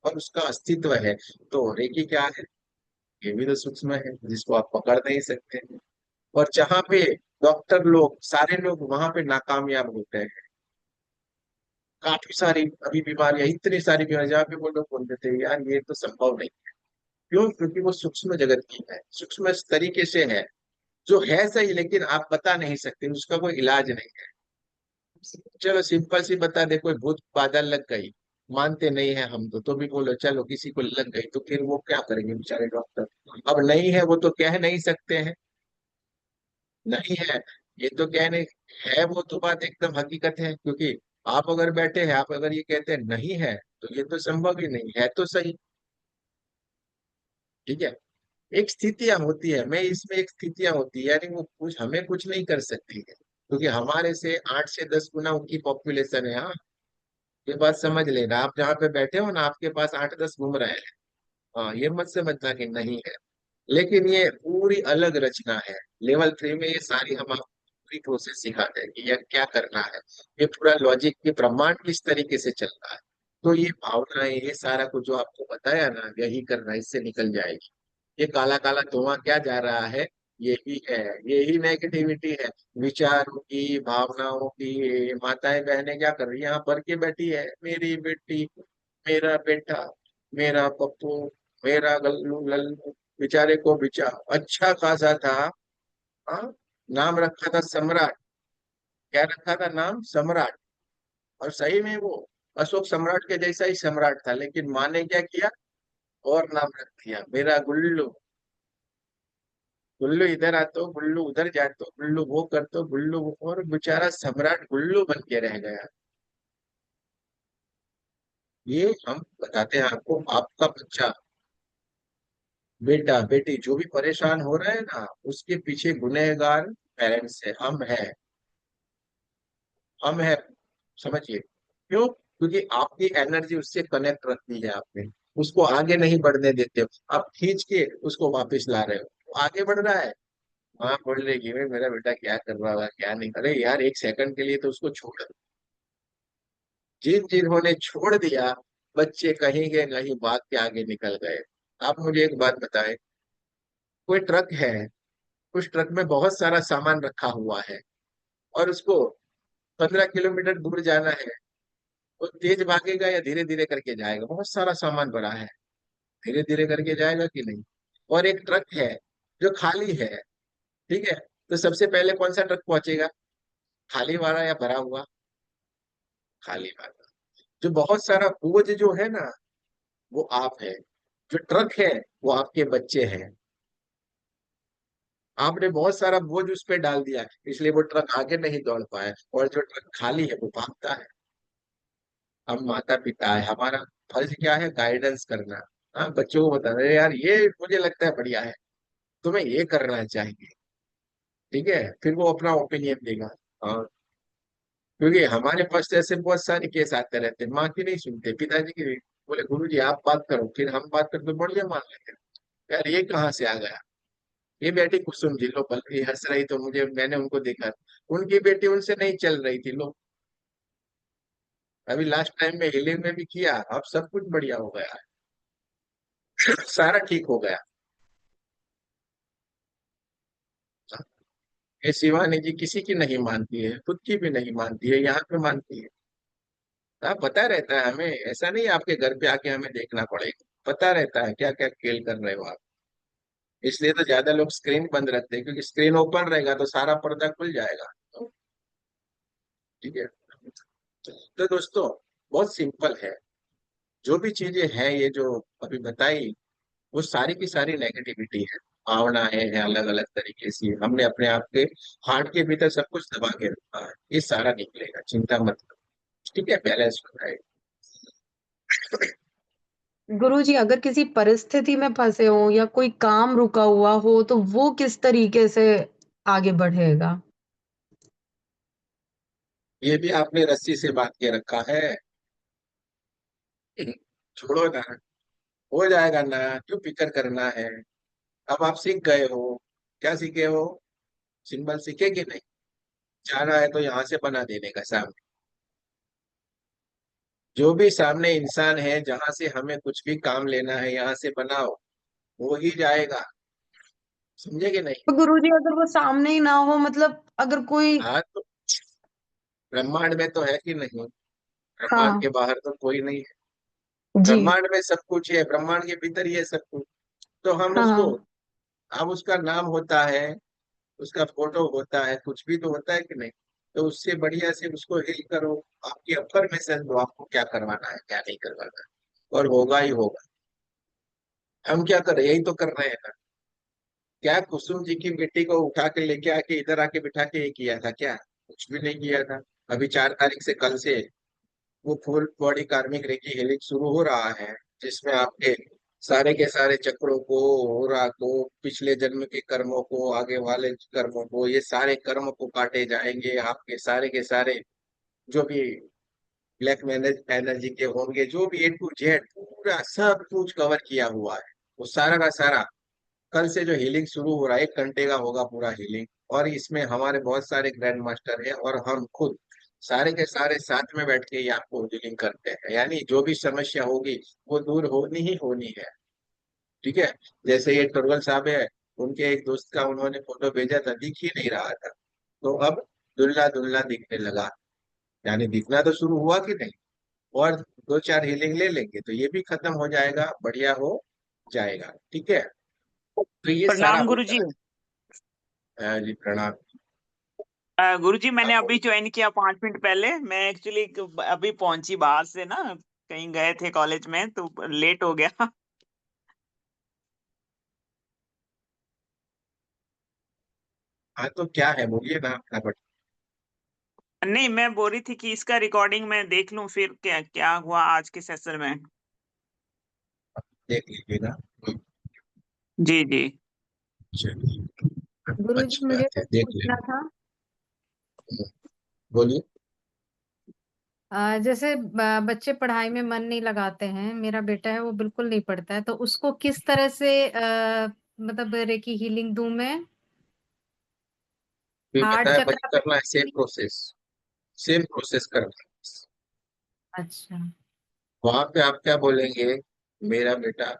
[SPEAKER 1] और उसका अस्तित्व है। तो रेकी क्या है, ये भी तो सूक्ष्म है जिसको आप पकड़ नहीं सकते। और जहाँ पे डॉक्टर लोग सारे लोग वहां पे नाकामयाब होते हैं, काफी सारी अभी बीमारियां, इतनी सारी बीमारियां जहाँ पे वो लोग बोलते थे यार ये तो संभव नहीं। क्यों? क्योंकि वो सूक्ष्म जगत की है, सूक्ष्म तरीके से है, जो है सही लेकिन आप बता नहीं सकते, उसका कोई इलाज नहीं है। चलो सिंपल सी बता दे, कोई भूत बादल लग गई, मानते नहीं है हम तो भी बोलो चलो किसी को लग गई, तो फिर वो क्या करेंगे बेचारे डॉक्टर? अब नहीं है वो तो कह नहीं सकते हैं, नहीं है ये तो कह नहीं, है वो तो बात एकदम हकीकत है। क्योंकि आप अगर बैठे हैं, आप अगर ये कहते हैं नहीं है, तो ये तो संभव ही नहीं है, तो सही, ठीक है। एक स्थितियां होती है, मैं इसमें एक स्थितियां होती है, यानी वो कुछ हमें कुछ नहीं कर सकती है, क्योंकि हमारे से 8 से 10 गुना उनकी पॉपुलेशन है। हाँ ये बात समझ लेना, आप जहाँ पे बैठे हो ना आपके पास 8-10 घूम रहे हैं, हाँ ये मत समझना कि नहीं है। लेकिन ये पूरी अलग रचना है। लेवल 3 में ये सारी हम आपको पूरी प्रोसेस सिखाते हैं कि यह क्या करना है, ये पूरा लॉजिक के प्रमाण किस तरीके से चलता है। तो ये भावनाएं, ये सारा कुछ जो आपको बताया ना, यही करना, इससे निकल जाएगी। ये काला काला धुआं क्या जा रहा है, यही है, यही नेगेटिविटी है, विचारों की, भावनाओं की। ये माताएं बहनें क्या कर रही है, यहाँ भर के बैठी है, मेरी बेटी, मेरा बेटा, मेरा पप्पू, मेरा गल्लू लल्लू, बेचारे को बिचारो, अच्छा खासा था, हाँ, नाम रखा था सम्राट। क्या रखा था नाम? सम्राट। और सही में वो अशोक सम्राट के जैसा ही सम्राट था, लेकिन माँ ने क्या किया, और नाम रख दिया मेरा गुल्लू। गुल्लू इधर आतो, गुल्लू उधर जातो, गुल्लू वो करतो, गुल्लू और बेचारा सम्राट गुल्लू बन के रह गया। ये हम बताते हैं आपको, आपका बच्चा, बेटा बेटी जो भी परेशान हो रहा है ना, उसके पीछे गुनहगार पेरेंट्स है, हम है, समझिए। क्यों? क्योंकि आपकी एनर्जी उससे कनेक्ट रखती है आपने, उसको आगे नहीं बढ़ने देते हो, आप खींच के उसको वापस ला रहे हो, वो आगे बढ़ रहा है। हाँ बोल रही कि "भाई, मेरा बेटा क्या कर रहा है क्या नहीं, अरे यार एक सेकंड के लिए तो उसको छोड़ दो। जिन जिन्होंने छोड़ दिया, बच्चे कहीं के कहीं भाग के आगे निकल गए। आप मुझे एक बात बताएं, कोई ट्रक है, उस ट्रक में बहुत सारा सामान रखा हुआ है, और उसको 15 किलोमीटर दूर जाना है, वो तेज भागेगा या धीरे धीरे करके जाएगा? बहुत सारा सामान भरा है, धीरे धीरे करके जाएगा कि नहीं? और एक ट्रक है जो खाली है, ठीक है, तो सबसे पहले कौन सा ट्रक पहुंचेगा, खाली वाला या भरा हुआ? खाली वाला। जो बहुत सारा बोझ जो है ना, वो आप है, जो ट्रक है वो आपके बच्चे हैं। आपने बहुत सारा बोझ उस पर डाल दिया, इसलिए वो ट्रक आगे नहीं दौड़ पाया, और जो ट्रक खाली है वो भागता है। हम माता पिता है, हमारा फर्ज क्या है, गाइडेंस करना। हाँ बच्चों को बताना, "अरे यार ये मुझे लगता है बढ़िया है, तुम्हें ये करना चाहिए", ठीक है, फिर वो अपना ओपिनियन देगा। हाँ, क्योंकि हमारे पास तो ऐसे बहुत सारे केस आते रहते हैं, माँ की नहीं सुनते, पिताजी की नहीं। बोले गुरु जी आप बात करो, फिर हम बात करते बढ़िया मान लेते हैं। यार ये कहाँ से आ गया? ये बेटी कुसुम जी लो पल रही हंस रही, तो मुझे, मैंने उनको देखा, उनकी बेटी उनसे नहीं चल रही थी लो, अभी लास्ट टाइम में हीलिंग में भी किया, अब सब कुछ बढ़िया हो गया है। सारा ठीक हो गया। ये शिवानी जी किसी की नहीं मानती है, खुद की भी नहीं मानती है, यहाँ पे मानती है। हाँ पता रहता है हमें, ऐसा नहीं आपके घर पे आके हमें देखना पड़ेगा, पता रहता है क्या क्या खेल कर रहे हो आप। इसलिए तो ज्यादा लोग स्क्रीन बंद रखते हैं, क्योंकि स्क्रीन ओपन रहेगा तो सारा पर्दा खुल जाएगा। तो, ठीक है। तो दोस्तों बहुत सिंपल है, जो भी चीजें हैं ये जो अभी बताई, वो सारी की सारी नेगेटिविटी है, भावनाएं हैं अलग अलग तरीके से, हमने अपने आप के हार्ट के भीतर सब कुछ दबा के रखा है, ये सारा निकलेगा, चिंता मत करो, ठीक है, बैलेंस हो जाएगा।
[SPEAKER 3] गुरुजी अगर किसी परिस्थिति में फँसे हों या कोई काम रुका हुआ हो, तो वो किस तरीके से आगे बढ़ेगा?
[SPEAKER 1] ये भी आपने रस्सी से बांध के रखा है। छोड़ो ना, हो जाएगा ना, क्यों फिक्र करना है। अब आप सीख गए हो। क्या सीखे हो? सिंबल सीखे कि नहीं? जाना है तो यहाँ से बना देने का सामने। जो भी सामने इंसान है, जहां से हमें कुछ भी काम लेना है, यहाँ से बनाओ, हो ही जाएगा। समझे कि नहीं?
[SPEAKER 3] तो गुरुजी अगर वो सामने ही ना हो मतलब अगर कोई
[SPEAKER 1] हाँ तो ब्रह्मांड में तो है कि नहीं? ब्रह्मांड
[SPEAKER 3] हाँ,
[SPEAKER 1] के बाहर तो कोई नहीं है।
[SPEAKER 3] जी।
[SPEAKER 1] ब्रह्मांड में सब कुछ है, ब्रह्मांड के भीतर ही है सब कुछ। तो हम
[SPEAKER 3] हाँ,
[SPEAKER 1] उसको,
[SPEAKER 3] हाँ।
[SPEAKER 1] अब उसका नाम होता है, उसका फोटो होता है, कुछ भी तो होता है कि नहीं? तो उससे बढ़िया से उसको हील करो। आपकी अफर्मेशन दो, आपको क्या करवाना है क्या नहीं करवाना है, और होगा ही होगा। हम क्या कर रहे हैं? यही तो कर रहे हैं ना। क्या कुसुम जी की मिट्टी को उठा के लेके आके इधर आके बिठा के ये किया था क्या? कुछ भी नहीं किया था। अभी 4 तारीख से, कल से वो फुल बॉडी कार्मिक रेकी हीलिंग शुरू हो रहा है, जिसमें आपके सारे के सारे चक्रों को, होरा को, पिछले जन्म के कर्मों को, आगे वाले कर्मों को, ये सारे कर्म को काटे जाएंगे। आपके सारे के सारे जो भी ब्लैक मैनेज एनर्जी के होंगे, जो भी A to Z पूरा सब कुछ कवर किया हुआ है। वो सारा का सारा कल से जो हीलिंग शुरू हो रहा है, 1 घंटे का होगा पूरा हीलिंग। और इसमें हमारे बहुत सारे ग्रैंड मास्टर हैं, और हम खुद सारे के सारे साथ में बैठ के ये आपको हीलिंग करते हैं। यानी जो भी समस्या होगी वो दूर होनी ही होनी है। ठीक है? जैसे ये टोरवल साहब है, उनके एक दोस्त का उन्होंने फोटो भेजा था, दिख ही नहीं रहा था। तो अब दुल्ला दुल्ला दिखने लगा। यानी दिखना तो शुरू हुआ कि नहीं? और 2 4 हीलिंग ले लेंगे तो ये भी खत्म हो जाएगा, बढ़िया हो जाएगा। ठीक है? तो ये सारा
[SPEAKER 4] प्रणाम
[SPEAKER 1] होता
[SPEAKER 4] गुरुजी।
[SPEAKER 1] है। हाँ जी, प्रणाम।
[SPEAKER 4] गुरुजी मैंने
[SPEAKER 1] आप
[SPEAKER 4] अभी ज्वाइन किया 5 मिनट पहले। मैं एक्चुअली अभी पहुंची बाहर से ना, कहीं गए थे कॉलेज में तो लेट हो गया।
[SPEAKER 1] हाँ तो क्या है, बोलिए ना अपना बट।
[SPEAKER 4] नहीं, मैं बोल रही थी कि इसका रिकॉर्डिंग मैं देख लूं फिर क्या क्या हुआ आज के सेशन में।
[SPEAKER 1] देख लीजिएगा।
[SPEAKER 4] जी जी।
[SPEAKER 1] चलिए,
[SPEAKER 3] गुरुजी
[SPEAKER 1] अच्छी
[SPEAKER 3] मुझे
[SPEAKER 1] बात है,
[SPEAKER 3] कुछ
[SPEAKER 1] देख
[SPEAKER 3] पूछना
[SPEAKER 1] लेना।
[SPEAKER 3] था।
[SPEAKER 1] बोलिए।
[SPEAKER 3] जैसे बच्चे पढ़ाई में मन नहीं लगाते हैं, मेरा बेटा है वो बिल्कुल नहीं पढ़ता है, तो उसको किस तरह से मतलब रेकी हीलिंग दूं मैं?
[SPEAKER 1] भी
[SPEAKER 3] हार्ट
[SPEAKER 1] बताया, वही
[SPEAKER 3] चक्र पे
[SPEAKER 1] करना है, सेम प्रोसेस। सेम प्रोसेस करना है।
[SPEAKER 3] अच्छा।
[SPEAKER 1] वहां पे आप क्या बोलेंगे? मेरा बेटा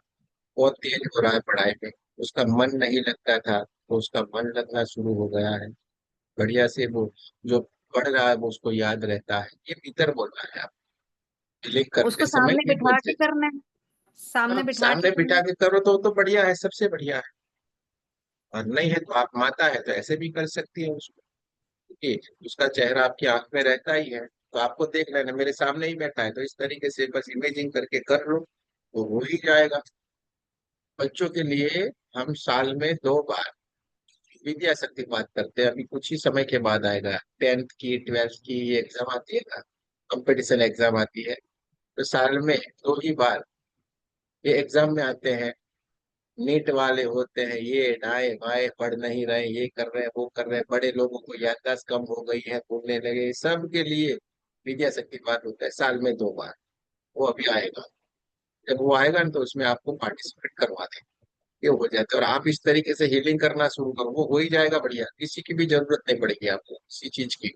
[SPEAKER 1] बहुत तेज हो रहा है पढ़ाई में, उसका मन नहीं लगता था, तो उसका मन लगना शुरू हो गया है। बढ़िया से वो जो पढ़ रहा है वो उसको याद रहता है। ये भीतर बोलना है। आप क्लिक करते
[SPEAKER 3] उसको
[SPEAKER 1] समय
[SPEAKER 3] सामने
[SPEAKER 1] ये
[SPEAKER 3] बिठा के
[SPEAKER 1] बोलते।
[SPEAKER 3] करना है, सामने
[SPEAKER 1] हाँ,
[SPEAKER 3] बिठा के
[SPEAKER 1] सामने
[SPEAKER 3] करना
[SPEAKER 1] बिठा
[SPEAKER 3] है।
[SPEAKER 1] के करो तो बढ़िया है, सबसे बढ़िया है। और नहीं है तो आप माता है तो ऐसे भी कर सकती है उसको, क्योंकि उसका चेहरा आपकी आंख में रहता ही है। तो आपको देख लेना, मेरे सामने ही बैठा है, तो इस तरीके से बस इमेजिंग करके कर लो, तो हो ही जाएगा। बच्चों के लिए हम साल में 2 बार विद्या शक्ति बात करते हैं। अभी कुछ ही समय के बाद आएगा 10th की 12th की ये एग्जाम आती है ना, कंपटीशन एग्जाम आती है। तो साल में 2 ही बार ये एग्जाम में आते हैं। नीट वाले होते हैं, ये दाएं बाएं पढ़ नहीं रहे, ये कर रहे हैं वो कर रहे हैं, बड़े लोगों को याददाश्त कम हो गई है, भूलने लगे, सबके लिए विद्या शक्ति पाठ होता है साल में 2 बार। वो अभी आएगा। जब वो आएगा ना तो उसमें आपको पार्टिसिपेट करवा दें, ये हो जाता है। और आप इस तरीके से हीलिंग करना शुरू करो, वो हो ही जाएगा बढ़िया। किसी की भी जरूरत नहीं पड़ेगी आपको किसी चीज की।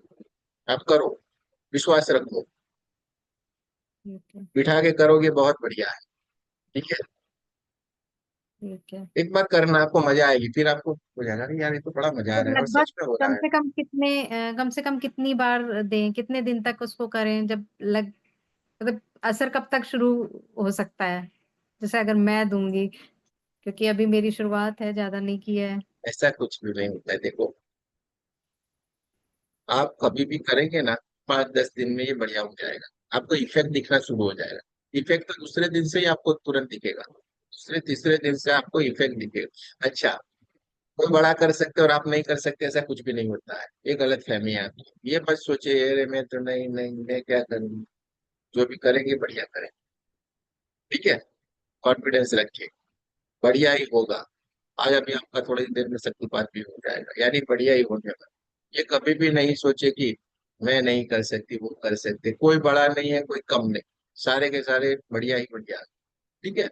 [SPEAKER 1] आप करो, विश्वास रखो,
[SPEAKER 3] ठीक है।
[SPEAKER 1] बिठा के करोगे बहुत बढ़िया है। ठीक है?
[SPEAKER 3] ठीक है।
[SPEAKER 1] एक बार करना, आपको मजा आएगी, फिर आपको हो जाएगा "अरे यार, ये तो बड़ा मजा आ
[SPEAKER 3] तो
[SPEAKER 1] रहा है", और
[SPEAKER 3] लगभग
[SPEAKER 1] सच में हो रहा
[SPEAKER 3] कम
[SPEAKER 1] है।
[SPEAKER 3] से कम कितने कम से कम कितनी बार दें, कितने दिन तक उसको करें, जब लग मतलब असर कब तक शुरू हो सकता है? जैसे अगर मैं दूंगी, क्योंकि अभी मेरी शुरुआत है, ज्यादा नहीं किया है।
[SPEAKER 1] ऐसा कुछ भी नहीं होता है, देखो। आप कभी भी करेंगे ना, 5 10 दिन में ये बढ़िया हो जाएगा। आपको इफेक्ट दिखना शुरू हो जाएगा। इफेक्ट तो दूसरे दिन से ही आपको तुरंत दिखेगा, दूसरे तीसरे दिन से आपको इफेक्ट दिखेगा। अच्छा, कोई बड़ा कर सकते और आप नहीं कर सकते, ऐसा कुछ भी नहीं होता है। ये गलत फहमी है आपकी। ये मत सोचिए अरे मैं तो नहीं नहीं मैं क्या करूँ। जो भी करेंगे बढ़िया करें। ठीक है? कॉन्फिडेंस रखिए, बढ़िया ही होगा। आज अभी आपका थोड़ी देर में शक्तिपात भी हो जाएगा, यानी बढ़िया ही होने वाला। ये कभी भी नहीं सोचे कि मैं नहीं कर सकती, वो कर सकते, कोई बड़ा नहीं है, कोई कम नहीं, सारे के सारे बढ़िया ही बढ़िया। ठीक है,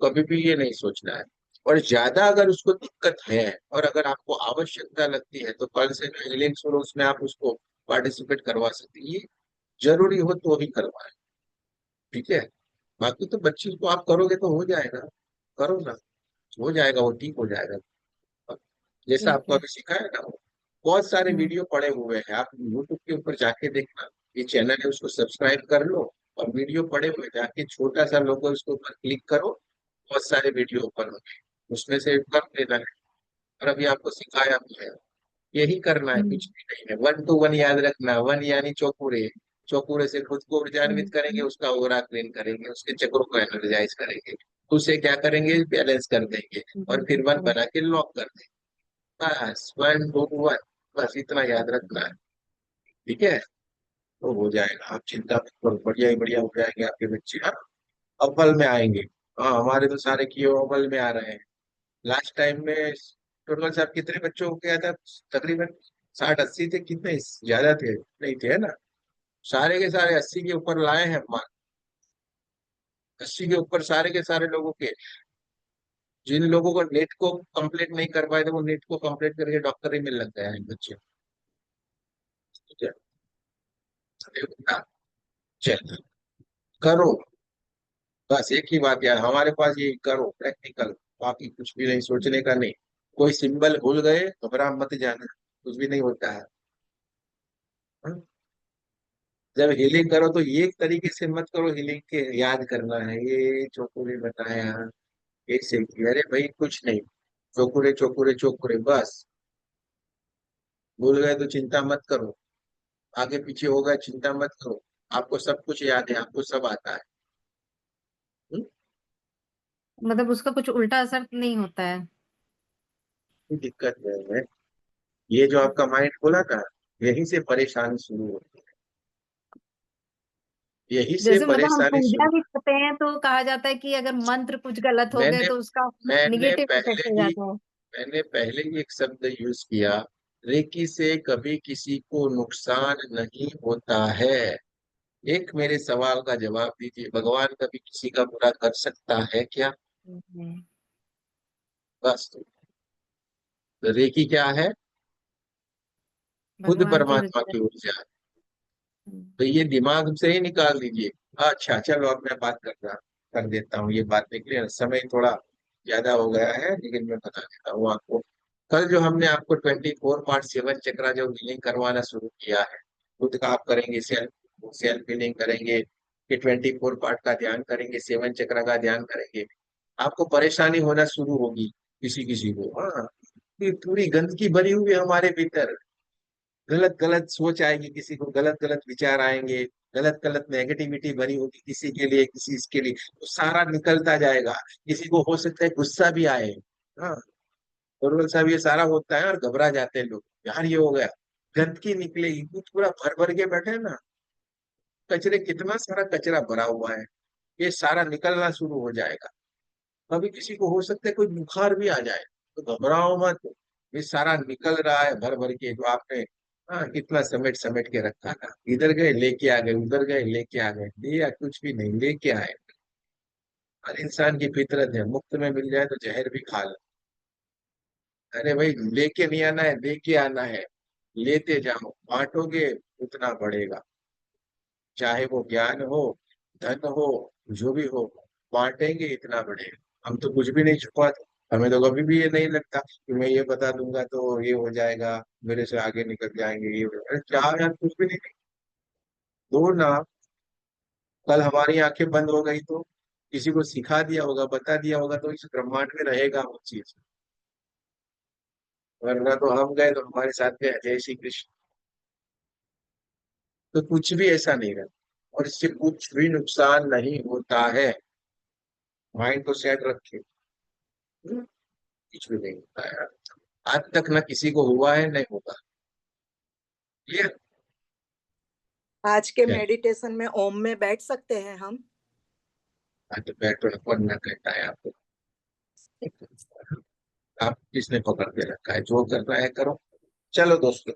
[SPEAKER 1] कभी भी ये नहीं सोचना है। और ज्यादा अगर उसको दिक्कत है और अगर आपको आवश्यकता लगती है तो कल से जो हीलिंग शुरू, उसमें आप उसको पार्टिसिपेट करवा सकते हैं। ये जरूरी हो तो ही करवाएं। ठीक है, बाकी तो बच्ची को आप करोगे तो हो जाएगा, करो ना, हो जाएगा, वो ठीक हो जाएगा। जैसा
[SPEAKER 3] ठीक
[SPEAKER 1] आपको
[SPEAKER 3] है।
[SPEAKER 1] अभी सिखाया ना, वो बहुत सारे
[SPEAKER 3] हम्म।
[SPEAKER 1] वीडियो पड़े हुए हैं, आप यूट्यूब के ऊपर जाके देखना। ये चैनल है, उसको सब्सक्राइब कर लो, और वीडियो पड़े हुए जाके छोटा सा लोगो उसके ऊपर क्लिक करो, बहुत सारे वीडियो ओपन होंगे, उसमें से कर लेना है। और अभी आपको सिखाया भी है, यही करना है,
[SPEAKER 3] हम्म।
[SPEAKER 1] कुछ भी नहीं है। 1 to 1 याद रखना, 1 यानी चौकुरे, चौकुरे से खुद को ऊर्जान्वित करेंगे,
[SPEAKER 3] हम्म।
[SPEAKER 1] उसका ओरा क्लीन करेंगे, उसके चक्रों को एनर्जाइज करेंगे, उसे क्या करेंगे, बैलेंस कर देंगे, और फिर 1
[SPEAKER 3] हम्म।
[SPEAKER 1] बना के लॉक कर देंगे। बस 1 to 1, बस इतना याद रखना है। ठीक है, तो हो जाएगा, आप चिंता मत करो, बढ़िया ही बढ़िया हो जाएंगे आपके बच्चे। हाँ, अव्वल में आएंगे। हाँ, हमारे तो सारे किए अव्वल में आ रहे हैं। लास्ट टाइम में टोटल साहब कितने बच्चों को किया था? तकरीबन 60-80 थे, कितने ज्यादा थे? नहीं थे, है ना? सारे के सारे 80 के ऊपर लाए हैं मान, 80 के ऊपर सारे के सारे लोगों के। जिन लोगों को नेट को कंप्लीट नहीं कर पाए थे, वो नेट को कंप्लीट करके डॉक्टर ही मिल लग गए हैं बच्चे। ठीक है, चलिए, करो, बस एक ही बात यार, हमारे पास ये करो प्रैक्टिकल, बाकी कुछ भी नहीं, सोचने का नहीं। कोई सिंबल भूल गए, घबरा मत जाना, कुछ भी नहीं होता है। हाँ? जब हीलिंग करो तो ये एक तरीके से मत करो, हीलिंग के याद करना है, ये चोकुरे बताया, ऐसे किया, अरे भाई कुछ नहीं, चोकुरे चोकुरे चोकुरे बस। भूल गए तो चिंता मत करो, आगे पीछे हो गए चिंता मत करो, आपको सब कुछ याद है, आपको सब आता है। हम्म?
[SPEAKER 3] मतलब उसका कुछ उल्टा असर नहीं होता है?
[SPEAKER 1] कोई दिक्कत नहीं है, ये जो आपका माइंड खोला था, यहीं से परेशानी शुरू होती है, यहीं से
[SPEAKER 3] जैसे मतलब हम
[SPEAKER 1] परेशानी
[SPEAKER 3] पूजा
[SPEAKER 1] शुरू।
[SPEAKER 3] भी करते हैं तो कहा जाता है कि अगर मंत्र कुछ गलत हो गए
[SPEAKER 1] मैंने
[SPEAKER 3] तो उसका
[SPEAKER 1] मैंने
[SPEAKER 3] निगेटिव
[SPEAKER 1] पहले
[SPEAKER 3] इफेक्ट हो
[SPEAKER 1] ही
[SPEAKER 3] जाता है।
[SPEAKER 1] मैंने पहले ही एक शब्द यूज किया, रेकी से कभी किसी को नुकसान नहीं होता है। एक मेरे सवाल का जवाब दीजिए, भगवान कभी किसी का बुरा कर सकता है क्या?
[SPEAKER 3] हम्म।
[SPEAKER 1] बस, तो रेकी क्या है? खुद
[SPEAKER 3] भगवान की
[SPEAKER 1] परमात्मा
[SPEAKER 3] ऊर्जा।
[SPEAKER 1] की ऊर्जा। तो ये दिमाग से ही निकाल दीजिए। अच्छा चलो, अब मैं बात कर देता हूँ, ये बात निकले, समय थोड़ा ज्यादा हो गया है, लेकिन मैं बता देता हूँ आपको। कल जो हमने आपको 24/7 चक्रा जो हीलिंग करवाना शुरू किया है, खुद का आप करेंगे, सेल्फ सेल्फ हीलिंग करेंगे, कि 24 पार्ट का ध्यान करेंगे, 7 चक्रा का ध्यान करेंगे, आपको परेशानी होना शुरू होगी। किसी किसी को, हाँ, ये पूरी गंदगी भरी हुई है हमारे भीतर, गलत गलत सोच आएगी, किसी को गलत गलत विचार आएंगे, गलत गलत नेगेटिविटी भरी होगी किसी के लिए, किसी इसके लिए, तो सारा निकलता जाएगा। किसी को हो सकता है गुस्सा भी आए। हाँ, और साहब ये सारा होता है और घबरा जाते हैं लोग, यार ये हो गया, गंदगी निकलेगी, कुछ पूरा भर भर के बैठे हैं ना, कचरे, कितना सारा कचरा भरा हुआ है, ये सारा निकलना शुरू हो जाएगा। कभी किसी को हो सकता है कोई बुखार भी आ जाए, तो घबराओ मत, ये सारा निकल रहा है भर भर के, जो आपने हाँ कितना समेट समेट के रखा था, इधर गए लेके आ गए, उधर गए लेके आ गए, दिया कुछ भी नहीं लेके आए। हर इंसान की फितरत है, मुफ्त में मिल जाए तो जहर भी खा लो। अरे भाई, लेके नहीं आना है, लेके आना है, लेते जाओ, बांटोगे उतना बढ़ेगा, चाहे वो ज्ञान हो, धन हो, जो भी हो, बांटेंगे इतना बढ़ेगा। हम तो कुछ भी नहीं छुपाते, हमें तो कभी भी ये नहीं लगता कि मैं ये बता दूंगा तो ये हो जाएगा, मेरे से आगे निकल जाएंगे, ये हो जाएगा। अरे क्या यार, कुछ भी नहीं, दो ना, कल हमारी आंखें बंद हो गई तो किसी को सिखा दिया होगा, बता दिया होगा, तो इस ब्रह्मांड में रहेगा वो चीज, वरना तो हम गए तो हमारे साथ में जय श्री कृष्ण। तो कुछ भी ऐसा नहीं रहता, और इससे कुछ भी नुकसान नहीं होता है, माइंड को सेट रखे। कुछ भी नहीं होता है, आज तक ना किसी को हुआ है, नहीं होगा। क्लियर?
[SPEAKER 5] आज के मेडिटेशन में ओम में बैठ सकते हैं हम?
[SPEAKER 1] हाँ, तो बैठो, कौन ना कहता है आपको? आप किसने पकड़ के रखा है? जो करना है करो। चलो दोस्तों,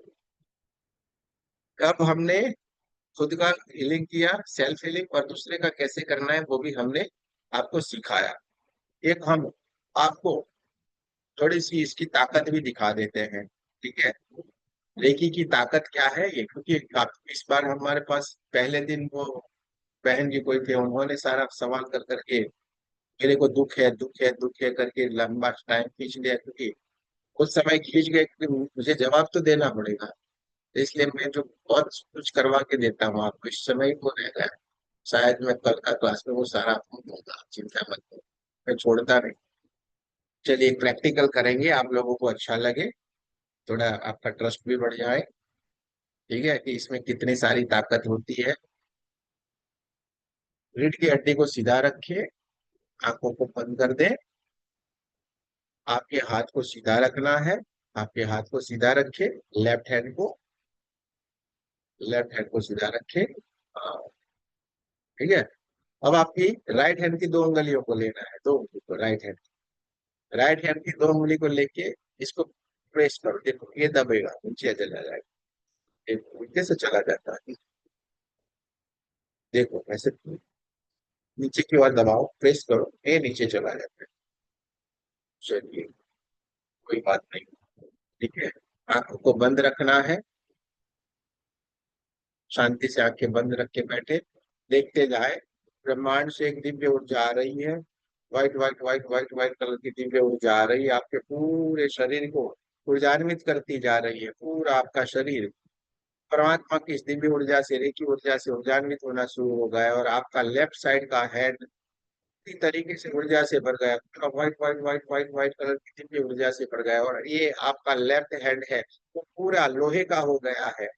[SPEAKER 1] अब हमने खुद का हीलिंग किया, सेल्फ हीलिंग, और दूसरे का कैसे करना है वो भी हमने आपको सिखाया। एक हम आपको थोड़ी सी इसकी ताकत भी दिखा देते हैं, ठीक है? रेकी की ताकत क्या है ये, क्योंकि इस बार हमारे पास पहले दिन वो बहन जी कोई थे, उन्होंने सारा सवाल कर करके मेरे को दुख है दुख है दुख है करके लंबा टाइम खींच लिया, क्योंकि कुछ समय खींच गए, क्योंकि मुझे जवाब तो देना पड़ेगा। तो इसलिए मैं जो बहुत कुछ करवा के देता हूँ आपको, इस समय ही वो रह गया। शायद मैं कल का क्लास में वो सारा आपको दूंगा, चिंता मत करो, मैं छोड़ता नहीं। चलिए प्रैक्टिकल करेंगे, आप लोगों को अच्छा लगे, थोड़ा आपका ट्रस्ट भी बढ़ जाए, ठीक है, कि इसमें कितनी सारी ताकत होती है। रीढ़ की हड्डी को सीधा रखिए, आंखों को बंद कर दें, आपके हाथ को सीधा रखना है। आपके हाथ को सीधा रखे, लेफ्ट हैंड को, लेफ्ट हैंड को सीधा रखे। हाँ, ठीक है। अब आपकी राइट हैंड की दो उंगलियों को लेना है, दो उंगली को, राइट हैंड की दो उंगली को लेके इसको प्रेस करो। देखो ये दबेगा, नीचे चला जाएगा, देखो कैसे चला जाता है। देखो ऐसे नीचे की ओर दबाओ, प्रेस करो, ये नीचे चला जाता है। चलिए, कोई बात नहीं, ठीक है। आंखों को बंद रखना है, शांति से आंखें बंद रख के बैठे, देखते जाए। ब्रह्मांड से एक दिव्य ऊर्जा आ रही है, white white white white white colour की दिव्य ऊर्जा आ रही है, आपके पूरे शरीर को ऊर्जान्वित करती जा रही है। पूरा आपका शरीर परमात्मा की इस दिव्य ऊर्जा से, रेकी ऊर्जा से ऊर्जान्वित होना शुरू हो गया है, और आपका लेफ्ट साइड का हेड इसी तरीके से ऊर्जा से भर गया, पूरा white white white white white colour की दिव्य ऊर्जा से भर गया। और ये आपका लेफ्ट हैंड है, वो पूरा लोहे का हो गया है।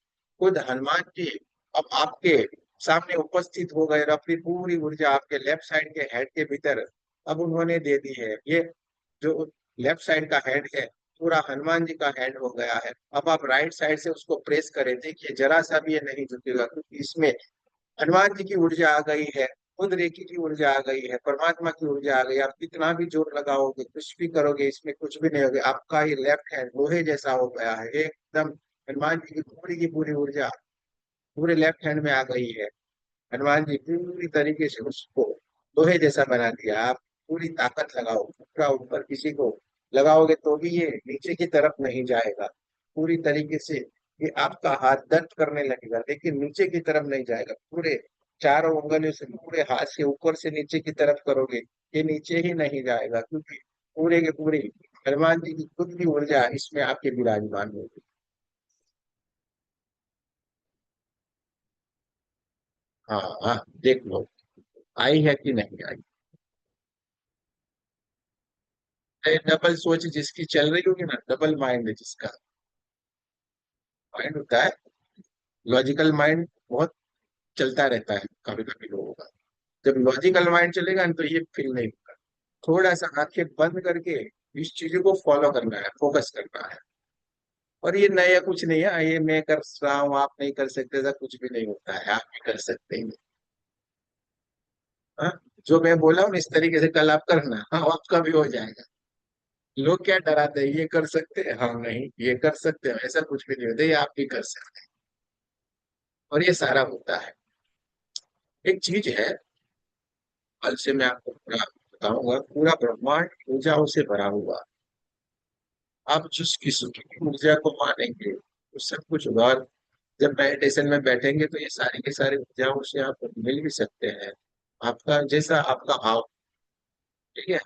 [SPEAKER 1] खुद हनुमान जी अब आपके सामने उपस्थित हो गए, और अपनी पूरी ऊर्जा आपके लेफ्ट साइड के हेड के भीतर अब उन्होंने दे दी है। ये जो लेफ्ट साइड का हेड है, पूरा हनुमान जी का हेड हो गया है। अब आप राइट साइड से उसको प्रेस करें, देखिए जरा सा भी ये नहीं झुकेगा, क्योंकि इसमें हनुमान जी की ऊर्जा आ गई है, खुद रेकी की ऊर्जा आ गई है, परमात्मा की ऊर्जा आ गई। आप कितना भी जोर लगाओगे, कुछ भी करोगे, इसमें कुछ भी नहीं होगा। आपका ये लेफ्ट हैंड लोहे जैसा हो गया है एकदम। हनुमान जी की पूरी ऊर्जा पूरे लेफ्ट हैंड में आ गई है। हनुमान जी पूरी तरीके से उसको लोहे जैसा बना दिया। आप पूरी ताकत लगाओ, पूरा ऊपर किसी को लगाओगे तो भी ये नीचे की तरफ नहीं जाएगा। पूरी तरीके से ये आपका हाथ दर्द करने लगेगा, लेकिन नीचे की तरफ नहीं जाएगा। पूरे चारों उंगलियों से पूरे हाथ से ऊपर से नीचे की तरफ करोगे, ये नीचे ही नहीं जाएगा, क्योंकि पूरे के पूरे हनुमान जी की खुद की ऊर्जा इसमें आपके विराजमान होगी। हाँ हाँ, देख लो आई है कि नहीं आई। डबल सोच जिसकी चल रही होगी ना, डबल माइंड है जिसका, माइंड होता है लॉजिकल माइंड, बहुत चलता रहता है कभी कभी लोगों का। जब लॉजिकल माइंड चलेगा ना, तो ये फील नहीं होगा। थोड़ा सा आंखें बंद करके इस चीजों को फॉलो करना है, फोकस करना है। और ये नया कुछ नहीं है, ये मैं कर रहा हूँ आप नहीं कर सकते, ऐसा कुछ भी नहीं होता है, आप भी कर सकते हैं। हाँ, जो मैं बोला हूँ इस तरीके से कल आप करना, हाँ आपका भी हो जाएगा। लोग क्या डराते हैं, ये कर सकते हैं हम नहीं, ये कर सकते हैं, ऐसा कुछ भी नहीं होता, ये आप भी कर सकते हैं। और ये सारा होता है। एक चीज है, कल से मैं आपको पूरा बताऊंगा, पूरा ब्रह्मांड ऊर्जाओं से भरा हुआ। आप जिस किसी की ऊर्जा को मानेंगे वो सब कुछ होगा। और जब मेडिटेशन में बैठेंगे तो ये सारी की सारी ऊर्जाओं से आप मिल भी सकते हैं। आपका जैसा आपका भाव, ठीक है,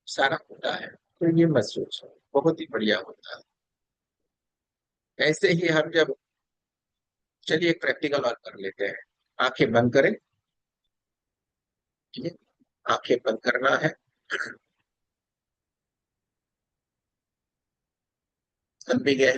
[SPEAKER 1] सारा होता है। तो ये मत सोचो, बहुत ही बढ़िया होता है। ऐसे ही हम जब, चलिए एक प्रैक्टिकल और कर लेते हैं। आंखें बंद करें, ठीक है, आंखें बंद करना है। लंबी गहरी